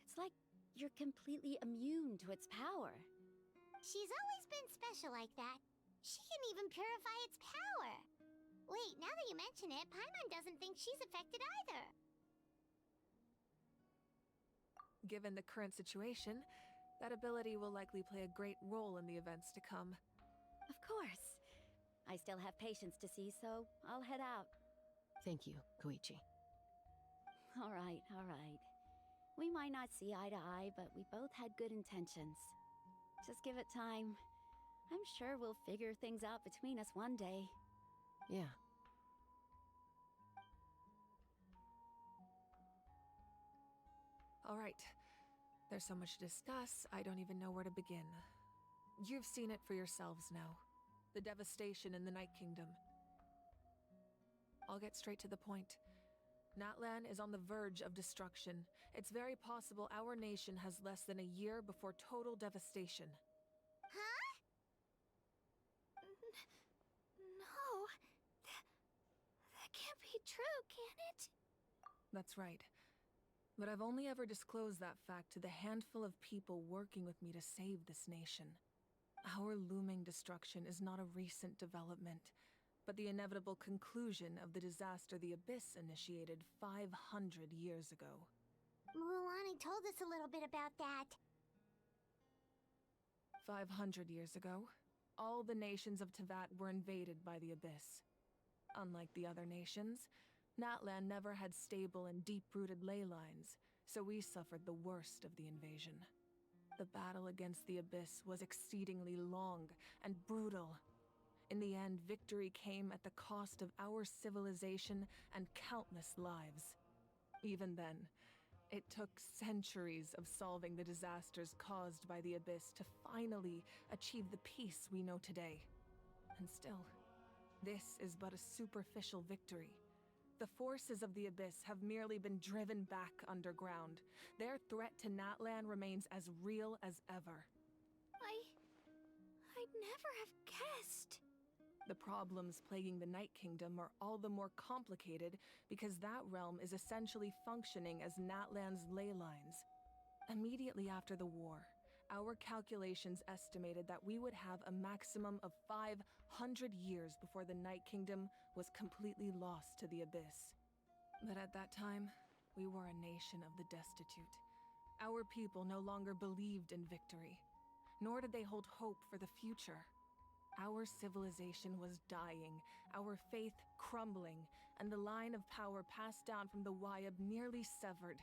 It's like you're completely immune to its power. She's always been special like that. She can even purify its power. Wait, now that you mention it, Paimon doesn't think she's affected either. Given the current situation, that ability will likely play a great role in the events to come. Of course. I still have patients to see, so I'll head out. Thank you, Koichi. All right, all right. We might not see eye to eye, but we both had good intentions. Just give it time. I'm sure we'll figure things out between us one day. Yeah. All right. There's so much to discuss, I don't even know where to begin. You've seen it for yourselves now. The devastation in the Night Kingdom. I'll get straight to the point. Natlan is on the verge of destruction. It's very possible our nation has less than a year before total devastation. Huh? No. That can't be true, can it? That's right. But I've only ever disclosed that fact to the handful of people working with me to save this nation. Our looming destruction is not a recent development, but the inevitable conclusion of the disaster the Abyss initiated 500 years ago. Mualani told us a little bit about that. 500 years ago, all the nations of Teyvat were invaded by the Abyss. Unlike the other nations, Natlan never had stable and deep-rooted ley lines, so we suffered the worst of the invasion. The battle against the Abyss was exceedingly long and brutal. In the end, victory came at the cost of our civilization and countless lives. Even then, it took centuries of solving the disasters caused by the Abyss to finally achieve the peace we know today. And still, this is but a superficial victory. The forces of the Abyss have merely been driven back underground. Their threat to Natlan remains as real as ever. I'd never have guessed. The problems plaguing the Night Kingdom are all the more complicated because that realm is essentially functioning as Natlan's ley lines. Immediately after the war, our calculations estimated that we would have a maximum of 500 years before the Night Kingdom was completely lost to the Abyss. But at that time, we were a nation of the destitute. Our people no longer believed in victory, nor did they hold hope for the future. Our civilization was dying, our faith crumbling, and the line of power passed down from the Wayab nearly severed.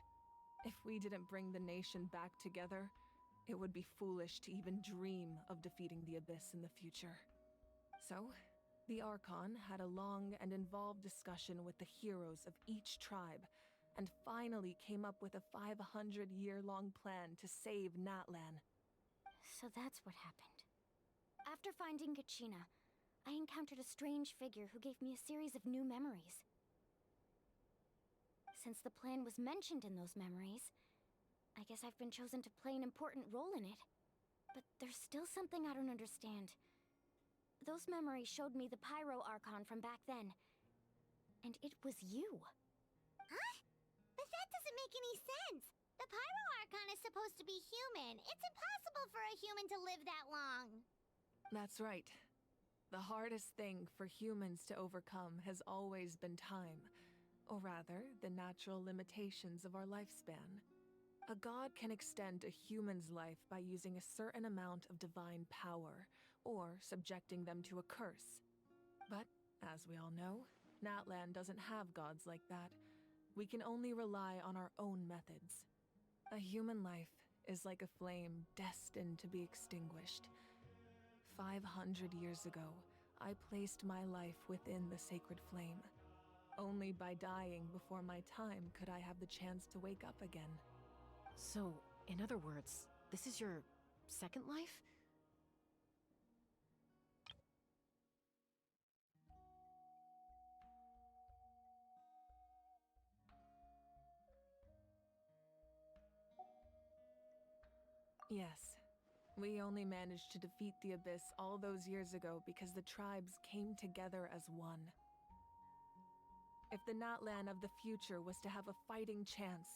If we didn't bring the nation back together, it would be foolish to even dream of defeating the Abyss in the future. So, the Archon had a long and involved discussion with the heroes of each tribe, and finally came up with a 500-year-long plan to save Natlan. So that's what happened. After finding Kachina, I encountered a strange figure who gave me a series of new memories. Since the plan was mentioned in those memories, I guess I've been chosen to play an important role in it. But there's still something I don't understand. Those memories showed me the Pyro Archon from back then. And it was you. Huh? But that doesn't make any sense. The Pyro Archon is supposed to be human. It's impossible for a human to live that long. That's right. The hardest thing for humans to overcome has always been time, or rather, the natural limitations of our lifespan. A god can extend a human's life by using a certain amount of divine power, or subjecting them to a curse. But, as we all know, Natlan doesn't have gods like that. We can only rely on our own methods. A human life is like a flame destined to be extinguished. 500 years ago, I placed my life within the sacred flame. Only by dying before my time could I have the chance to wake up again. So, in other words, this is your second life? Yes. We only managed to defeat the Abyss all those years ago because the tribes came together as one. If the Natlan of the future was to have a fighting chance,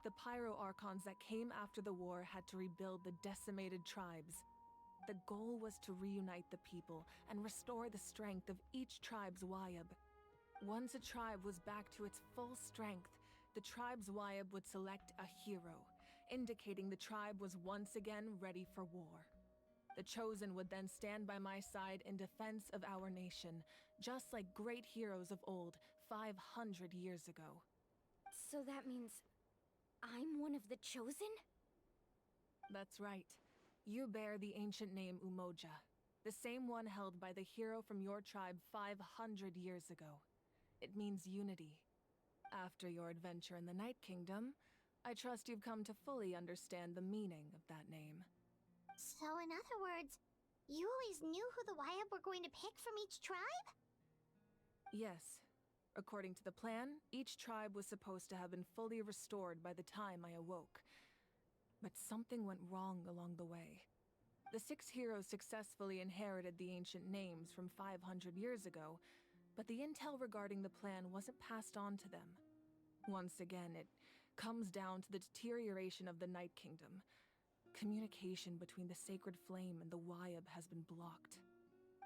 the Pyro Archons that came after the war had to rebuild the decimated tribes. The goal was to reunite the people and restore the strength of each tribe's Wayab. Once a tribe was back to its full strength, the tribe's Wayab would select a hero, indicating the tribe was once again ready for war. The Chosen would then stand by my side in defense of our nation, just like great heroes of old 500 years ago. So that means I'm one of the Chosen? That's right. You bear the ancient name Umoja, the same one held by the hero from your tribe 500 years ago. It means unity. After your adventure in the Night Kingdom, I trust you've come to fully understand the meaning of that name. So in other words, you always knew who the Wayab were going to pick from each tribe? Yes. According to the plan, each tribe was supposed to have been fully restored by the time I awoke. But something went wrong along the way. The 6 heroes successfully inherited the ancient names from 500 years ago, but the intel regarding the plan wasn't passed on to them. Once again, it comes down to the deterioration of the Night Kingdom. Communication between the Sacred Flame and the Wayab has been blocked.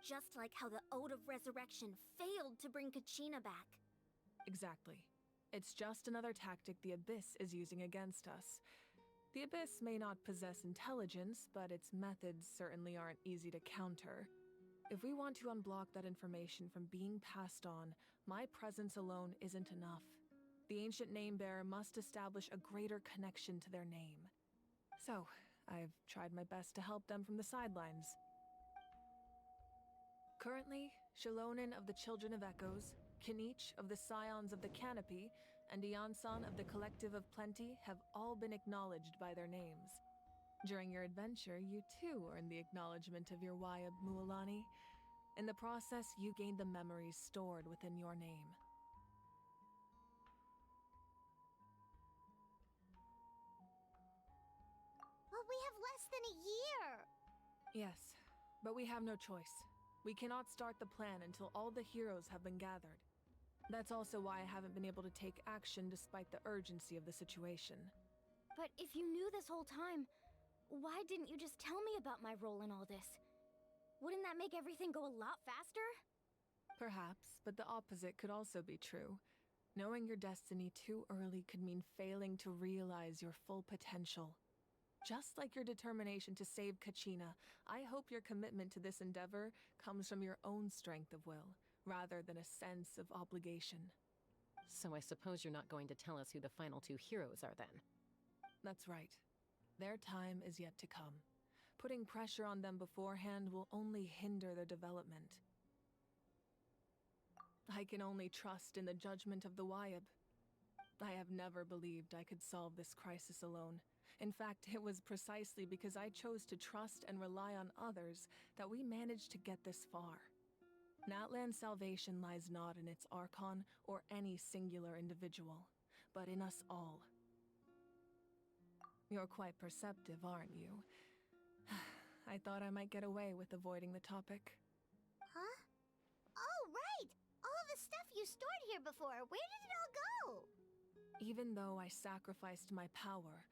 Just like how the Ode of Resurrection failed to bring Kachina back. Exactly. It's just another tactic the Abyss is using against us. The Abyss may not possess intelligence, but its methods certainly aren't easy to counter. If we want to unblock that information from being passed on, my presence alone isn't enough. The ancient name-bearer must establish a greater connection to their name. So, I've tried my best to help them from the sidelines. Currently, Shilonen of the Children of Echoes, Kinich of the Scions of the Canopy, and Iansan of the Collective of Plenty have all been acknowledged by their names. During your adventure, you too earned the acknowledgement of your Wayab Mualani. In the process, you gained the memories stored within your name. But we have less than a year! Yes, but we have no choice. We cannot start the plan until all the heroes have been gathered. That's also why I haven't been able to take action despite the urgency of the situation. But if you knew this whole time, why didn't you just tell me about my role in all this? Wouldn't that make everything go a lot faster? Perhaps, but the opposite could also be true. Knowing your destiny too early could mean failing to realize your full potential. Just like your determination to save Kachina, I hope your commitment to this endeavor comes from your own strength of will, rather than a sense of obligation. So I suppose you're not going to tell us who the final two heroes are then? That's right. Their time is yet to come. Putting pressure on them beforehand will only hinder their development. I can only trust in the judgment of the Wayab. I have never believed I could solve this crisis alone. In fact, it was precisely because I chose to trust and rely on others that we managed to get this far. Natlan's salvation lies not in its Archon or any singular individual, but in us all. You're quite perceptive, aren't you? I thought I might get away with avoiding the topic. Huh? Oh, right! All of the stuff you stored here before, where did it all go? Even though I sacrificed my power,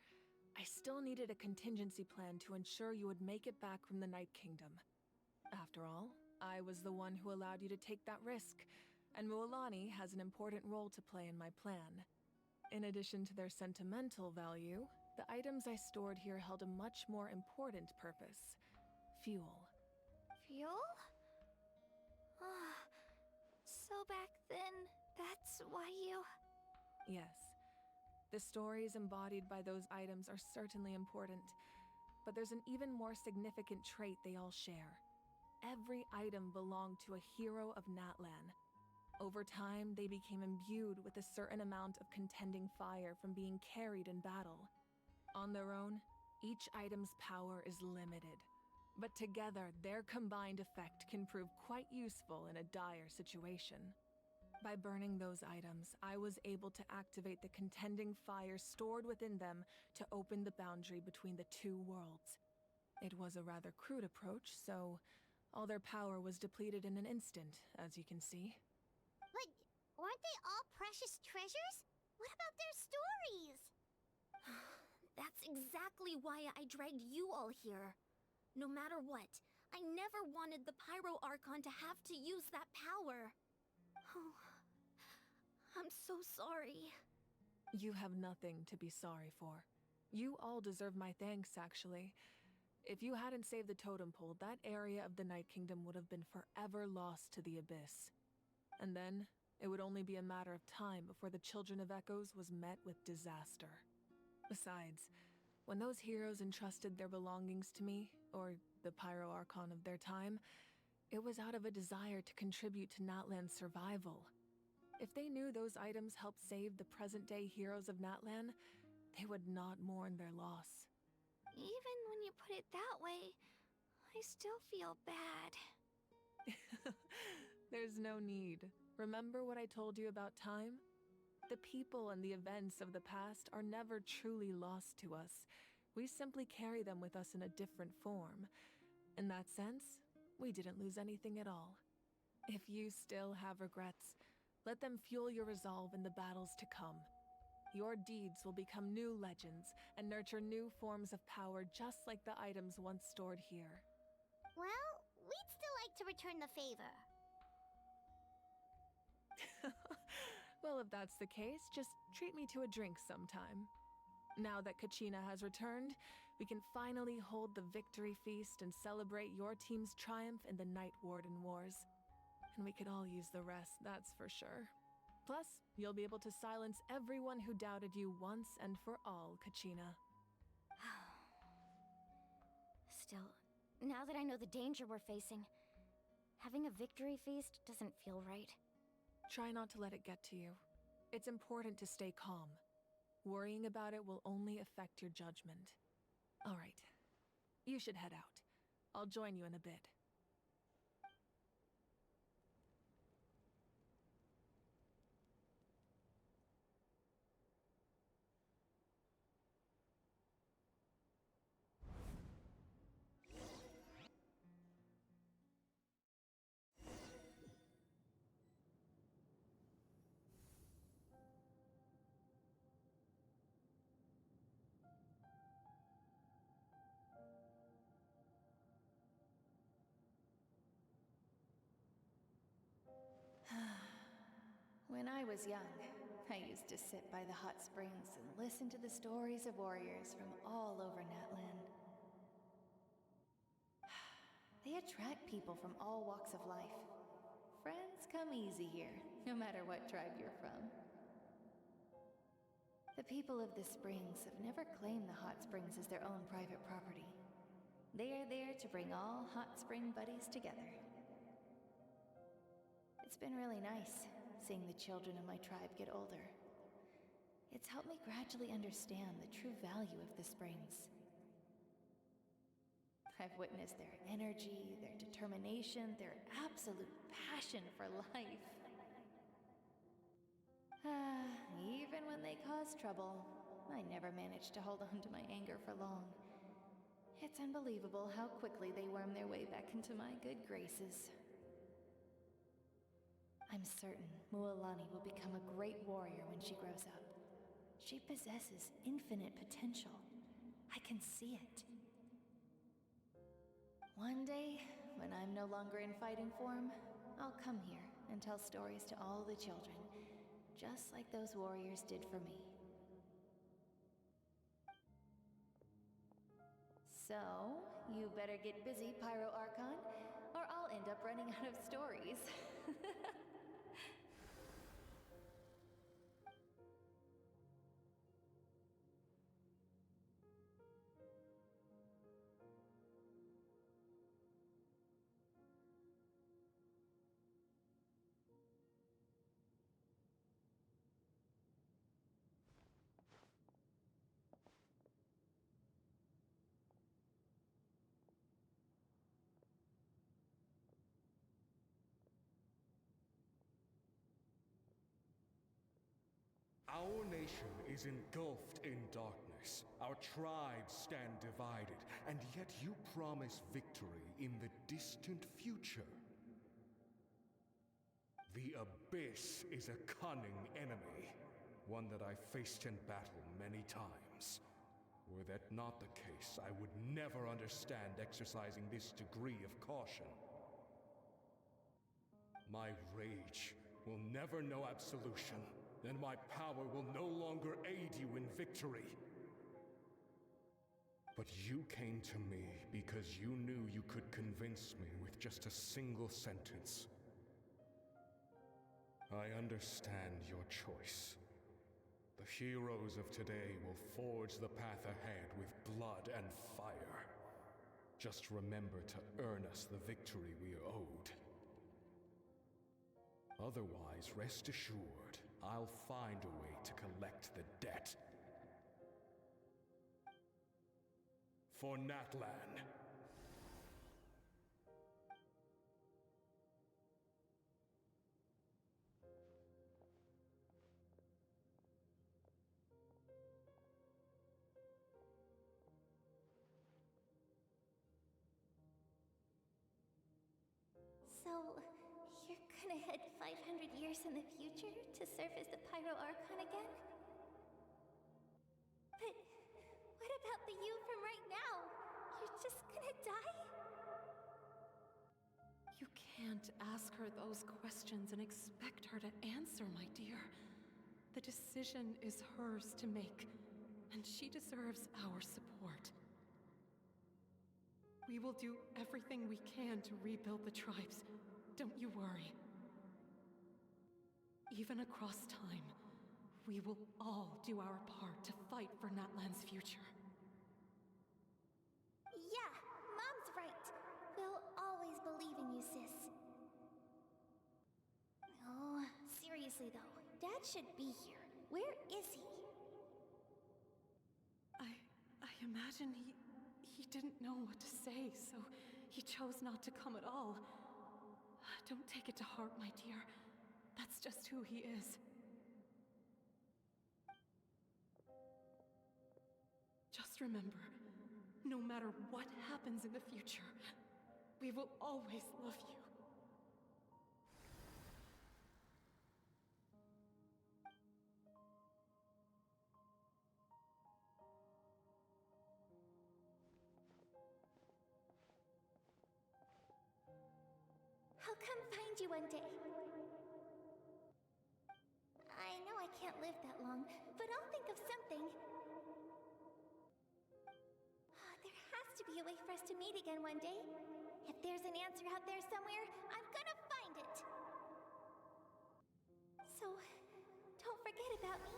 I still needed a contingency plan to ensure you would make it back from the Night Kingdom. After all, I was the one who allowed you to take that risk, and Mualani has an important role to play in my plan. In addition to their sentimental value, the items I stored here held a much more important purpose. Fuel. Fuel? So back then, that's why you... Yes. The stories embodied by those items are certainly important, but there's an even more significant trait they all share. Every item belonged to a hero of Natlan. Over time, they became imbued with a certain amount of contending fire from being carried in battle. On their own, each item's power is limited, but together, their combined effect can prove quite useful in a dire situation. By burning those items, I was able to activate the contending fire stored within them to open the boundary between the two worlds. It was a rather crude approach, so all their power was depleted in an instant, as you can see. But weren't they all precious treasures? What about their stories? That's exactly why I dragged you all here. No matter what, I never wanted the Pyro Archon to have to use that power. Oh, I'm so sorry. You have nothing to be sorry for. You all deserve my thanks, actually. If you hadn't saved the totem pole, that area of the Night Kingdom would have been forever lost to the Abyss. And then, it would only be a matter of time before the Children of Echoes was met with disaster. Besides, when those heroes entrusted their belongings to me, or the Pyro Archon of their time, it was out of a desire to contribute to Natlan's survival. If they knew those items helped save the present-day heroes of Natlan, they would not mourn their loss. Even when you put it that way, I still feel bad. There's no need. Remember what I told you about time? The people and the events of the past are never truly lost to us. We simply carry them with us in a different form. In that sense, we didn't lose anything at all. If you still have regrets, let them fuel your resolve in the battles to come. Your deeds will become new legends and nurture new forms of power just like the items once stored here. Well, we'd still like to return the favor. Well, if that's the case, just treat me to a drink sometime. Now that Kachina has returned, we can finally hold the victory feast and celebrate your team's triumph in the Night Warden Wars. And we could all use the rest, that's for sure. Plus, you'll be able to silence everyone who doubted you once and for all, Kachina. Still, now that I know the danger we're facing, having a victory feast doesn't feel right. Try not to let it get to you. It's important to stay calm. Worrying about it will only affect your judgment. All right. You should head out. I'll join you in a bit. When I was young, I used to sit by the hot springs and listen to the stories of warriors from all over Natlan. They attract people from all walks of life. Friends come easy here, no matter what tribe you're from. The people of the springs have never claimed the hot springs as their own private property. They are there to bring all hot spring buddies together. It's been really nice seeing the children of my tribe get older. It's helped me gradually understand the true value of the springs. I've witnessed their energy, their determination, their absolute passion for life. Even when they cause trouble, I never managed to hold on to my anger for long. It's unbelievable how quickly they worm their way back into my good graces. I'm certain Mualani will become a great warrior when she grows up. She possesses infinite potential. I can see it. One day, when I'm no longer in fighting form, I'll come here and tell stories to all the children, just like those warriors did for me. So, you better get busy, Pyro Archon, or I'll end up running out of stories. Our nation is engulfed in darkness. Our tribes stand divided, and yet you promise victory in the distant future. The Abyss is a cunning enemy, one that I faced in battle many times. Were that not the case, I would never understand exercising this degree of caution. My rage will never know absolution. Then my power will no longer aid you in victory. But you came to me because you knew you could convince me with just a single sentence. I understand your choice. The heroes of today will forge the path ahead with blood and fire. Just remember to earn us the victory we are owed. Otherwise, rest assured, I'll find a way to collect the debt. For Natlan. So, you're gonna head 500 years in the future to serve as the Pyro Archon again? But what about the you from right now? You're just gonna die? You can't ask her those questions and expect her to answer, my dear. The decision is hers to make, and she deserves our support. We will do everything we can to rebuild the tribes. Don't you worry. Even across time, we will all do our part to fight for Natlan's future. Yeah, Mom's right. We'll always believe in you, sis. Oh, seriously though, Dad should be here. Where is he? I imagine he didn't know what to say, so he chose not to come at all. Don't take it to heart, my dear. That's just who he is. Just remember, no matter what happens in the future, we will always love you. I'll come find you one day. I know I can't live that long, but I'll think of something. There has to be a way for us to meet again one day. If there's an answer out there somewhere, I'm gonna find it. So, don't forget about me.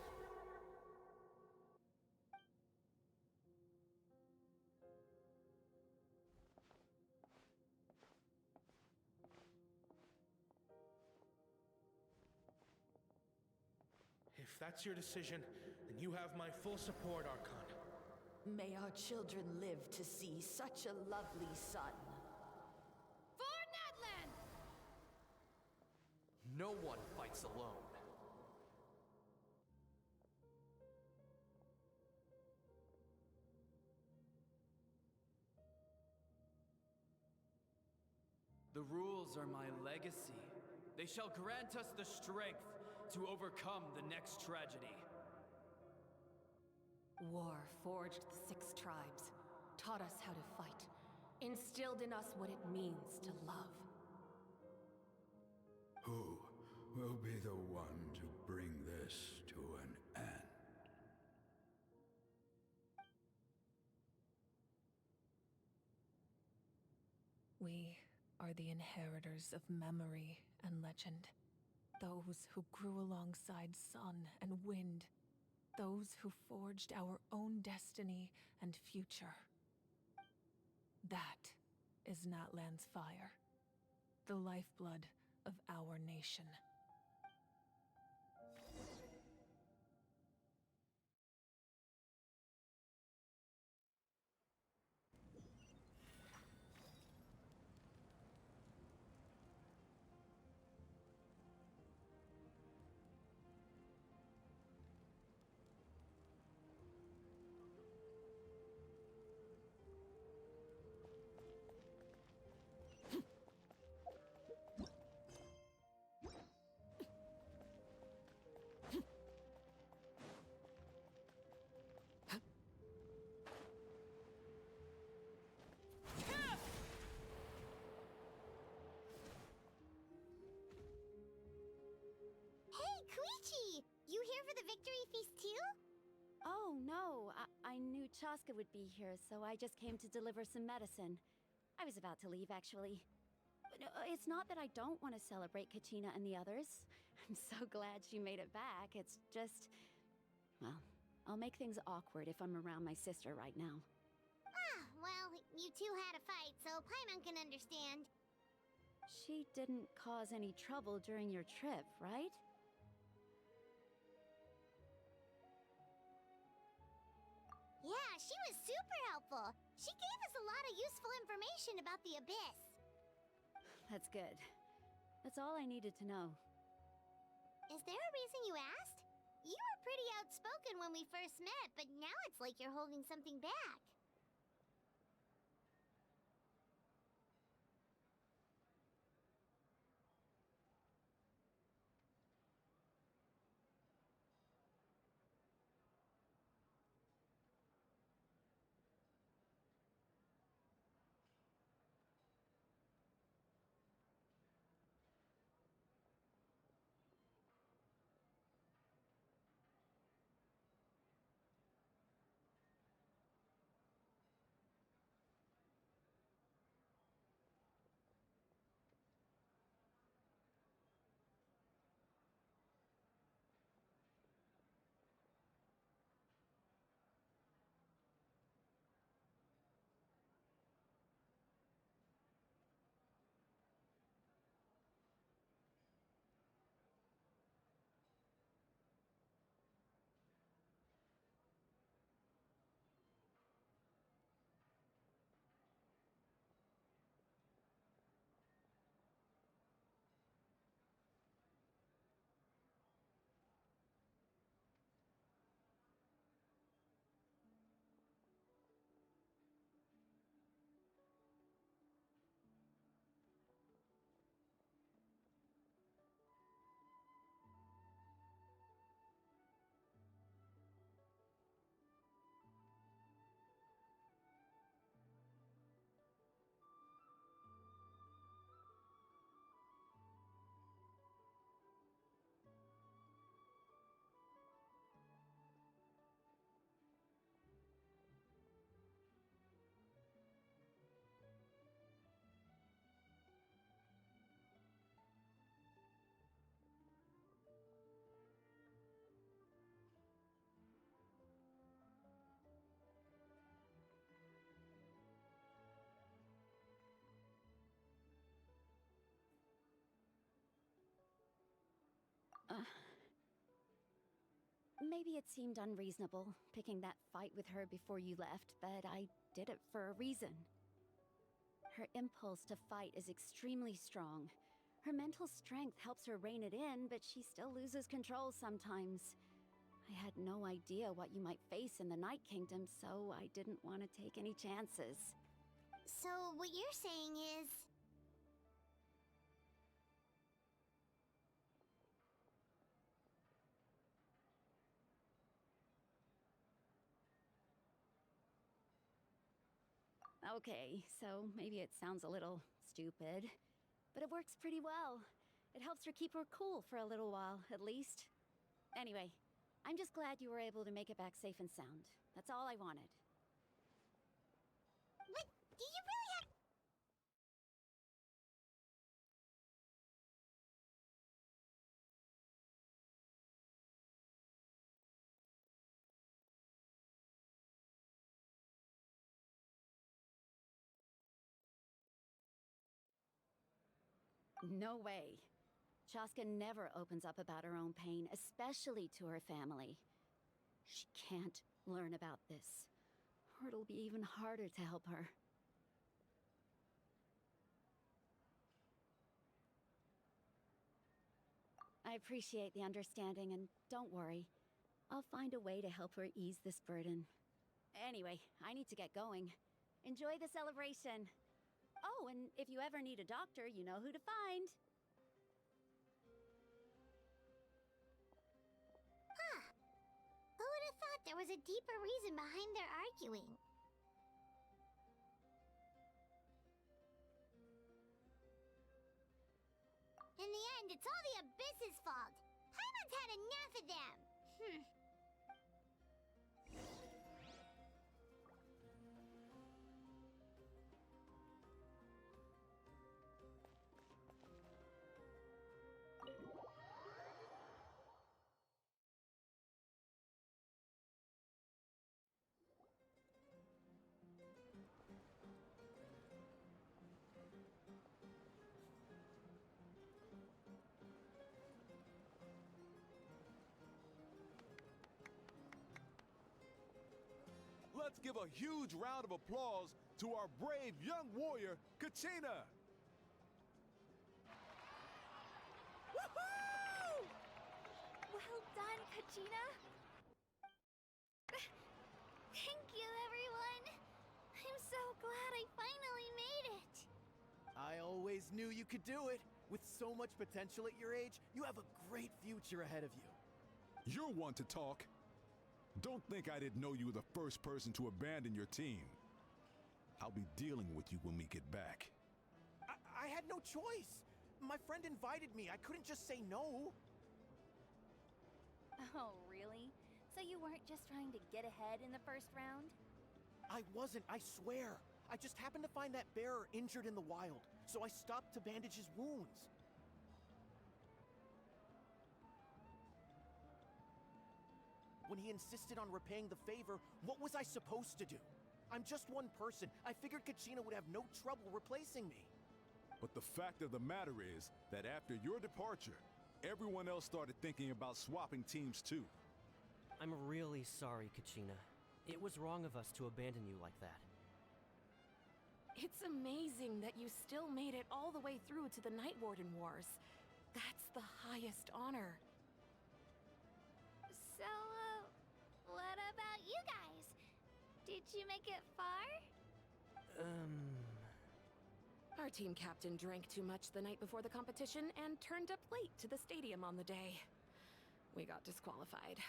If that's your decision, then you have my full support, Archon. May our children live to see such a lovely son. For Natlan! No one fights alone. The rules are my legacy. They shall grant us the strength to overcome the next tragedy. War forged the 6 tribes, taught us how to fight, instilled in us what it means to love. Who will be the one to bring this to an end? We are the inheritors of memory and legend. Those who grew alongside sun and wind. Those who forged our own destiny and future. That is Natlan's fire. The lifeblood of our nation. You here for the victory feast too? Oh, no. I knew Chaska would be here, so I just came to deliver some medicine. I was about to leave, actually. But it's not that I don't want to celebrate Kachina and the others. I'm so glad she made it back. It's just... well, I'll make things awkward if I'm around my sister right now. Ah, well, you two had a fight, so Paimon can understand. She didn't cause any trouble during your trip, right? Yeah, she was super helpful. She gave us a lot of useful information about the Abyss. That's good. That's all I needed to know. Is there a reason you asked? You were pretty outspoken when we first met, but now it's like you're holding something back. Maybe it seemed unreasonable, picking that fight with her before you left, but I did it for a reason. Her impulse to fight is extremely strong. Her mental strength helps her rein it in, but she still loses control sometimes. I had no idea what you might face in the Night Kingdom, so I didn't want to take any chances. So, what you're saying is... Okay, so maybe it sounds a little stupid, but it works pretty well. It helps her keep her cool for a little while, at least. Anyway, I'm just glad you were able to make it back safe and sound. That's all I wanted. But do you really have... No way. Chaska never opens up about her own pain, especially to her family. She can't learn about this, or it'll be even harder to help her. I appreciate the understanding, and don't worry. I'll find a way to help her ease this burden. Anyway, I need to get going. Enjoy the celebration. Oh, and if you ever need a doctor, you know who to find. Huh. Who would have thought there was a deeper reason behind their arguing? In the end, it's all the Abyss's fault. Paimon's had enough of them. Let's give a huge round of applause to our brave young warrior, Kachina! Woohoo! Well done, Kachina! Thank you, everyone! I'm so glad I finally made it! I always knew you could do it. With so much potential at your age, you have a great future ahead of you. You're one to talk. Don't think I didn't know you were the first person to abandon your team. I'll be dealing with you when we get back. I had no choice. My friend invited me. I couldn't just say no. Oh, really? So you weren't just trying to get ahead in the first round? I wasn't, I swear. I just happened to find that bearer injured in the wild, so I stopped to bandage his wounds. When he insisted on repaying the favor, what was I supposed to do? I'm just one person. I figured Kachina would have no trouble replacing me. But the fact of the matter is that after your departure, everyone else started thinking about swapping teams too. I'm really sorry, Kachina. It was wrong of us to abandon you like that. It's amazing that you still made it all the way through to the Night Warden Wars. That's the highest honor. So, what about you guys? Did you make it far? Our team captain drank too much the night before the competition and turned up late to the stadium on the day. We got disqualified.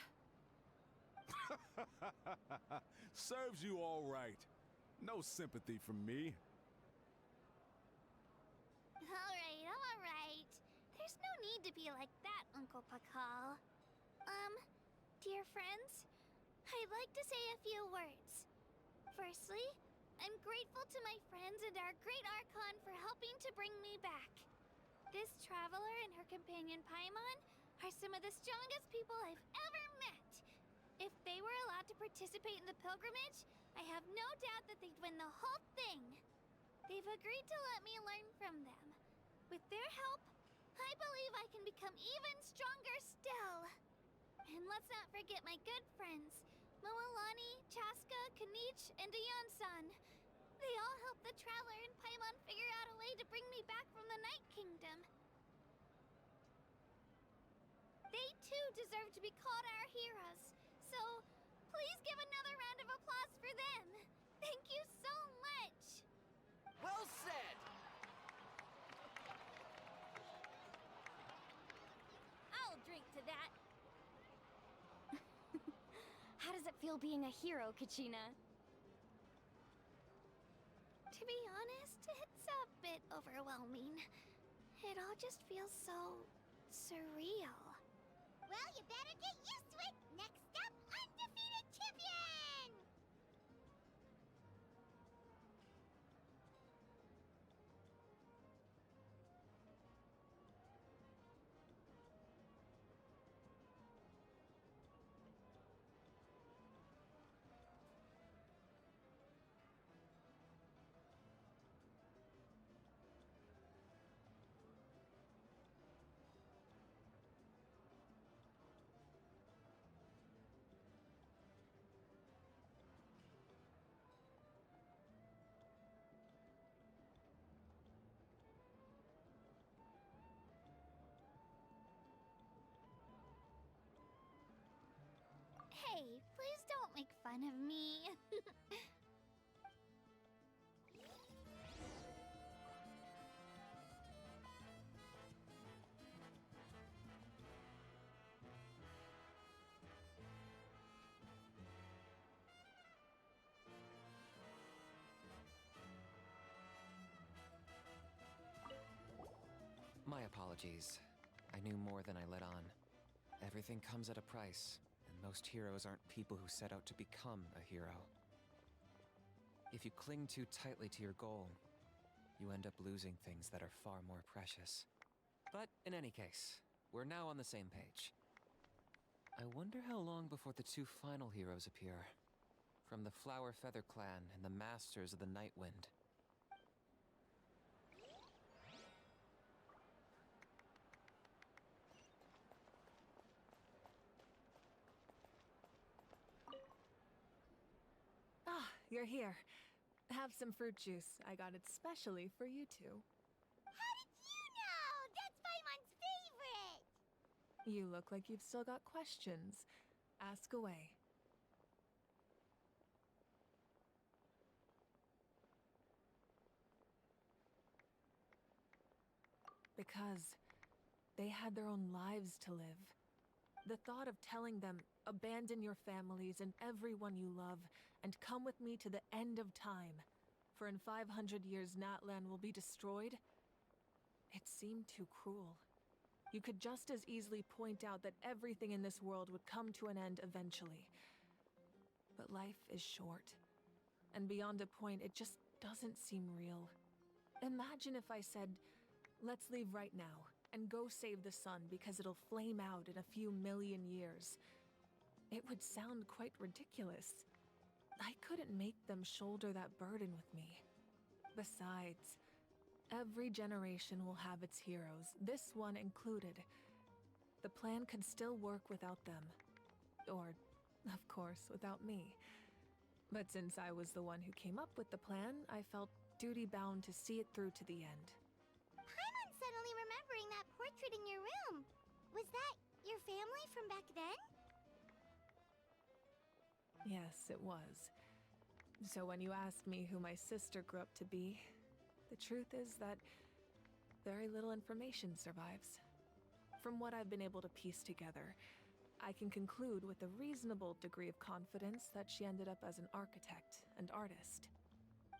Serves you all right. No sympathy from me. All right. There's no need to be like that, Uncle Pakal. Dear friends, I'd like to say a few words. Firstly, I'm grateful to my friends and our great Archon for helping to bring me back. This traveler and her companion Paimon are some of the strongest people I've ever met. If they were allowed to participate in the pilgrimage, I have no doubt that they'd win the whole thing. They've agreed to let me learn from them. With their help, I believe I can become even stronger still. And let's let's not forget my good friends. Moalani, Chaska, Kanich, and Ayan-san. They all helped the Traveler and Paimon figure out a way to bring me back from the Night Kingdom. They too deserve to be called our heroes. So, please give another round of applause for them. Thank you so much. Well said! I'll drink to that. How does it feel being a hero, Kachina? To be honest, it's a bit overwhelming. It all just feels so surreal. Well, you better get used to it. Next up, undefeated champion! Hey, please don't make fun of me. My apologies. I knew more than I let on. Everything comes at a price, and most heroes aren't people who set out to become a hero. If you cling too tightly to your goal, you end up losing things that are far more precious. But in any case, we're now on the same page. I wonder how long before the two final heroes appear. From the Flower Feather Clan and the Masters of the Night Wind. Ah, you're here. Have some fruit juice. I got it specially for you two. How did you know? That's Paimon's favorite! You look like you've still got questions. Ask away. Because they had their own lives to live. The thought of telling them, abandon your families and everyone you love, and come with me to the end of time, for in 500 years Natlan will be destroyed, it seemed too cruel. You could just as easily point out that everything in this world would come to an end eventually. But life is short, and beyond a point, it just doesn't seem real. Imagine if I said, let's leave right now, and go save the sun because it'll flame out in a few million years. It would sound quite ridiculous. I couldn't make them shoulder that burden with me. Besides, every generation will have its heroes, this one included. The plan could still work without them. Or, of course, without me. But since I was the one who came up with the plan, I felt duty-bound to see it through to the end. Paimon's suddenly remembering that portrait in your room. Was that your family from back then? Yes, it was. So when you asked me who my sister grew up to be, the truth is that very little information survives. From what I've been able to piece together, I can conclude with a reasonable degree of confidence that she ended up as an architect and artist.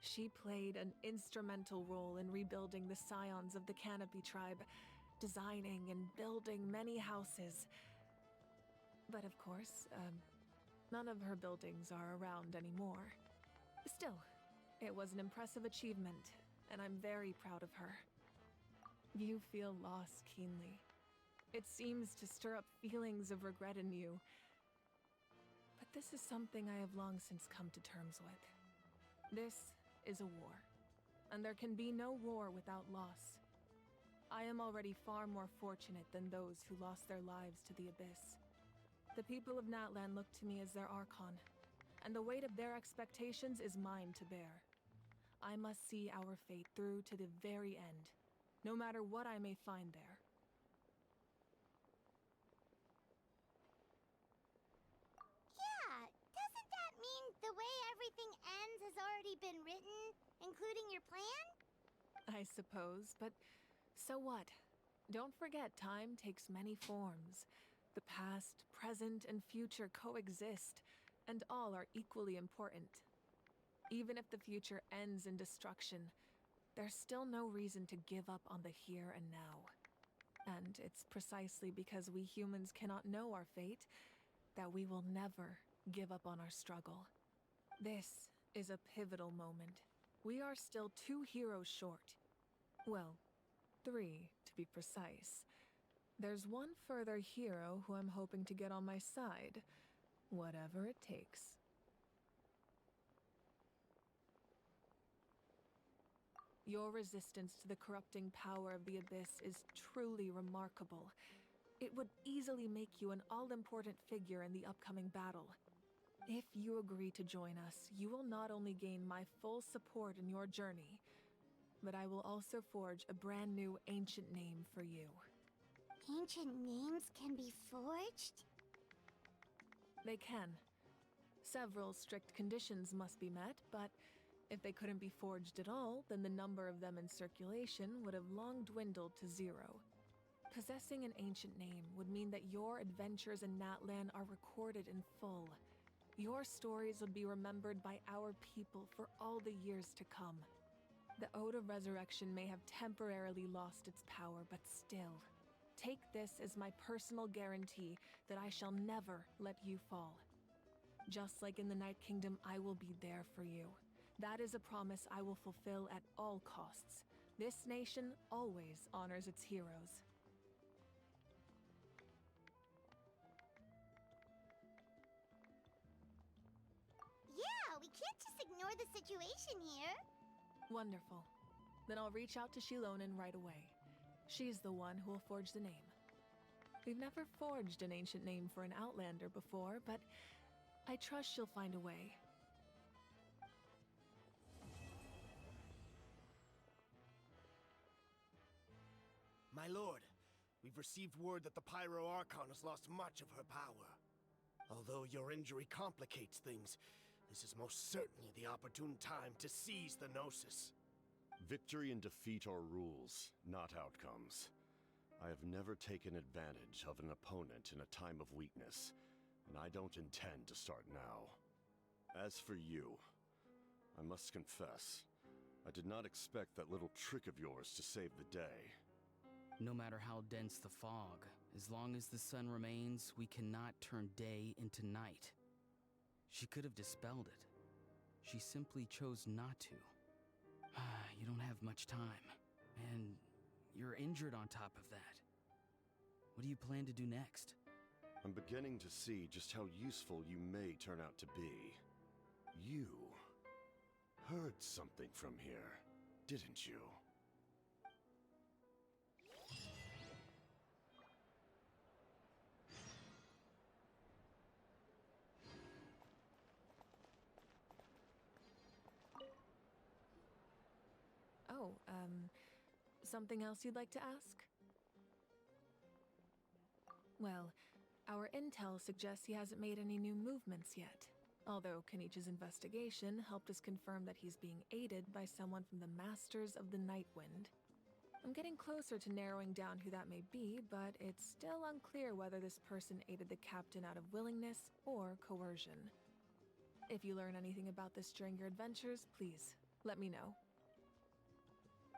She played an instrumental role in rebuilding the scions of the Canopy tribe, designing and building many houses. But of course, none of her buildings are around anymore. Still, it was an impressive achievement, and I'm very proud of her. You feel loss keenly. It seems to stir up feelings of regret in you. But this is something I have long since come to terms with. This is a war, and there can be no war without loss. I am already far more fortunate than those who lost their lives to the abyss. The people of Natlan look to me as their Archon, and the weight of their expectations is mine to bear. I must see our fate through to the very end, no matter what I may find there. Yeah, doesn't that mean the way everything ends has already been written, including your plan? I suppose, but so what? Don't forget, time takes many forms. The past, present, and future coexist, and all are equally important. Even if the future ends in destruction, there's still no reason to give up on the here and now. And it's precisely because we humans cannot know our fate that we will never give up on our struggle. This is a pivotal moment. We are still 2 heroes short. Well, 3, to be precise. There's one further hero who I'm hoping to get on my side, whatever it takes. Your resistance to the corrupting power of the Abyss is truly remarkable. It would easily make you an all-important figure in the upcoming battle. If you agree to join us, you will not only gain my full support in your journey, but I will also forge a brand new ancient name for you. Ancient names can be forged? They can. Several strict conditions must be met, but if they couldn't be forged at all, then the number of them in circulation would have long dwindled to 0. Possessing an ancient name would mean that your adventures in Natlan are recorded in full. Your stories would be remembered by our people for all the years to come. The Ode of Resurrection may have temporarily lost its power, but still, take this as my personal guarantee that I shall never let you fall. Just like in the Night Kingdom, I will be there for you. That is a promise I will fulfill at all costs. This nation always honors its heroes. Yeah, we can't just ignore the situation here. Wonderful. Then I'll reach out to Shilonen right away. She's the one who will forge the name. We've never forged an ancient name for an Outlander before, but I trust she'll find a way. My lord, we've received word that the Pyro Archon has lost much of her power. Although your injury complicates things, this is most certainly the opportune time to seize the Gnosis. Victory and defeat are rules, not outcomes. I have never taken advantage of an opponent in a time of weakness, and I don't intend to start now. As for you, I must confess, I did not expect that little trick of yours to save the day. No matter how dense the fog, as long as the sun remains, we cannot turn day into night. She could have dispelled it. She simply chose not to. You don't have much time, and you're injured on top of that. What do you plan to do next? I'm beginning to see just how useful you may turn out to be. You heard something from here, didn't you? Oh, something else you'd like to ask? Well, our intel suggests he hasn't made any new movements yet. Although Kenichi's investigation helped us confirm that he's being aided by someone from the Masters of the Nightwind. I'm getting closer to narrowing down who that may be, but it's still unclear whether this person aided the captain out of willingness or coercion. If you learn anything about this during your adventures, please let me know.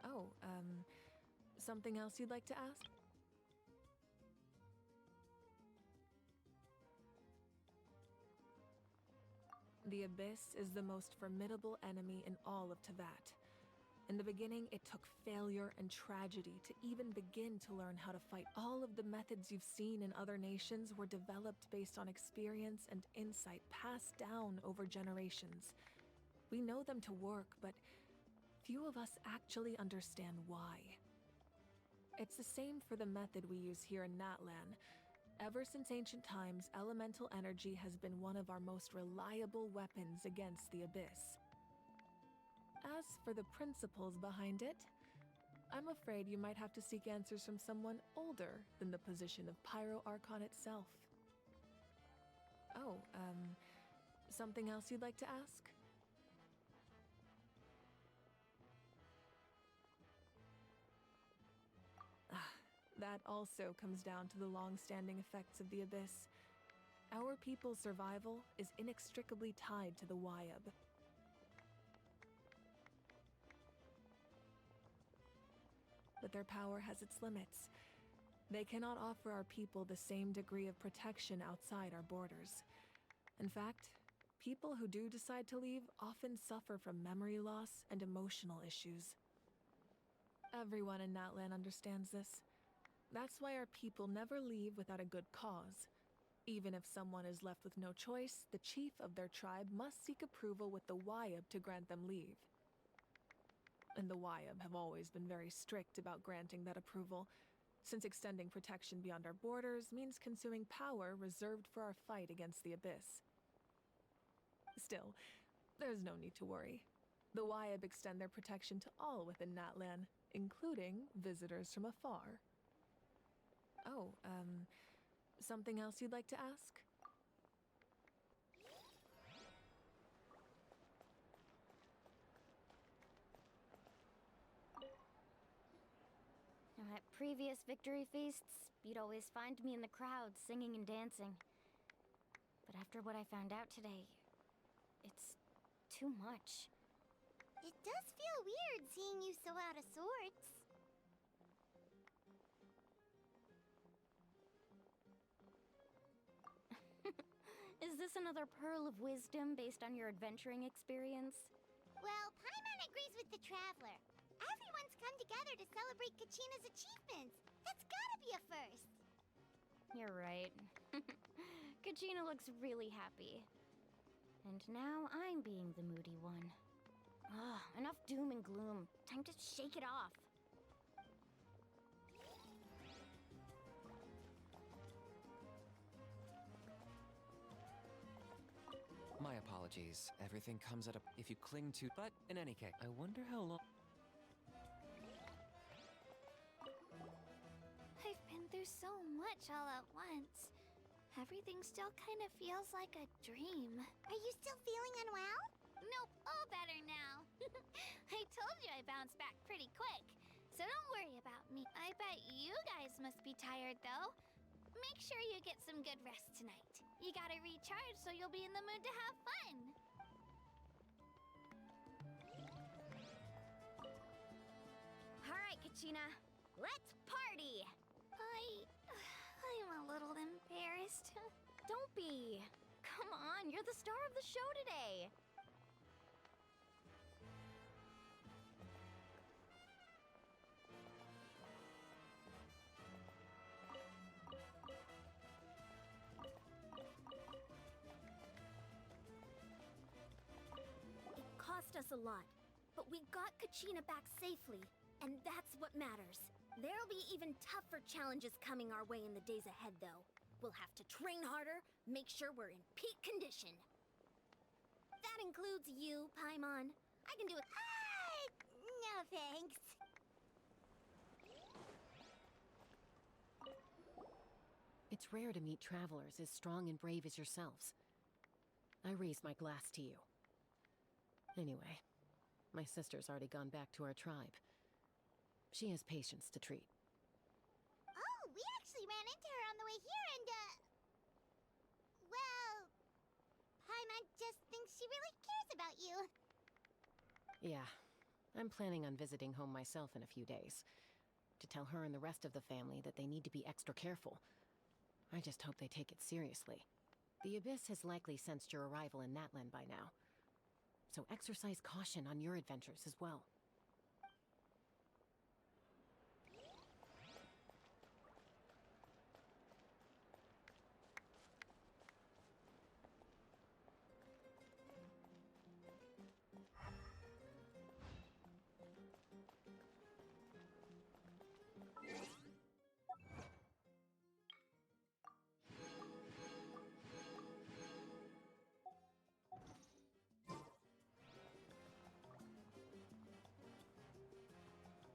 Oh, something else you'd like to ask? The Abyss is the most formidable enemy in all of Teyvat. In the beginning, it took failure and tragedy to even begin to learn how to fight. All of the methods you've seen in other nations were developed based on experience and insight passed down over generations. We know them to work, but few of us actually understand why. It's the same for the method we use here in Natlan. Ever since ancient times, elemental energy has been one of our most reliable weapons against the Abyss. As for the principles behind it, I'm afraid you might have to seek answers from someone older than the position of Pyro Archon itself. Oh, something else you'd like to ask? That also comes down to the long-standing effects of the Abyss. Our people's survival is inextricably tied to the Wyab. But their power has its limits. They cannot offer our people the same degree of protection outside our borders. In fact, people who do decide to leave often suffer from memory loss and emotional issues. Everyone in Natlan understands this. That's why our people never leave without a good cause. Even if someone is left with no choice, the chief of their tribe must seek approval with the Wyab to grant them leave. And the Wyab have always been very strict about granting that approval, since extending protection beyond our borders means consuming power reserved for our fight against the Abyss. Still, there's no need to worry. The Wyab extend their protection to all within Natlan, including visitors from afar. Oh, something else you'd like to ask? At previous victory feasts, you'd always find me in the crowd singing and dancing. But after what I found out today, it's too much. It does feel weird seeing you so out of sorts. Is this another pearl of wisdom based on your adventuring experience? Well, Paimon agrees with the Traveler. Everyone's come together to celebrate Kachina's achievements. That's gotta be a first. You're right. Kachina looks really happy. And now I'm being the moody one. Ugh, enough doom and gloom. Time to shake it off. My apologies. Everything comes at a... if you cling to... But in any case, I wonder how long... I've been through so much all at once. Everything still kind of feels like a dream. Are you still feeling unwell? Nope, all better now. I told you I bounced back pretty quick, so don't worry about me. I bet you guys must be tired, though. Make sure you get some good rest tonight. You gotta recharge so you'll be in the mood to have fun. All right, Kachina, let's party! I'm a little embarrassed. Don't be. Come on, you're the star of the show today. It cost us a lot, but we got Kachina back safely, and that's what matters. There'll be even tougher challenges coming our way in the days ahead, though. We'll have to train harder, make sure we're in peak condition. That includes you, Paimon. I can do it. No thanks. It's rare to meet travelers as strong and brave as yourselves. I raise my glass to you. Anyway, my sister's already gone back to our tribe. She has patients to treat. Oh, we actually ran into her on the way here and, well, Paimon just thinks she really cares about you. Yeah, I'm planning on visiting home myself in a few days. To tell her and the rest of the family that they need to be extra careful. I just hope they take it seriously. The Abyss has likely sensed your arrival in Natlan by now. So exercise caution on your adventures as well.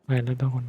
ไปแล้วทุกคน